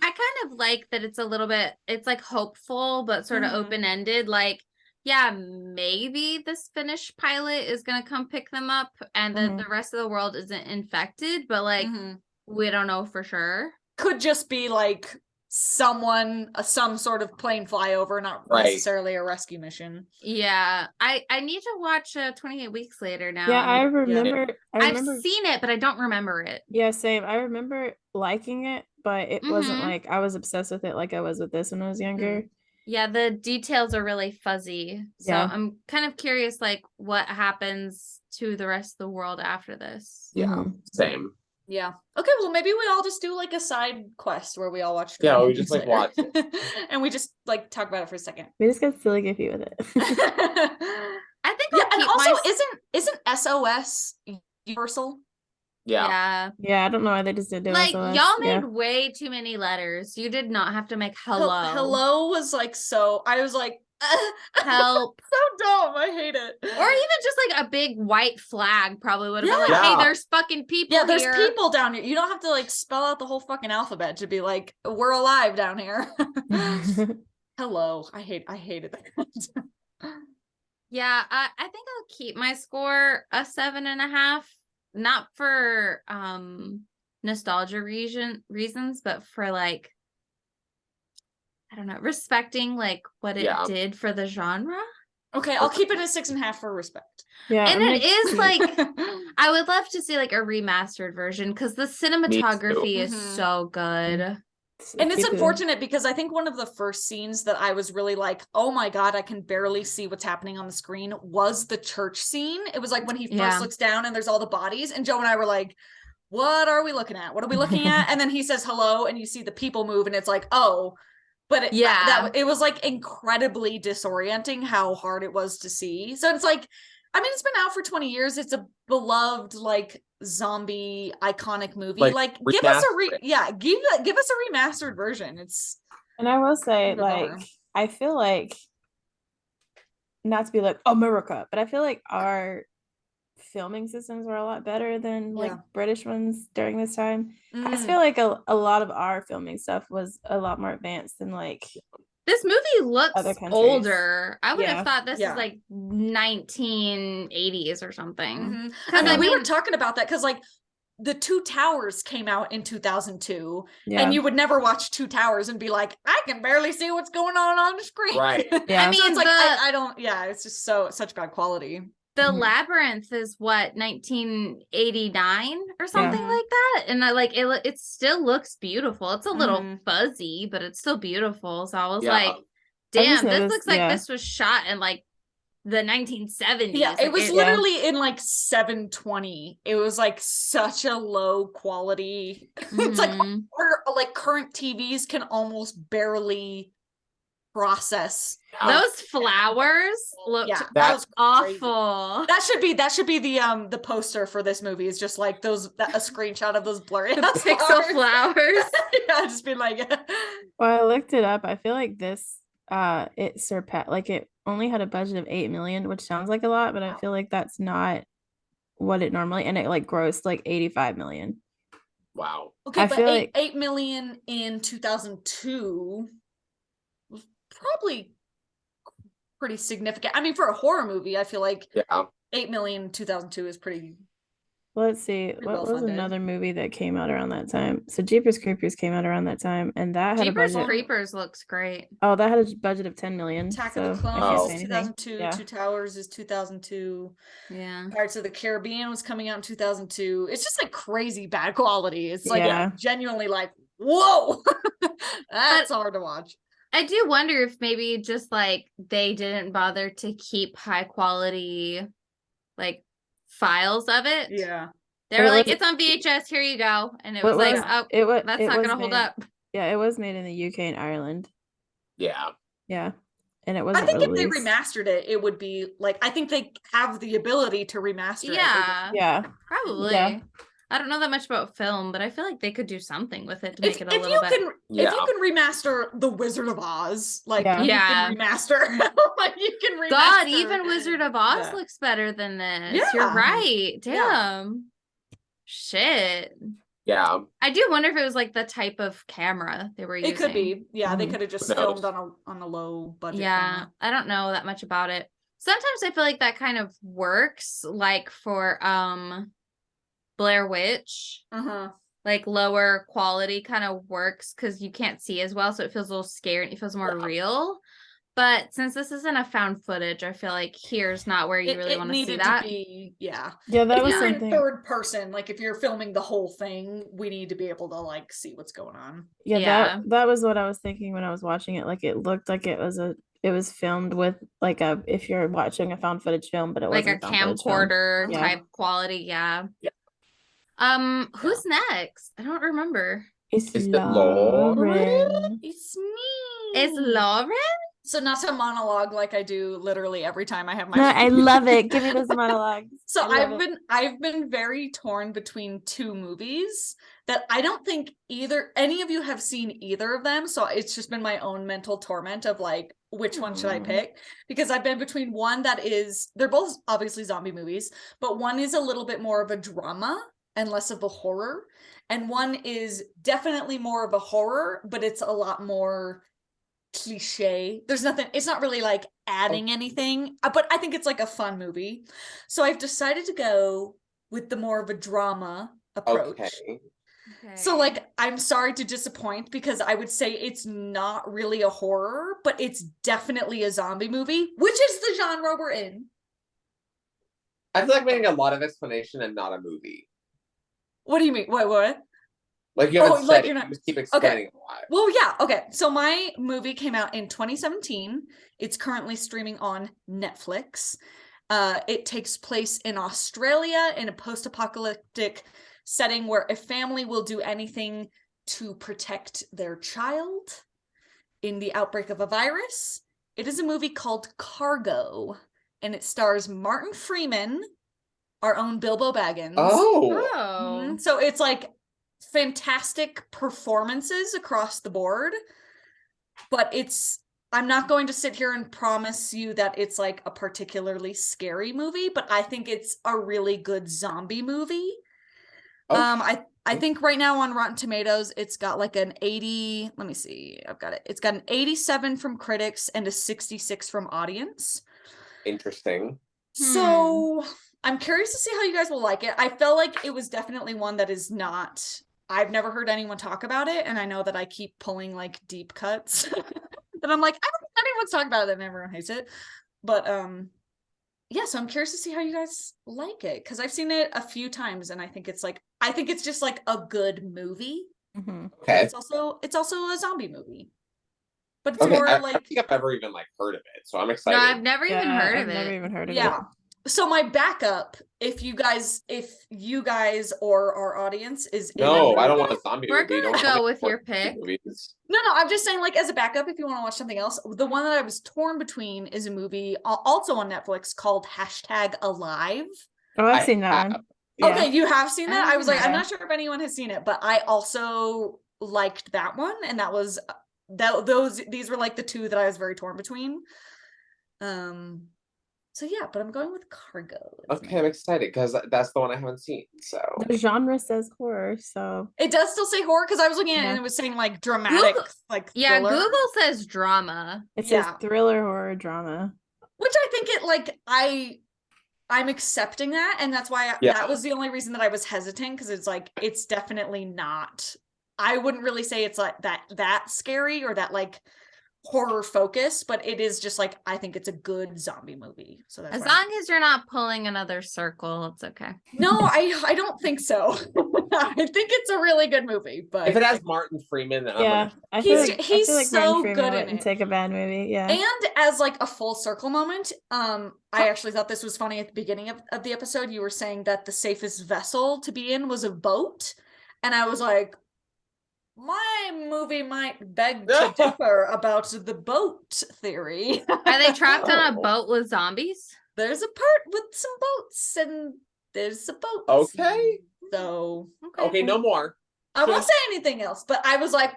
I kind of like that it's a little bit, it's like hopeful, but sort of Mhm. open-ended. Like, yeah, maybe this Finnish pilot is gonna come pick them up and then Mhm. the rest of the world isn't infected, but like Mhm. we don't know for sure. Could just be like someone some sort of plane flyover, not Right. necessarily a rescue mission. Yeah. I need to watch 28 Weeks Later now. Yeah, I remember I've seen it, but I don't remember it. Yeah, same. I remember liking it, but it wasn't Mhm. like I was obsessed with it like I was with this when I was younger. Yeah, the details are really fuzzy. So Yeah. I'm kind of curious like what happens to the rest of the world after this. Yeah, Mhm. same. Yeah. Okay, well maybe we all just do like a side quest where we all watch. Yeah, 28 we just, Weeks like, watch Later. And we just like talk about it for a second. We just got silly goofy with it. I think Yeah, I'll and keep also my isn't SOS universal? Yeah. Yeah, I don't know why they just did do Like SOS. y'all Yeah. made way too many letters. You did not have to make hello. Hello was like so I was like Help. so dumb. I hate it. Or even just like a big white flag probably would have been like, Yeah. hey, there's fucking people Yeah, there's here. people down here. You don't have to like spell out the whole fucking alphabet to be like, we're alive down here. Hello. I hated that. Yeah, I think I'll keep my score a 7.5. Not for nostalgia reasons, but for like I don't know, respecting like what it Yeah. did for the genre. Okay, I'll keep it at 6.5 for respect. Yeah. And I'm it is keep- like I would love to see like a remastered version because the cinematography is Mhm. so good. And it's keep it- unfortunate because I think one of the first scenes that I was really like, oh my God, I can barely see what's happening on the screen was the church scene. It was like when he first Yeah. looks down and there's all the bodies, and Joe and I were like, what are we looking at? What are we looking at? And then he says hello and you see the people move and it's like, oh, but it was like incredibly disorienting how hard it was to see. So it's like, I mean, it's been out for 20 years. It's a beloved like zombie iconic movie. Like give us a remastered version. It's And I will say, Kind of a bummer. like, I feel like not to be like America, but I feel like our filming systems were a lot better than like Yeah. British ones during this time. I just Mm. feel like a lot of our filming stuff was a lot more advanced than like This movie looks Other countries. older. I would Yeah. have thought this Yeah. is like 1980s or something. Mhm. 'Cause, I mean, we were mean- talking about that because like the Two Towers came out in 2002, yeah. and you would never watch Two Towers and be like, I can barely see what's going on the screen. Right. Yeah. I So mean, it's like the- I don't. Yeah, it's just such bad quality. The Mhm. Labyrinth is what 1989 or something Yeah. like that, and I like it still looks beautiful. It's a little Mhm. fuzzy, but it's still beautiful. So I was Yeah. like, just damn, this noticed- looks like yeah. this was shot in like the 1970s. Yeah, it Like, was Yeah. literally in like 720. It was like such a low quality. It's like Mhm. or like current TVs can almost barely process. Those flowers looked Yeah, That- was crazy. awful. That should be the poster for this movie. It's just like a screenshot of those blurry The ass pixel flowers. flowers. Yeah, just be like Well, I looked it up. I feel like this it surpassed like it only had a budget of 8 million, which sounds like a lot, but I feel like that's not what it normally, and it like grossed like 85 million. Wow. okay, I but feel 8 million in 2002 was probably pretty significant. I mean, for a horror movie, I feel like Yeah. 8 million in 2002 is pretty. Let's see. Pretty What was well-funded. another movie that came out around that time? So Jeepers Creepers came out around that time, and that had a Jeepers budget. Creepers looks great. Oh, that had a budget of 10 million. Attack so of the I can't Clones say is anything. 2002. Yeah. Two Towers is 2002. Yeah. Pirates of the Caribbean was coming out in 2002. It's just like crazy bad quality. It's like Yeah. genuinely like, whoa, that's hard to watch. I do wonder if maybe just like they didn't bother to keep high quality like files of it. Yeah. They But were it like, was- it's on VHS, here you go. And it But was like, was- oh, It was. that's it not was gonna hold made- up. Yeah, it was made in the UK and Ireland. Yeah. Yeah, and it I wasn't think if released. they remastered it, it would be like, I think they have the ability to remaster it. Yeah. Yeah, Probably. Yeah. I don't know that much about film, but I feel like they could do something with it to If, make it a if little you bit. can Yeah. if you can remaster The Wizard of Oz, like Yeah. you Yeah. can remaster like you can remaster. God, even Wizard of Oz Yeah. looks better than this. Yeah. You're right. Damn. Yeah. Shit. Yeah. I do wonder if it was like the type of camera they were using. It could be. Yeah, they Mhm. could have just Who knows? filmed on a low budget. Yeah, camera. I don't know that much about it. Sometimes I feel like that kind of works, like for Blair Witch, Uh-huh. like lower quality kind of works because you can't see as well, so it feels a little scary. It feels more Yeah. real. But since this isn't a found footage, I feel like here's not where you really want to see needed that. to be, yeah. yeah, that If was you're in something. third person, like if you're filming the whole thing, we need to be able to like see what's going on. Yeah, Yeah. that was what I was thinking when I was watching it. Like it looked like it was filmed with like a if you're watching a found footage film, but it Like a wasn't found footage film. camcorder Yeah. type quality, yeah. Yeah. Who's next? I don't remember. It's Is it Lauren. Lauren? It's me. It's Lauren? So not to monologue like I do literally every time I have my No, I love it. Give me those monologues. So I love it. I've been very torn between two movies that I don't think any of you have seen either of them. So it's just been my own mental torment of like, which one should I pick? Because I've been between one that is, they're both obviously zombie movies, but one is a little bit more of a drama and less of a horror. And one is definitely more of a horror, but it's a lot more cliche. There's nothing, it's not really like adding anything, but I think it's like a fun movie. So I've decided to go with the more of a drama approach. Okay. So like, I'm sorry to disappoint because I would say it's not really a horror, but it's definitely a zombie movie, which is the genre we're in. I feel like we're getting a lot of explanation and not a movie. What do you mean? What? Like you haven't Oh, like said you're it, not- you just keep explaining a lot. Well, yeah, okay. So my movie came out in 2017. It's currently streaming on Netflix. It takes place in Australia in a post-apocalyptic setting where a family will do anything to protect their child in the outbreak of a virus. It is a movie called Cargo, and it stars Martin Freeman, our own Bilbo Baggins. Oh. Oh. So it's like fantastic performances across the board, but I'm not going to sit here and promise you that it's like a particularly scary movie, but I think it's a really good zombie movie. Okay. I think right now on Rotten Tomatoes it's got like an 80, let me see, I've got it. It's got an 87 from critics and a 66 from audience. Interesting. So I'm curious to see how you guys will like it. I felt like it was definitely one that is not, I've never heard anyone talk about it, and I know that I keep pulling like deep cuts that I'm like, I don't think anyone's talking about it and everyone hates it. But yeah, so I'm curious to see how you guys like it, because I've seen it a few times and I think it's just like a good movie. Okay. It's also a zombie movie. But it's Okay. more I like, don't think I've ever even like heard of it, so I'm No, excited. I've never even heard I've of never it. even heard of yeah. it. So my backup, if you guys or our audience is No, in- I don't want a zombie We're movie. gonna Don't go tell me with what your zombie pick. movies. No, I'm just saying, like, as a backup, if you want to watch something else, the one that I was torn between is a movie also on Netflix called #Alive. Oh, I've I seen that have. one. Yeah. Okay, you have seen that? I was like, I'm Yeah. not sure if anyone has seen it, but I also liked that one, and that was these were like the two that I was very torn between. So yeah, but I'm going with Cargo. Okay, I'm excited because that's the one I haven't seen. So The genre says horror, so It does still say horror because I was looking at it Yeah. and it was saying like dramatic, Google- like Yeah, thriller, Google says drama. it says Yeah. thriller, horror, drama. which I think it like I'm accepting that, and that's why Yeah. that was the only reason that I was hesitant, because it's like it's definitely not. I wouldn't really say it's like that scary or that like horror focus, but it is just like I think it's a good zombie movie. So that's As why long as you're not pulling another circle, it's okay. no, I don't think so. I think it's a really good movie, but If it has Martin Freeman, then Yeah, I'm He's I feel like so Martin Freeman good in wouldn't it. take a bad movie. Yeah. and as like a full circle moment, I actually thought this was funny at the beginning of the episode. You were saying that the safest vessel to be in was a boat, and I was like, my movie might beg to differ about the boat theory. Are they trapped on a Oh. boat with zombies? There's a part with some boats, and there's a boat. Okay. So Okay, no more. I won't say anything else, but I was like,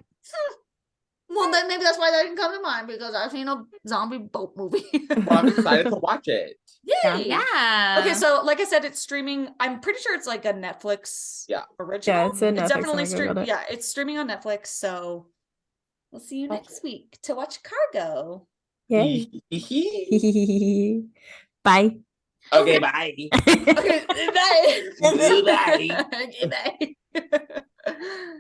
well, then maybe that's why that didn't come to mind, because I've seen a zombie boat movie. Well, I'm excited to watch it. Yay! Yeah. Okay, so like I said, it's streaming. I'm pretty sure it's like a Netflix original. Yeah, it's a Netflix. definitely streaming. Yeah, it's streaming on Netflix. So we'll see you next week to watch Cargo. Yay. Bye. Okay, bye. Okay, bye. Bye. Okay, bye.